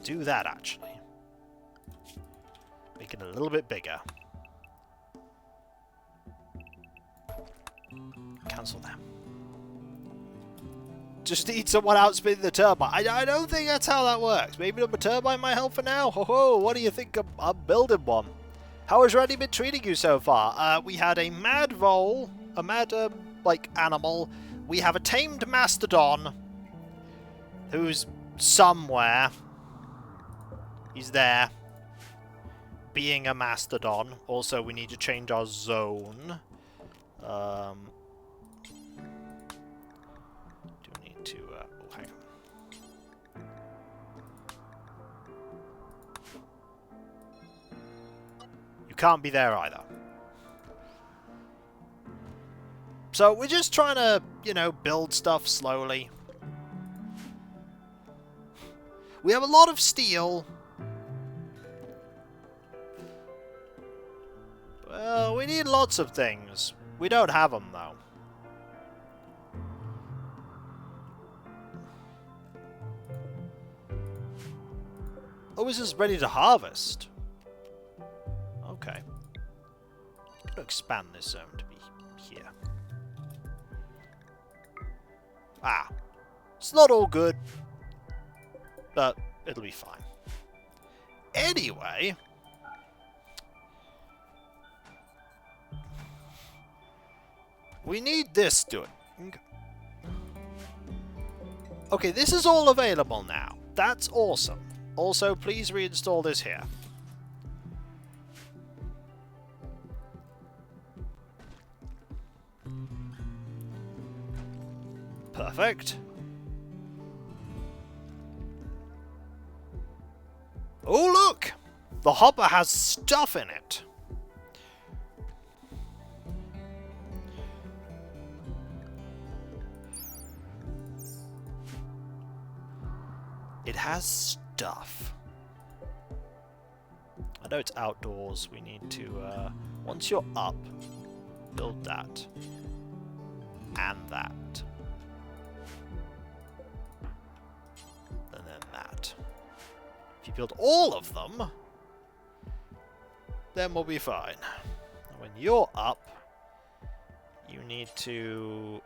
do that, actually. Make it a little bit bigger. Cancel them. Just need someone out spinning the turbine. I don't think that's how that works. Maybe the turbine might help for now. Ho ho, what do you think? I'm building one. How has Reddy been treating you so far? We had a mad vole, a mad, like, animal. We have a tamed mastodon who's somewhere. He's there. Being a mastodon. Also, we need to change our zone. Do need to, oh, hang on. You can't be there either. So we're just trying to, you know, build stuff slowly. We have a lot of steel. Well, we need lots of things. We don't have them, though. Oh, this is ready to harvest. Okay. I'm gonna expand this zone to be here. Ah. It's not all good. But it'll be fine. Anyway. We need this doing. Okay, this is all available now. That's awesome. Also, please reinstall this here. Perfect. Oh, look! The hopper has stuff in it. It has stuff. I know it's outdoors. We need to, once you're up, build that. And that. And then that. If you build all of them, then we'll be fine. And when you're up, you need to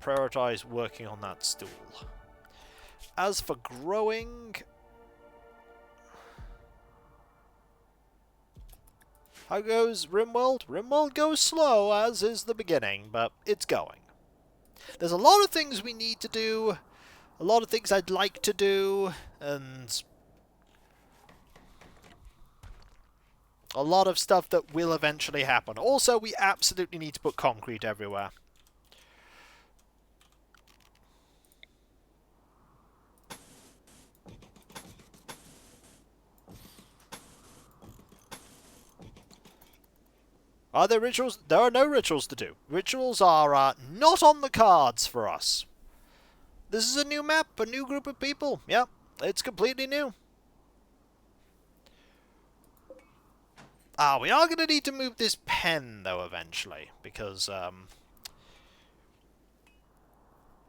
prioritize working on that stool. As for growing, how goes Rimworld? Rimworld goes slow, as is the beginning, but it's going. There's a lot of things we need to do, a lot of things I'd like to do, and a lot of stuff that will eventually happen. Also, we absolutely need to put concrete everywhere. Are there rituals? There are no rituals to do. Rituals are not on the cards for us. This is a new map, a new group of people. Yep, it's completely new. We are going to need to move this pen, though, eventually. Because, oh,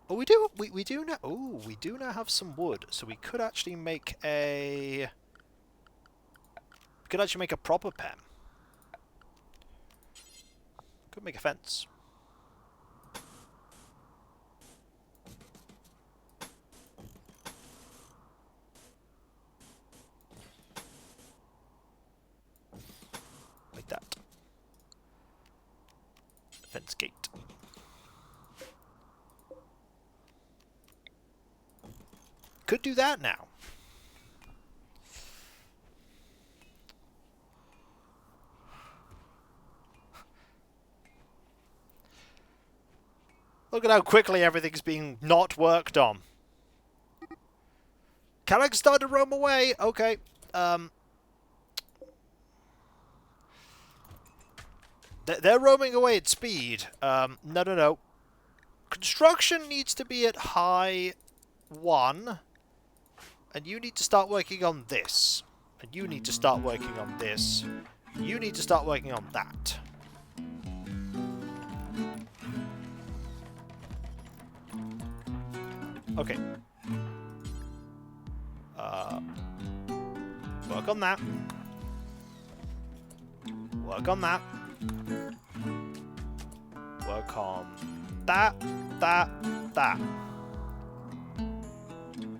we do now... Oh, we do now have some wood. So we could actually make a... We could actually make a proper pen. Could make a fence. Like that. Fence gate. Could do that now. Look at how quickly everything's being not worked on. Callax started to roam away. Okay. They're roaming away at speed. No. Construction needs to be at high 1. And you need to start working on this. And you need to start working on this. You need to start working on that. Okay. on that. Work on that. Work on that, that.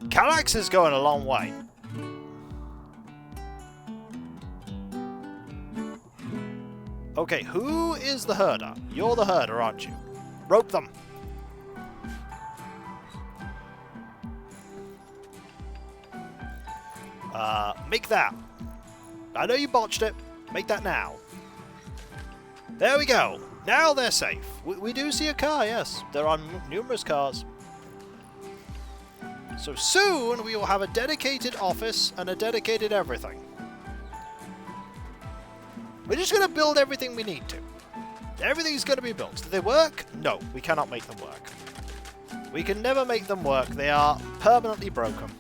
Kallax is going a long way. Okay, who is the herder? You're the herder, aren't you? Rope them. Make that. I know you botched it. Make that now. There we go. Now they're safe. We do see a car, yes. There are numerous cars. So soon we will have a dedicated office and a dedicated everything. We're just going to build everything we need to. Everything's going to be built. Do they work? No, we cannot make them work. We can never make them work. They are permanently broken.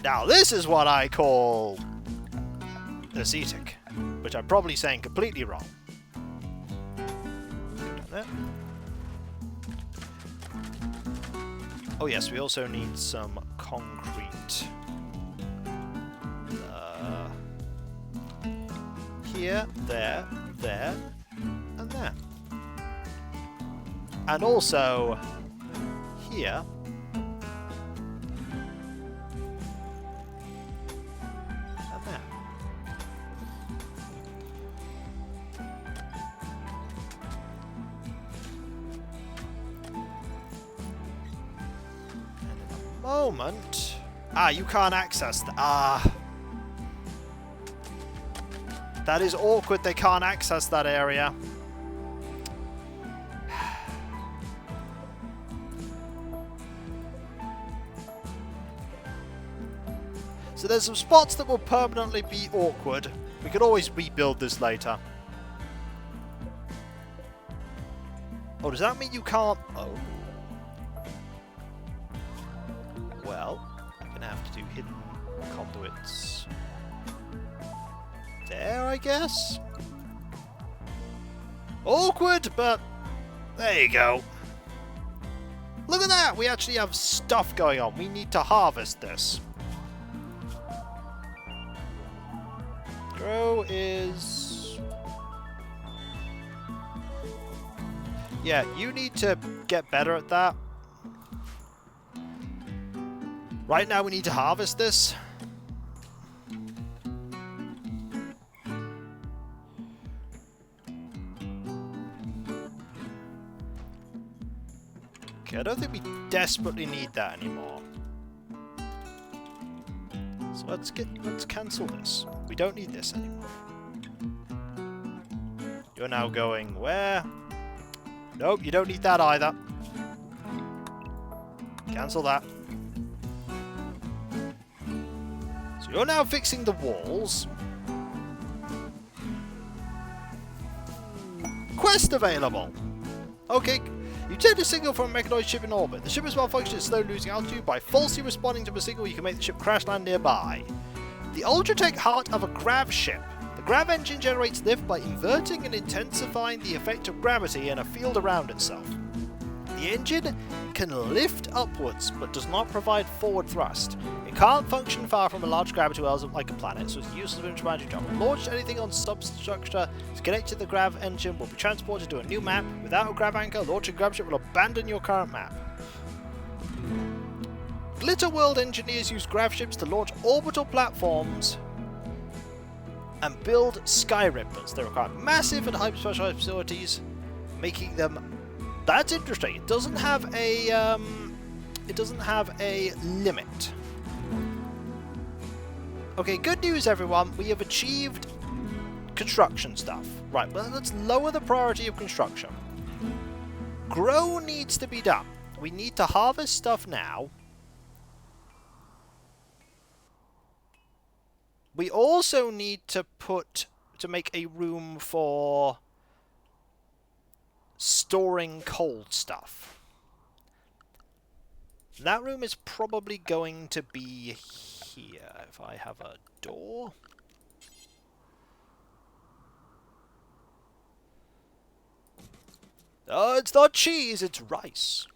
Now this is what I call ascetic, which I'm probably saying completely wrong. Go down there. Oh yes, we also need some concrete. Here, there, and there. And also here. And there. And in a moment... Ah, you can't access that. Ah. That is awkward, they can't access that area. So there's some spots that will permanently be awkward. We could always rebuild this later. Oh, does that mean you can't... Oh. Well, I'm going to have to do hidden conduits. There, I guess? Awkward, but there you go. Look at that! We actually have stuff going on. We need to harvest this. Grow is... Yeah, you need to get better at that. Right now we need to harvest this. Okay, I don't think we desperately need that anymore. So let's cancel this. We don't need this anymore. You're now going where? Nope, you don't need that either. Cancel that. So you're now fixing the walls. Quest available! Okay, you take a signal from a mechanoid ship in orbit. The ship is malfunctioning and slowly losing altitude. By falsely responding to a signal, you can make the ship crash land nearby. The Ultratech heart of a grav ship. The grav engine generates lift by inverting and intensifying the effect of gravity in a field around itself. The engine can lift upwards, but does not provide forward thrust. It can't function far from a large gravity well like a planet, so it's useless for interplanetary travel. Launch anything on substructure to connect to the grav engine will be transported to a new map. Without a grav anchor, launching grav ship will abandon your current map. Glitter World engineers use grav ships to launch orbital platforms and build sky rippers. They require massive and hyper-specialized facilities, making them... That's interesting. It doesn't have a limit. Okay, good news, everyone. We have achieved construction stuff. Right, well, let's lower the priority of construction. Grow needs to be done. We need to harvest stuff now. We also need to make a room for storing cold stuff. That room is probably going to be here, if I have a door. Oh, it's not cheese, it's rice.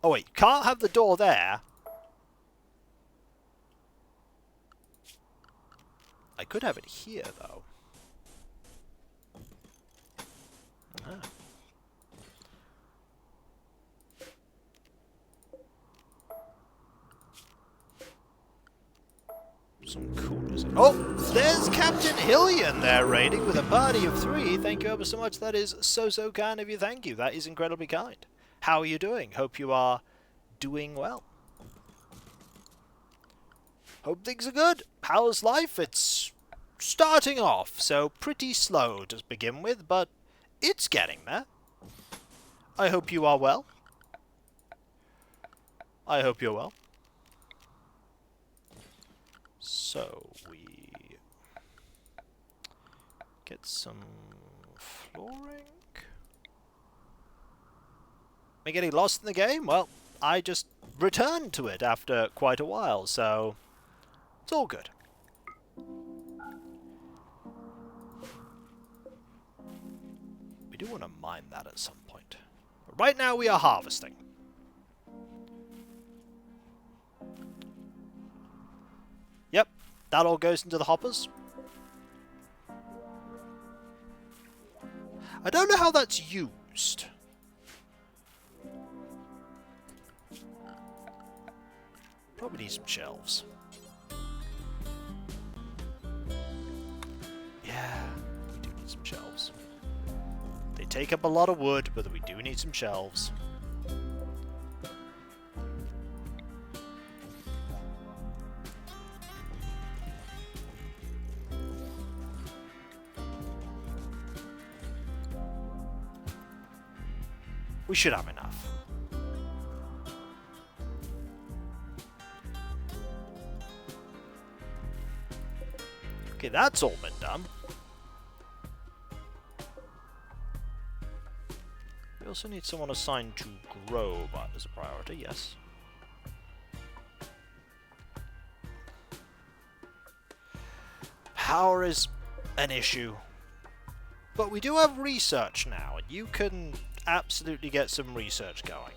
Oh wait, can't have the door there. I could have it here, though. Ah. Some coolers. Oh, there's Captain Hillian there raiding with a party of 3. Thank you ever so much. That is so kind of you. Thank you. That is incredibly kind. How are you doing? Hope you are doing well. Hope things are good. How's life? It's starting off, so pretty slow to begin with, but it's getting there. I hope you are well. I hope you're well. So, we get some flooring. Am I getting lost in the game? Well, I just returned to it after quite a while, so it's all good. We do want to mine that at some point. But right now we are harvesting. Yep, that all goes into the hoppers. I don't know how that's used. Probably need some shelves. Yeah, we do need some shelves. They take up a lot of wood, but we do need some shelves. We should have enough. Okay, that's all been done. We also need someone assigned to grow as a priority, yes. Power is an issue. But we do have research now, and you can absolutely get some research going.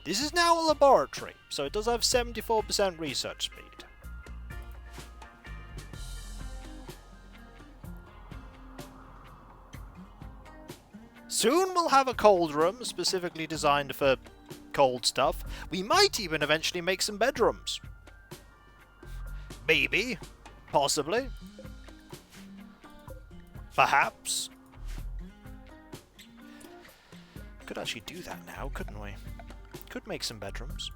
This is now a laboratory, so it does have 74% research speed. Soon we'll have a cold room specifically designed for cold stuff. We might even eventually make some bedrooms. Maybe. Possibly. Perhaps. Could actually do that now, couldn't we? Could make some bedrooms.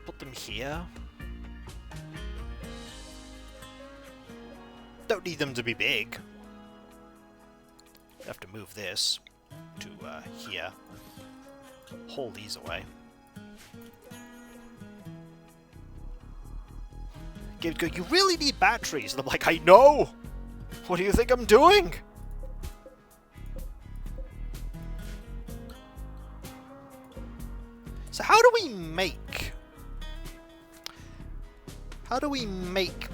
Put them here. Don't need them to be big. Have to move this to here. Haul these away. You really need batteries. And I'm like, I know! What do you think I'm doing? So how do we make... How do we make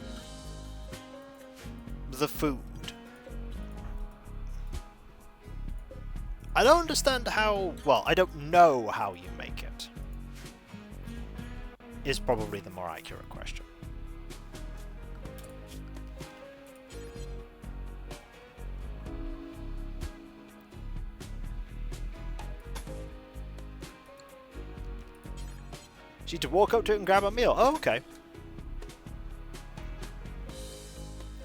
the food? I don't understand how... Well, I don't know how you make it. Is probably the more accurate question. So you need to walk up to it and grab a meal. Oh, okay.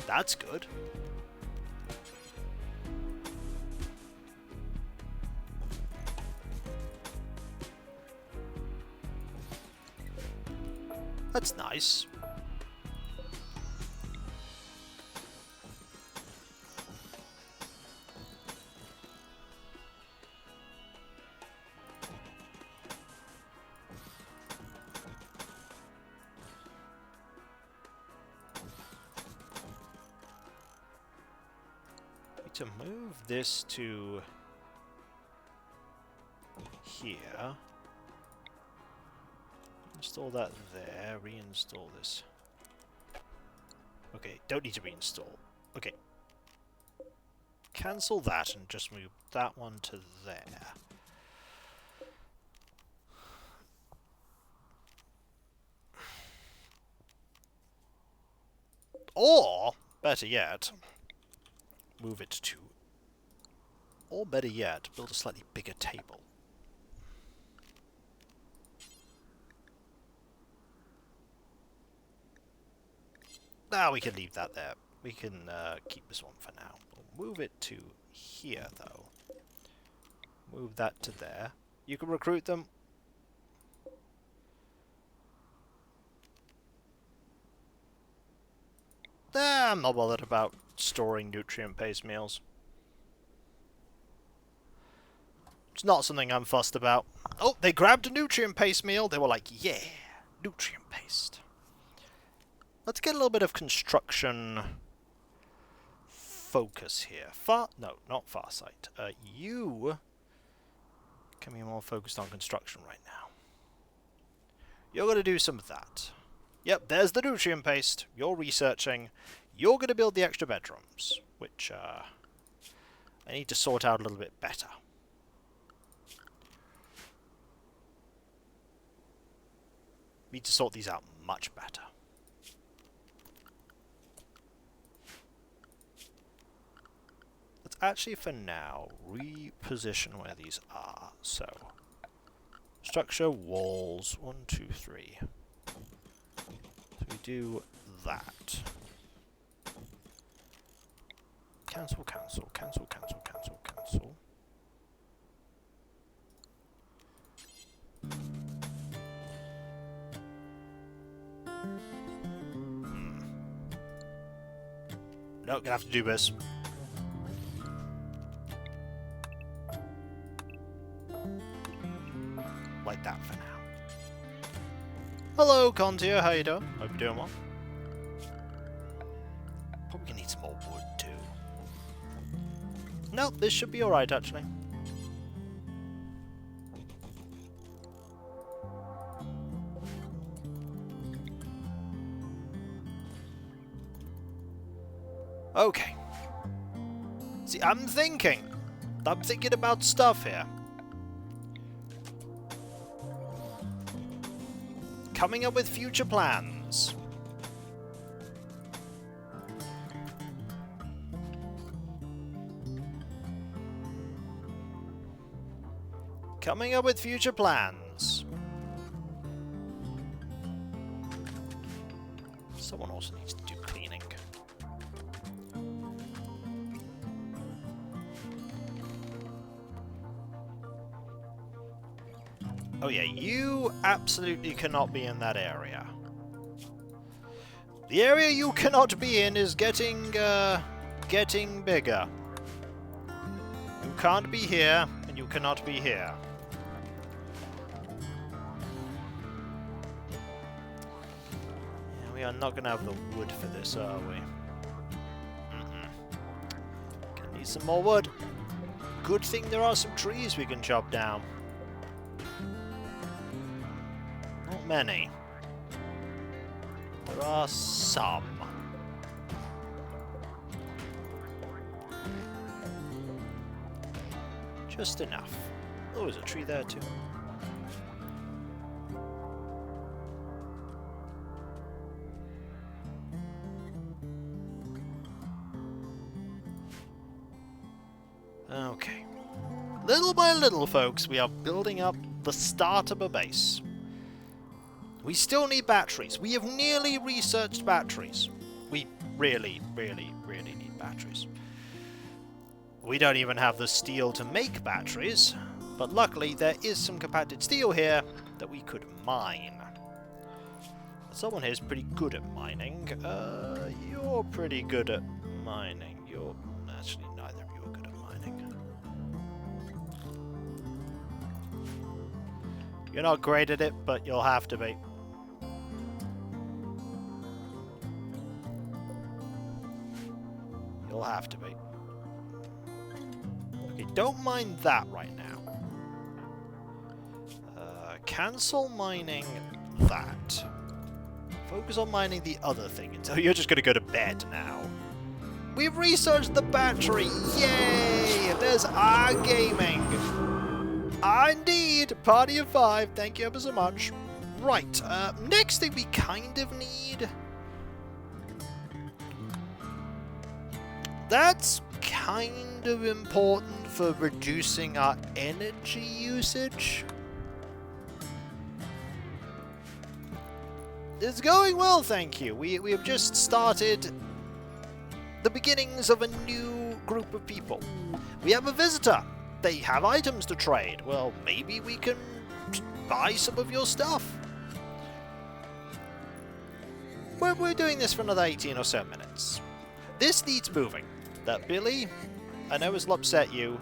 That's good. That's nice. Need to move this to here. Install that there, reinstall this. Okay, don't need to reinstall. Okay. cancel that and just move that one to there. Or, better yet, move it to... Or better yet, build a slightly bigger table. Now we can leave that there. We can keep this one for now. We'll move it to here, though. Move that to there. You can recruit them. I'm not bothered about storing nutrient-based meals. It's not something I'm fussed about. Oh, they grabbed a nutrient-based meal. They were like, yeah, nutrient-based. Let's get a little bit of construction focus here. No, not Farsight. You can be more focused on construction right now. You're going to do some of that. Yep, there's the nutrient paste. You're researching. You're going to build the extra bedrooms, which I need to sort out a little bit better. Need to sort these out much better. Let's actually, for now, reposition where these are. So, structure, walls, 1, 2, 3. So we do that. Cancel, cancel, cancel, cancel, cancel, cancel. No, gonna have to do this. Like that for now. Hello, Contier, how you doing? Hope you're doing well. Probably gonna need some more wood too. No, this should be alright actually. Okay. See, I'm thinking about stuff here. Coming up with future plans. Coming up with future plans. Someone also needs to do cleaning. Oh yeah, you absolutely cannot be in that area. The area you cannot be in is getting bigger. You can't be here, and you cannot be here. Yeah, we are not gonna have the wood for this, are we? Gonna need some more wood. Good thing there are some trees we can chop down. Not many. There are some. Just enough. Oh, there's a tree there too. Okay. Little by little, folks, we are building up the start of a base. We still need batteries. We have nearly researched batteries. We really, really, really need batteries. We don't even have the steel to make batteries, but luckily there is some compacted steel here that we could mine. Someone here is pretty good at mining. You're pretty good at mining. You're... actually, neither of you are good at mining. You're not great at it, but you'll have to be. You'll have to be. Okay, don't mine that right now. Cancel mining that. Focus on mining the other thing until you're just going to go to bed now. We've researched the battery. Yay! There's our gaming. Indeed. Party of 5. Thank you ever so much. Right. Next thing we kind of need... That's kind of important for reducing our energy usage. It's going well, thank you. We have just started the beginnings of a new group of people. We have a visitor. They have items to trade. Well, maybe we can buy some of your stuff. We're doing this for another 18 or so minutes. This needs moving. That Billy, I know this will upset you.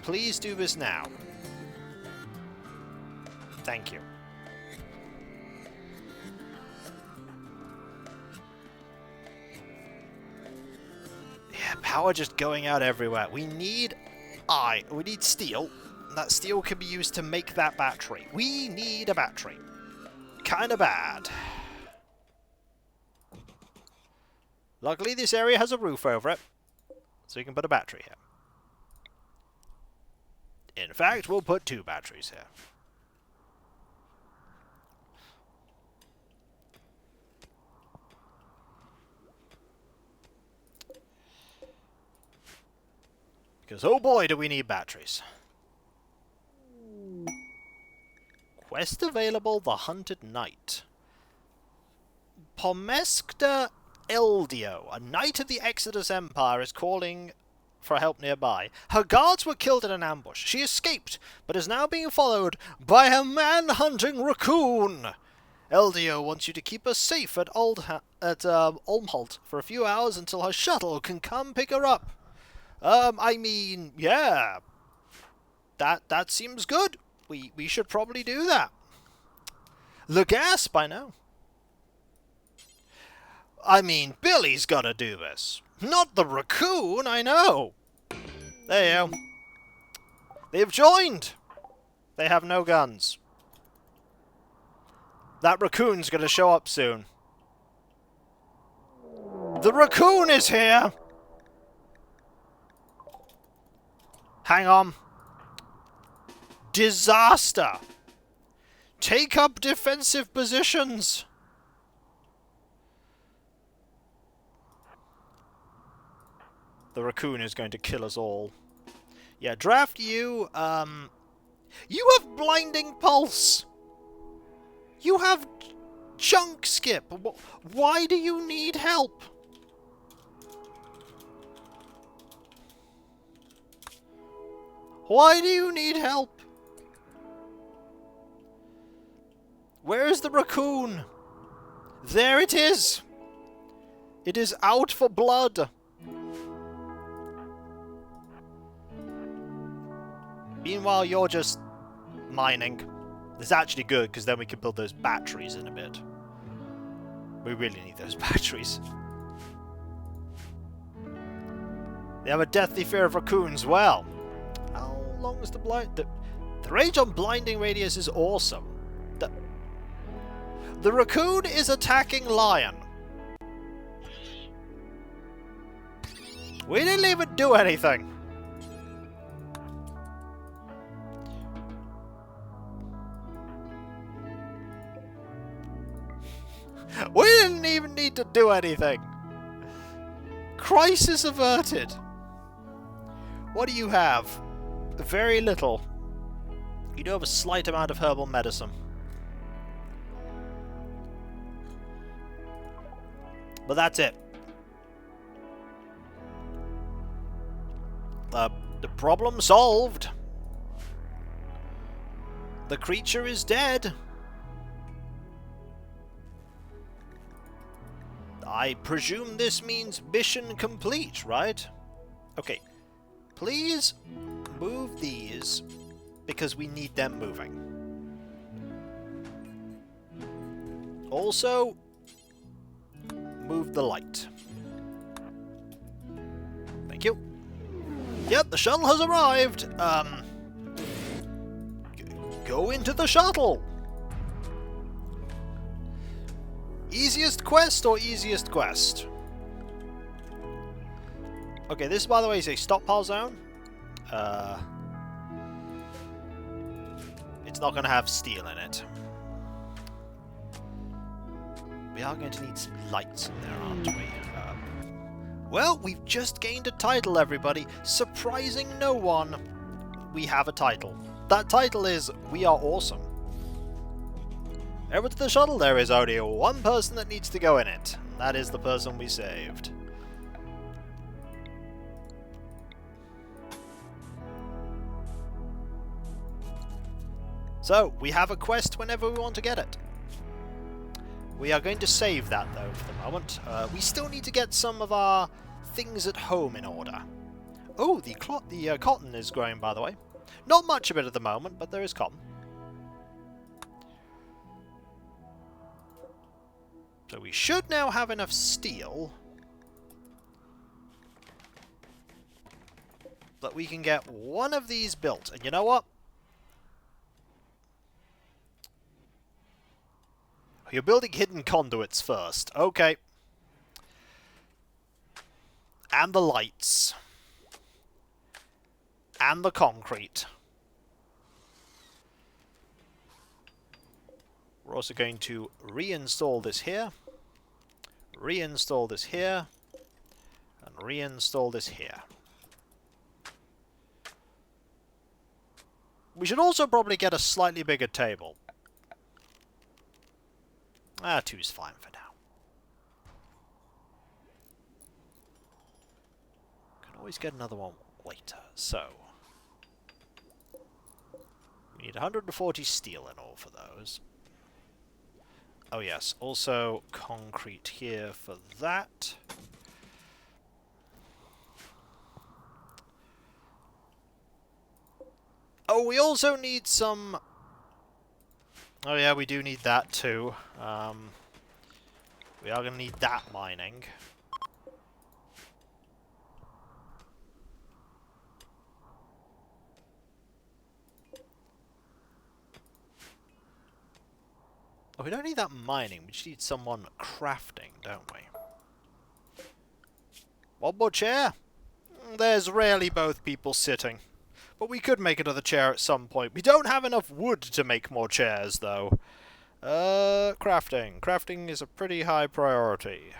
Please do this now. Thank you. Yeah, power just going out everywhere. We need steel. That steel can be used to make that battery. We need a battery. Kinda bad. Luckily, this area has a roof over it, so you can put a battery here. In fact, we'll put 2 batteries here. Because, oh boy, do we need batteries. Quest available, The Hunted Knight. Pomeskta Eldio, a knight of the Exodus Empire, is calling for help nearby. Her guards were killed in an ambush. She escaped, but is now being followed by a man-hunting raccoon. Eldio wants you to keep her safe at Olmholt for a few hours until her shuttle can come pick her up. I mean, yeah. That seems good. We should probably do that. The gas by now. I mean, Billy's gotta do this. Not the raccoon, I know. There you go. They've joined. They have no guns. That raccoon's gonna show up soon. The raccoon is here! Hang on. Disaster! Take up defensive positions! The raccoon is going to kill us all. Yeah, draft you, you have blinding pulse! You have chunk skip! Why do you need help? Why do you need help? Where is the raccoon? There it is! It is out for blood! Meanwhile, you're just mining. It's actually good, because then we can build those batteries in a bit. We really need those batteries. They have a deathly fear of raccoons. Well, how long is the blind... The range on blinding radius is awesome. The raccoon is attacking lion. We didn't even do anything. We didn't even need to do anything. Crisis averted. What do you have? Very little. You do have a slight amount of herbal medicine. But that's it. The problem solved. The creature is dead. I presume this means mission complete, right? Okay. Please move these, because we need them moving. Also, move the light. Thank you. Yep, the shuttle has arrived. Go into the shuttle. Easiest quest or easiest quest? Okay, this, by the way, is a stockpile zone. It's not going to have steel in it. We are going to need some lights in there, aren't we? Well, we've just gained a title, everybody. Surprising no one, we have a title. That title is We Are Awesome. Over to the shuttle, there is only one person that needs to go in it. And that is the person we saved. So, we have a quest whenever we want to get it. We are going to save that, though, for the moment. We still need to get some of our things at home in order. Oh, the cotton is growing, by the way. Not much of it at the moment, but there is cotton. So we should now have enough steel that we can get one of these built. And you know what? You're building hidden conduits first. Okay. And the lights. And the concrete. We're also going to reinstall this here. Reinstall this here. And reinstall this here. We should also probably get a slightly bigger table. 2's fine for now. Can always get another one later. So, we need 140 steel in all for those. Oh yes, also concrete here for that. Oh, we also need some... Oh yeah, we do need that too. We are going to need that mining. Oh, we don't need that mining. We just need someone crafting, don't we? One more chair? There's rarely both people sitting. But we could make another chair at some point. We don't have enough wood to make more chairs, though. Crafting. Crafting is a pretty high priority.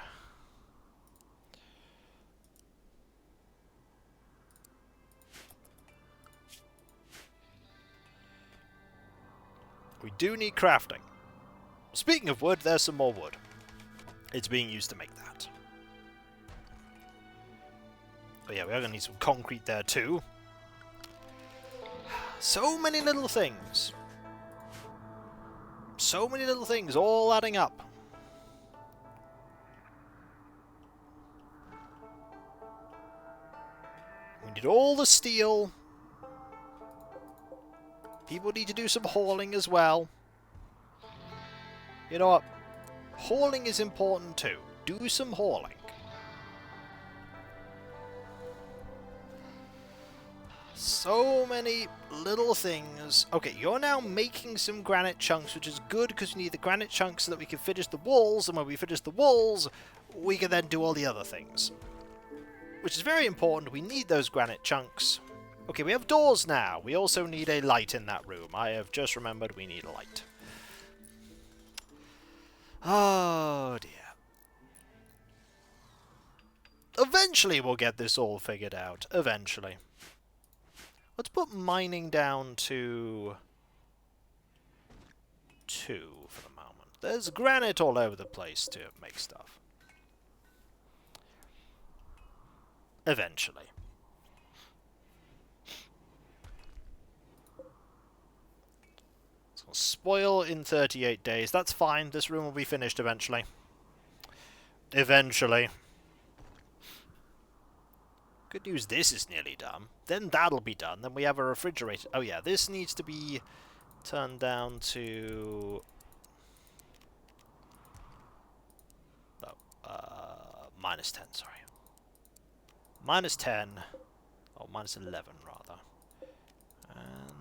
We do need crafting. Speaking of wood, there's some more wood. It's being used to make that. But yeah, we are going to need some concrete there, too. So many little things. So many little things, all adding up. We need all the steel. People need to do some hauling as well. You know what? Hauling is important too. Do some hauling. So many little things. Okay, you're now making some granite chunks, which is good because we need the granite chunks so that we can finish the walls, and when we finish the walls, we can then do all the other things. Which is very important. We need those granite chunks. Okay, we have doors now. We also need a light in that room. I have just remembered we need a light. Oh, dear. Eventually we'll get this all figured out. Eventually. Let's put mining down to 2 for the moment. There's granite all over the place to make stuff. Eventually. It's going to spoil in 38 days. That's fine. This room will be finished eventually. Eventually. Good news, this is nearly done. Then that'll be done. Then we have a refrigerator. Oh yeah, this needs to be turned down to... Oh, minus 10, sorry. Minus 10. Or minus 11, rather. And...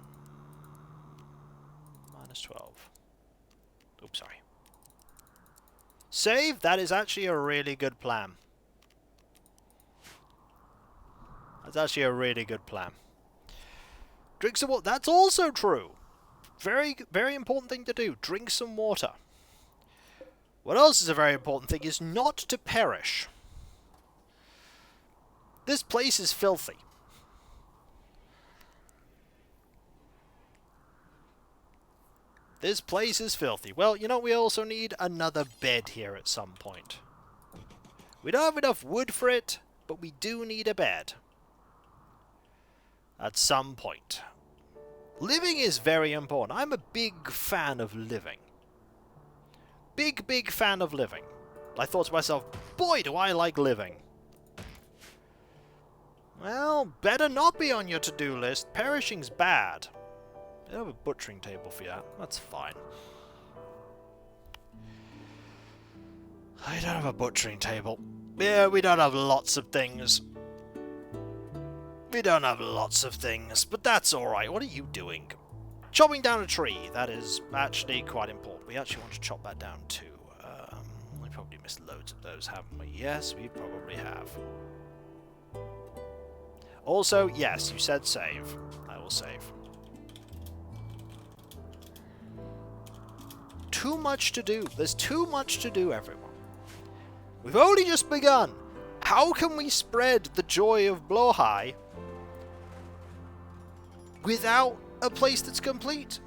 minus 12. Oops, sorry. Save? That is actually a really good plan. That's actually a really good plan. Drink some water. That's also true. Very, very important thing to do. Drink some water. What else is a very important thing is not to perish. This place is filthy. This place is filthy. Well, you know, we also need another bed here at some point. We don't have enough wood for it, but we do need a bed. At some point. Living is very important. I'm a big fan of living. Big, big fan of living. I thought to myself, boy, do I like living. Well, better not be on your to-do list. Perishing's bad. I have a butchering table for you. That's fine. I don't have a butchering table. Yeah, we don't have lots of things. We don't have lots of things, but that's alright. What are you doing? Chopping down a tree. That is actually quite important. We actually want to chop that down too. We probably missed loads of those, haven't we? Yes, we probably have. Also, yes, you said save. I will save. Too much to do. There's too much to do, everyone. We've only just begun. How can we spread the joy of Blowhigh without a place that's complete?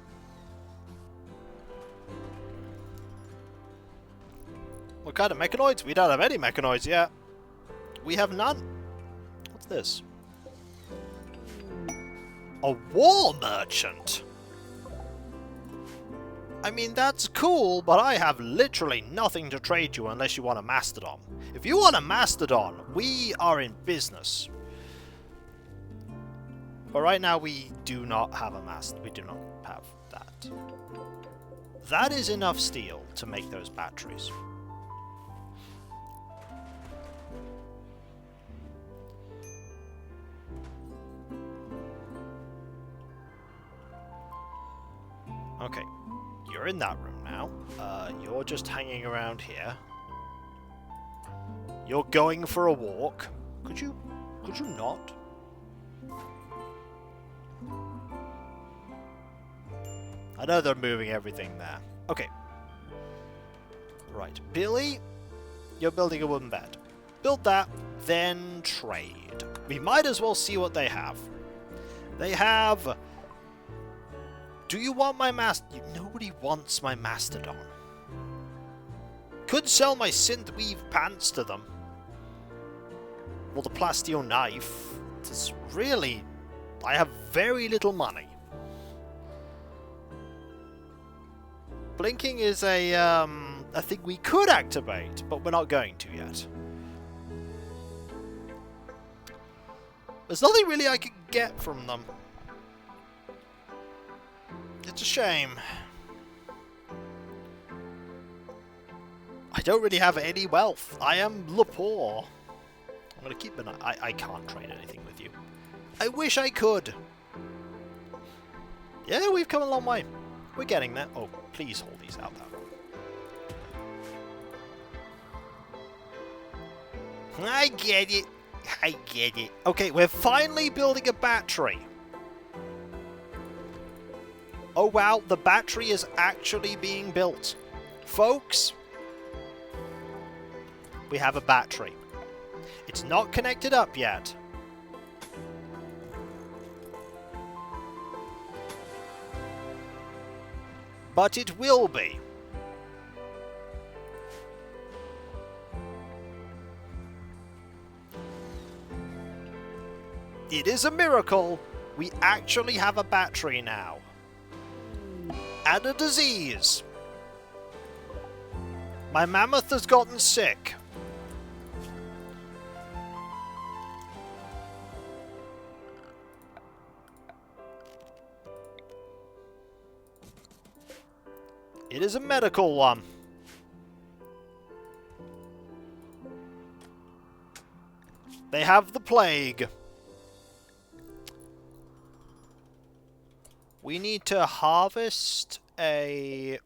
What kind of mechanoids? We don't have any mechanoids yet. We have none. What's this? A war merchant? I mean, that's cool, but I have literally nothing to trade you unless you want a mastodon. If you want a mastodon, we are in business. But right now, we do not have a mast. We do not have that. That is enough steel to make those batteries. Okay. You're in that room now. You're just hanging around here. You're going for a walk. Could you not? I know they're moving everything there. Okay. Right. Billy, you're building a wooden bed. Build that, then trade. We might as well see what they have. They have... Do you want my Nobody wants my mastodon. Could sell my synthweave pants to them. Or the plasteel knife. It's really... I have very little money. Blinking is a thing we could activate, but we're not going to yet. There's nothing really I could get from them. It's a shame. I don't really have any wealth. I am poor. I'm going to keep an eye. I can't trade anything with you. I wish I could. Yeah, we've come a long way. We're getting there. Oh, please hold these out that way. I get it. I get it. Okay, we're finally building a battery. Oh wow, the battery is actually being built. Folks, we have a battery. It's not connected up yet. But it will be. It is a miracle. We actually have a battery now. And a disease. My mammoth has gotten sick. It is a medical one. They have the plague. We need to harvest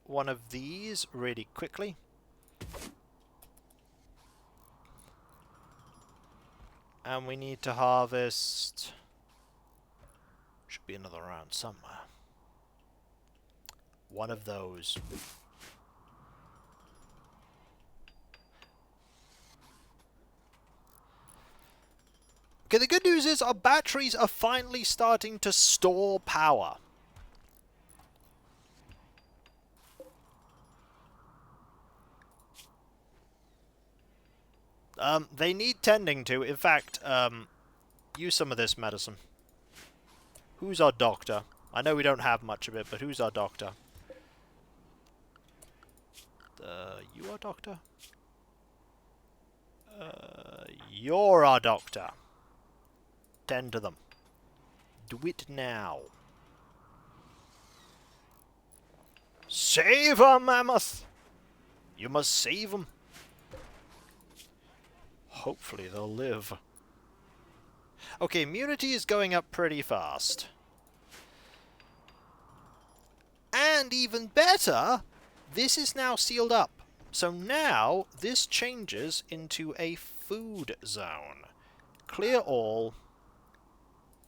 one of these really quickly. And we need to harvest... Should be another round somewhere. One of those. Okay, the good news is our batteries are finally starting to store power. They need tending to. In fact, use some of this medicine. Who's our doctor? I know we don't have much of it, but who's our doctor? You are doctor? You're our doctor. Tend to them. Do it now. Save her, mammoth! You must save them. Hopefully they'll live. Okay, immunity is going up pretty fast. And even better, this is now sealed up. So now, this changes into a food zone. Clear all.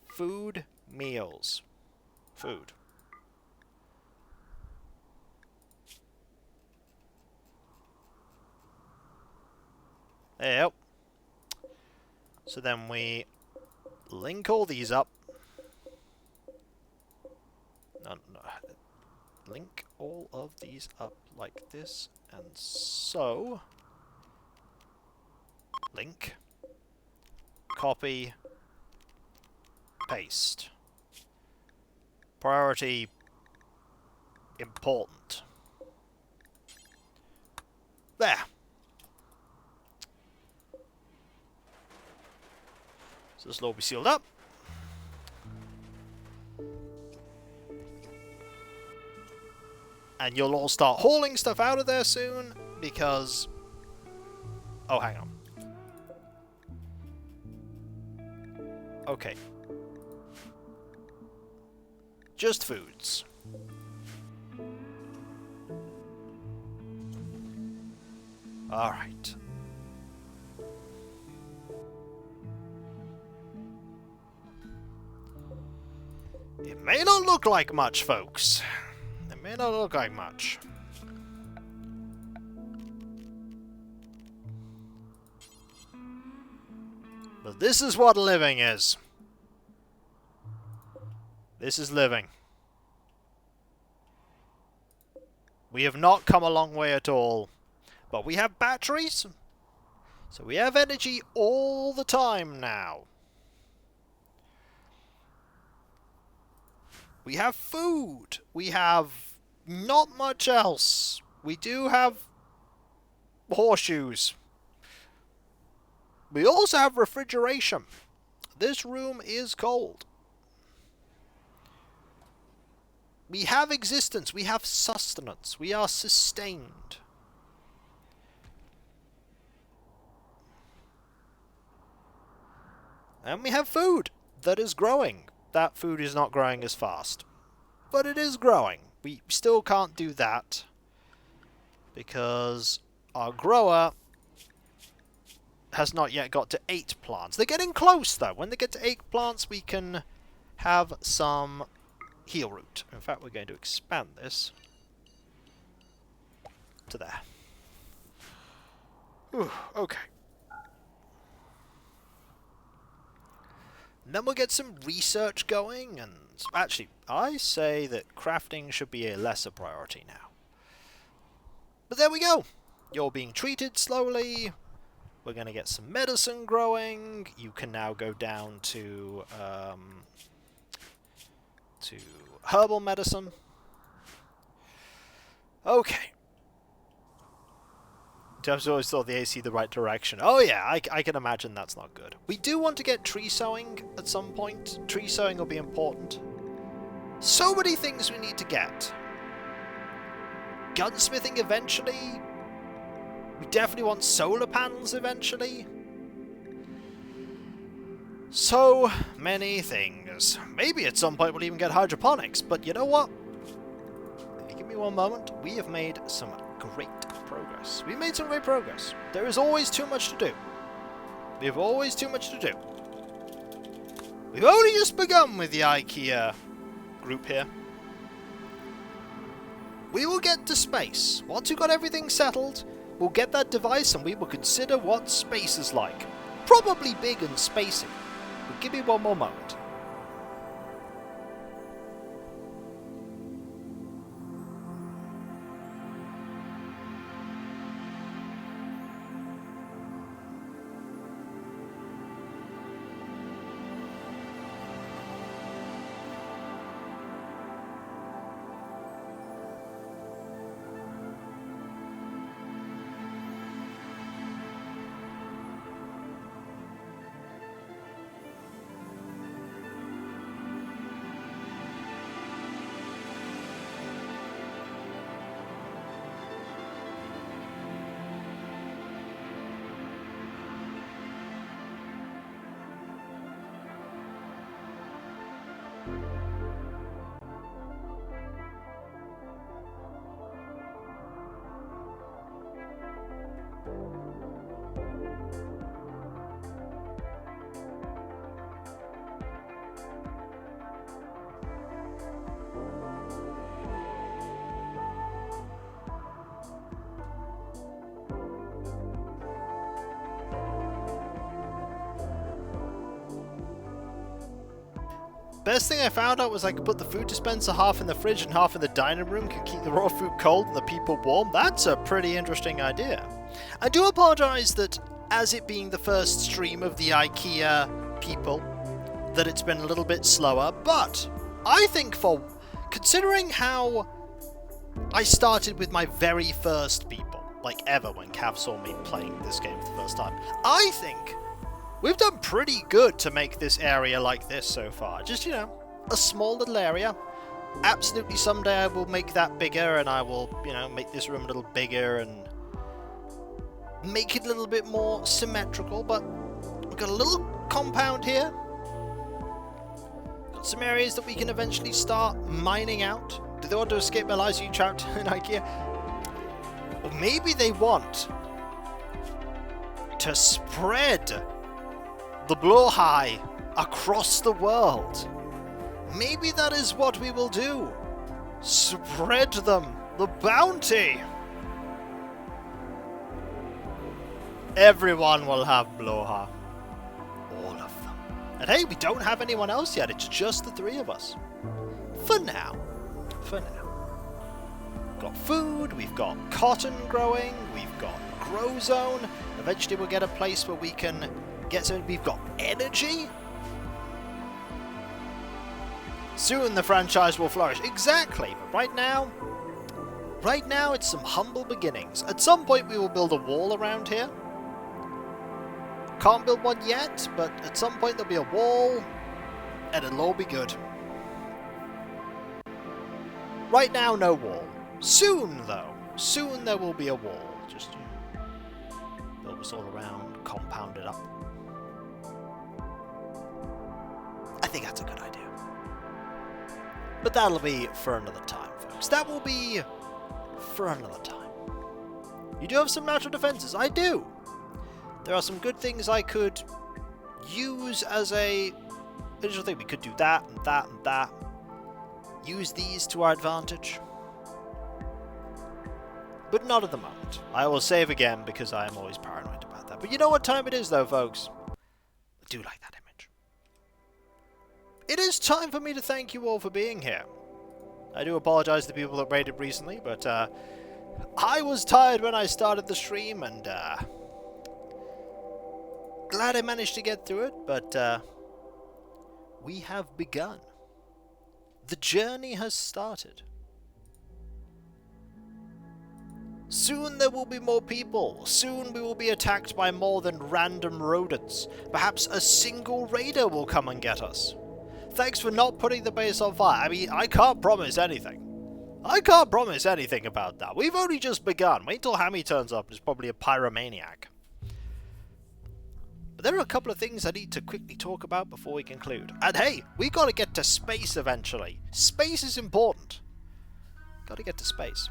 Food, meals. Food. There you go. So then we link all these up. No. Link all of these up like this, and so. Link. Copy. Paste. Priority important. There. So this will all be sealed up. And you'll all start hauling stuff out of there soon, because... Oh, hang on. Okay. Just foods. Alright. It may not look like much, folks. It may not look like much. But this is what living is. This is living. We have not come a long way at all. But we have batteries. So we have energy all the time now. We have food. We have not much else. We do have horseshoes. We also have refrigeration. This room is cold. We have existence. We have sustenance. We are sustained. And we have food that is growing. That food is not growing as fast. But it is growing. We still can't do that. Because our grower has not yet got to 8 plants. They're getting close, though. When they get to 8 plants, we can have some heal root. In fact, we're going to expand this to there. Ooh, okay. And then we'll get some research going, and actually, I say that crafting should be a lesser priority now. But there we go. You're being treated slowly. We're going to get some medicine growing. You can now go down to herbal medicine. Okay. I've always thought the AC the right direction. Oh yeah, I can imagine that's not good. We do want to get tree sowing at some point. Tree sowing will be important. So many things we need to get. Gunsmithing eventually. We definitely want solar panels eventually. So many things. Maybe at some point we'll even get hydroponics, but you know what? If you give me one moment, we have made some great progress. We've made some great progress. There is always too much to do. We have always too much to do. We've only just begun with the IKEA group here. We will get to space. Once we've got everything settled, we'll get that device and we will consider what space is like. Probably big and spacey. But give me one more moment. Best thing I found out was I could put the food dispenser half in the fridge and half in the dining room, could keep the raw food cold and the people warm. That's a pretty interesting idea. I do apologise that, as it being the first stream of the IKEA people, that it's been a little bit slower, but I think considering how I started with my very first people, like ever when Cav saw me playing this game for the first time, I think we've done pretty good to make this area like this so far. Just, you know, a small little area. Absolutely someday I will make that bigger and I will, you know, make this room a little bigger and make it a little bit more symmetrical. But we've got a little compound here. Got some areas that we can eventually start mining out. Do they want to escape my lives, you trout in IKEA? Or maybe they want to spread the blowhigh across the world. Maybe that is what we will do. Spread them, the bounty. Everyone will have blowhigh. All of them. And hey, we don't have anyone else yet. It's just the three of us. For now. For now. Got food, we've got cotton growing, we've got grow zone. Eventually we'll get a place where we can get something. We've got energy. Soon the franchise will flourish. Exactly. But right now it's some humble beginnings. At some point we will build a wall around here. Can't build one yet, but at some point there'll be a wall and it'll all be good. Right now, no wall. Soon, though. Soon there will be a wall. Just build us all around, compound it up. I think that's a good idea. But that'll be for another time, folks. That will be for another time. You do have some natural defenses. I do. There are some good things I could use as a additional thing. We could do that and that and that. Use these to our advantage. But not at the moment. I will save again because I am always paranoid about that. But you know what time it is though, folks? I do like that image. It is time for me to thank you all for being here. I do apologize to the people that raided recently, but I was tired when I started the stream and glad I managed to get through it, but we have begun. The journey has started. Soon there will be more people. Soon we will be attacked by more than random rodents. Perhaps a single raider will come and get us. Thanks for not putting the base on fire. I mean, I can't promise anything. I can't promise anything about that. We've only just begun. Wait till Hammy turns up. He's probably a pyromaniac. But there are a couple of things I need to quickly talk about before we conclude. And hey, we got to get to space eventually. Space is important. Got to get to space.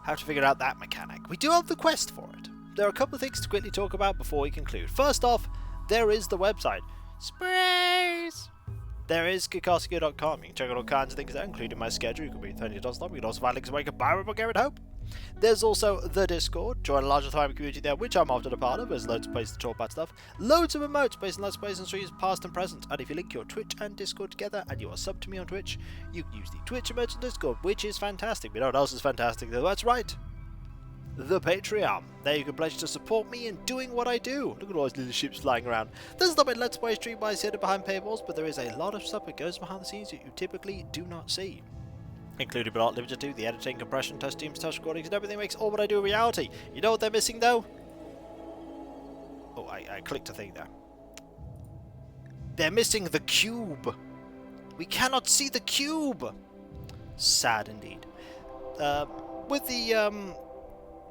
Have to figure out that mechanic. We do have the quest for it. There are a couple of things to quickly talk about before we conclude. First off, there is the website. Sprays! There is Kikoski.com. You can check out all kinds of things there, including my schedule. You can be $30 off. You can also find links where you can buy a book, Garrett Hope. There's also the Discord. Join a larger thriving community there, which I'm often a part of. There's loads of places to talk about stuff. Loads of emotes based on Let's Plays and streams, past and present. And if you link your Twitch and Discord together and you are subbed to me on Twitch, you can use the Twitch emotes on Discord, which is fantastic. But you know what else is fantastic, though? That's right. The Patreon. There you can pledge to support me in doing what I do. Look at all those little ships flying around. There's not been Let's Play stream by hidden behind paywalls, but there is a lot of stuff that goes behind the scenes that you typically do not see. Including but not limited to the editing, compression, test teams, test recordings, and everything makes all what I do a reality. You know what they're missing though? Oh, I clicked a thing there. They're missing the cube. We cannot see the cube. Sad indeed. With the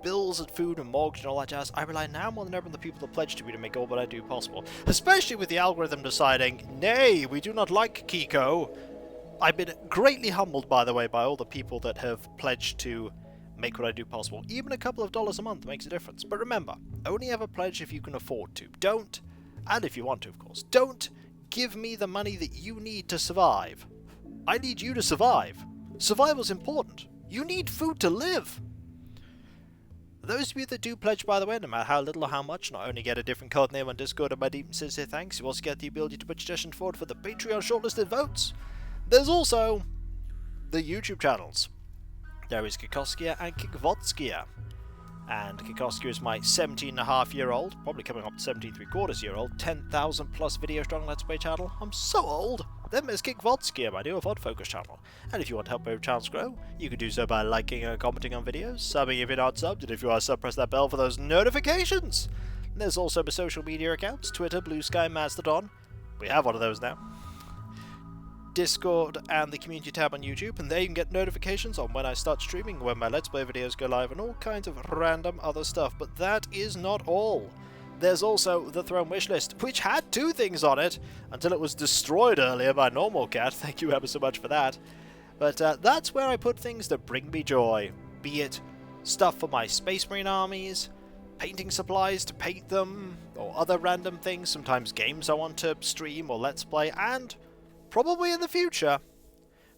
bills and food and mortgage and all that jazz, I rely now more than ever on the people that pledge to me to make all what I do possible. Especially with the algorithm deciding, nay, we do not like Kiko. I've been greatly humbled, by the way, by all the people that have pledged to make what I do possible. Even a couple of dollars a month makes a difference. But remember, only ever pledge if you can afford to. Don't, and if you want to, of course, don't give me the money that you need to survive. I need you to survive. Survival's important. You need food to live. Those of you that do pledge, by the way, no matter how little or how much, not only get a different code name on Discord and my deep and sincere thanks, you also get the ability to put suggestions forward for the Patreon shortlisted votes. There's also the YouTube channels. There is Kikoskia and Kikvodskia. And Kikoskia is my 17.5-year-old, probably coming up to 17.75-year-old, 10,000 plus video strong Let's Play channel. I'm so old! Then there's Kikvodskia, my newer VOD focus channel. And if you want to help both channels grow, you can do so by liking and commenting on videos, subbing if you're not subbed, and if you are subbed, press that bell for those notifications! There's also my social media accounts, Twitter, Blue Sky, Mastodon. We have one of those now. Discord and the community tab on YouTube, and there you can get notifications on when I start streaming, when my Let's Play videos go live, and all kinds of random other stuff. But that is not all. There's also the Throne Wishlist, which had 2 things on it, until it was destroyed earlier by Normal Cat. Thank you ever so much for that. But that's where I put things that bring me joy, be it stuff for my Space Marine armies, painting supplies to paint them, or other random things, sometimes games I want to stream or Let's Play, and probably in the future,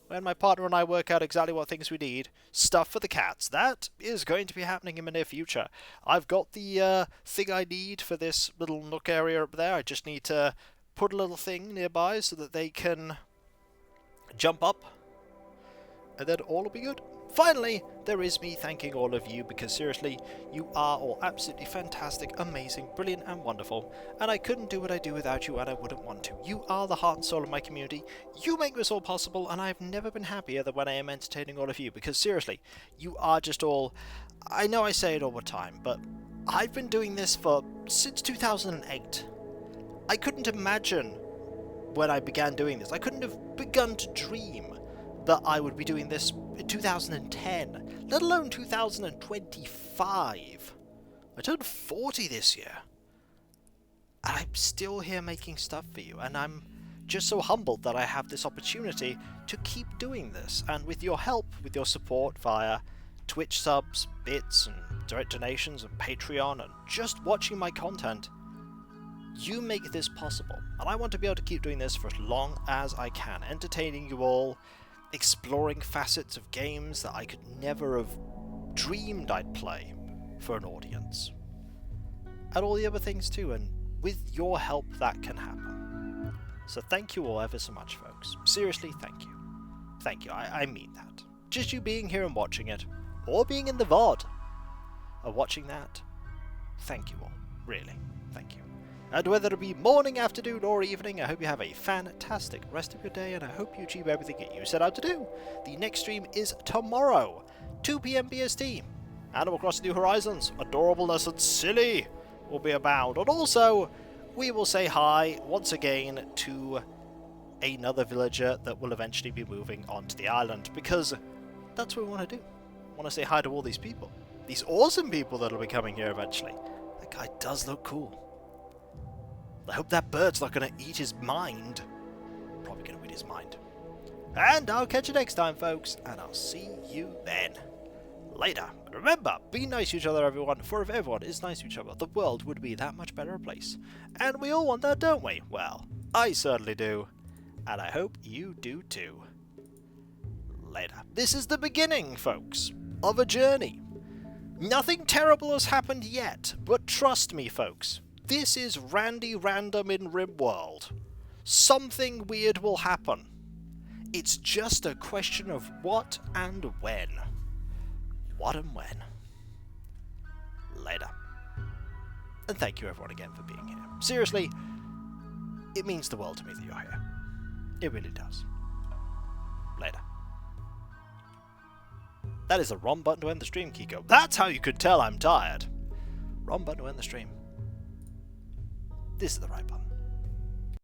when my partner and I work out exactly what things we need, stuff for the cats. That is going to be happening in the near future. I've got the thing I need for this little nook area up there. I just need to put a little thing nearby so that they can jump up, and then all will be good. Finally, there is me thanking all of you, because seriously, you are all absolutely fantastic, amazing, brilliant and wonderful, and I couldn't do what I do without you, and I wouldn't want to. You are the heart and soul of my community, you make this all possible, and I've never been happier than when I am entertaining all of you, because seriously, you are just all... I know I say it all the time, but I've been doing this since 2008. I couldn't imagine when I began doing this, I couldn't have begun to dream that I would be doing this in 2010, let alone 2025. I turned 40 this year, and I'm still here making stuff for you, and I'm just so humbled that I have this opportunity to keep doing this, and with your help, with your support via Twitch subs, bits, and direct donations, and Patreon, and just watching my content, you make this possible, and I want to be able to keep doing this for as long as I can, entertaining you all, exploring facets of games that I could never have dreamed I'd play for an audience. And all the other things too, and with your help that can happen. So thank you all ever so much, folks. Seriously, thank you. Thank you, I mean that. Just you being here and watching it, or being in the VOD, or watching that, thank you all. Really, thank you. And whether it be morning, afternoon, or evening, I hope you have a fantastic rest of your day, and I hope you achieve everything that you set out to do. The next stream is tomorrow, 2 PM BST. Animal Crossing New Horizons, adorableness and silly will be abound. And also, we will say hi once again to another villager that will eventually be moving onto the island, because that's what we want to do. I want to say hi to all these people. These awesome people that will be coming here eventually. That guy does look cool. I hope that bird's not going to eat his mind. Probably going to eat his mind. And I'll catch you next time, folks, and I'll see you then. Later. And remember, be nice to each other, everyone, for if everyone is nice to each other, the world would be that much better a place. And we all want that, don't we? Well, I certainly do. And I hope you do too. Later. This is the beginning, folks, of a journey. Nothing terrible has happened yet, but trust me, folks, this is Randy Random in Rimworld. Something weird will happen. It's just a question of what and when. What and when. Later. And thank you everyone again for being here. Seriously, it means the world to me that you're here. It really does. Later. That is the wrong button to end the stream, Kiko. That's how you could tell I'm tired. Wrong button to end the stream. This is the right button.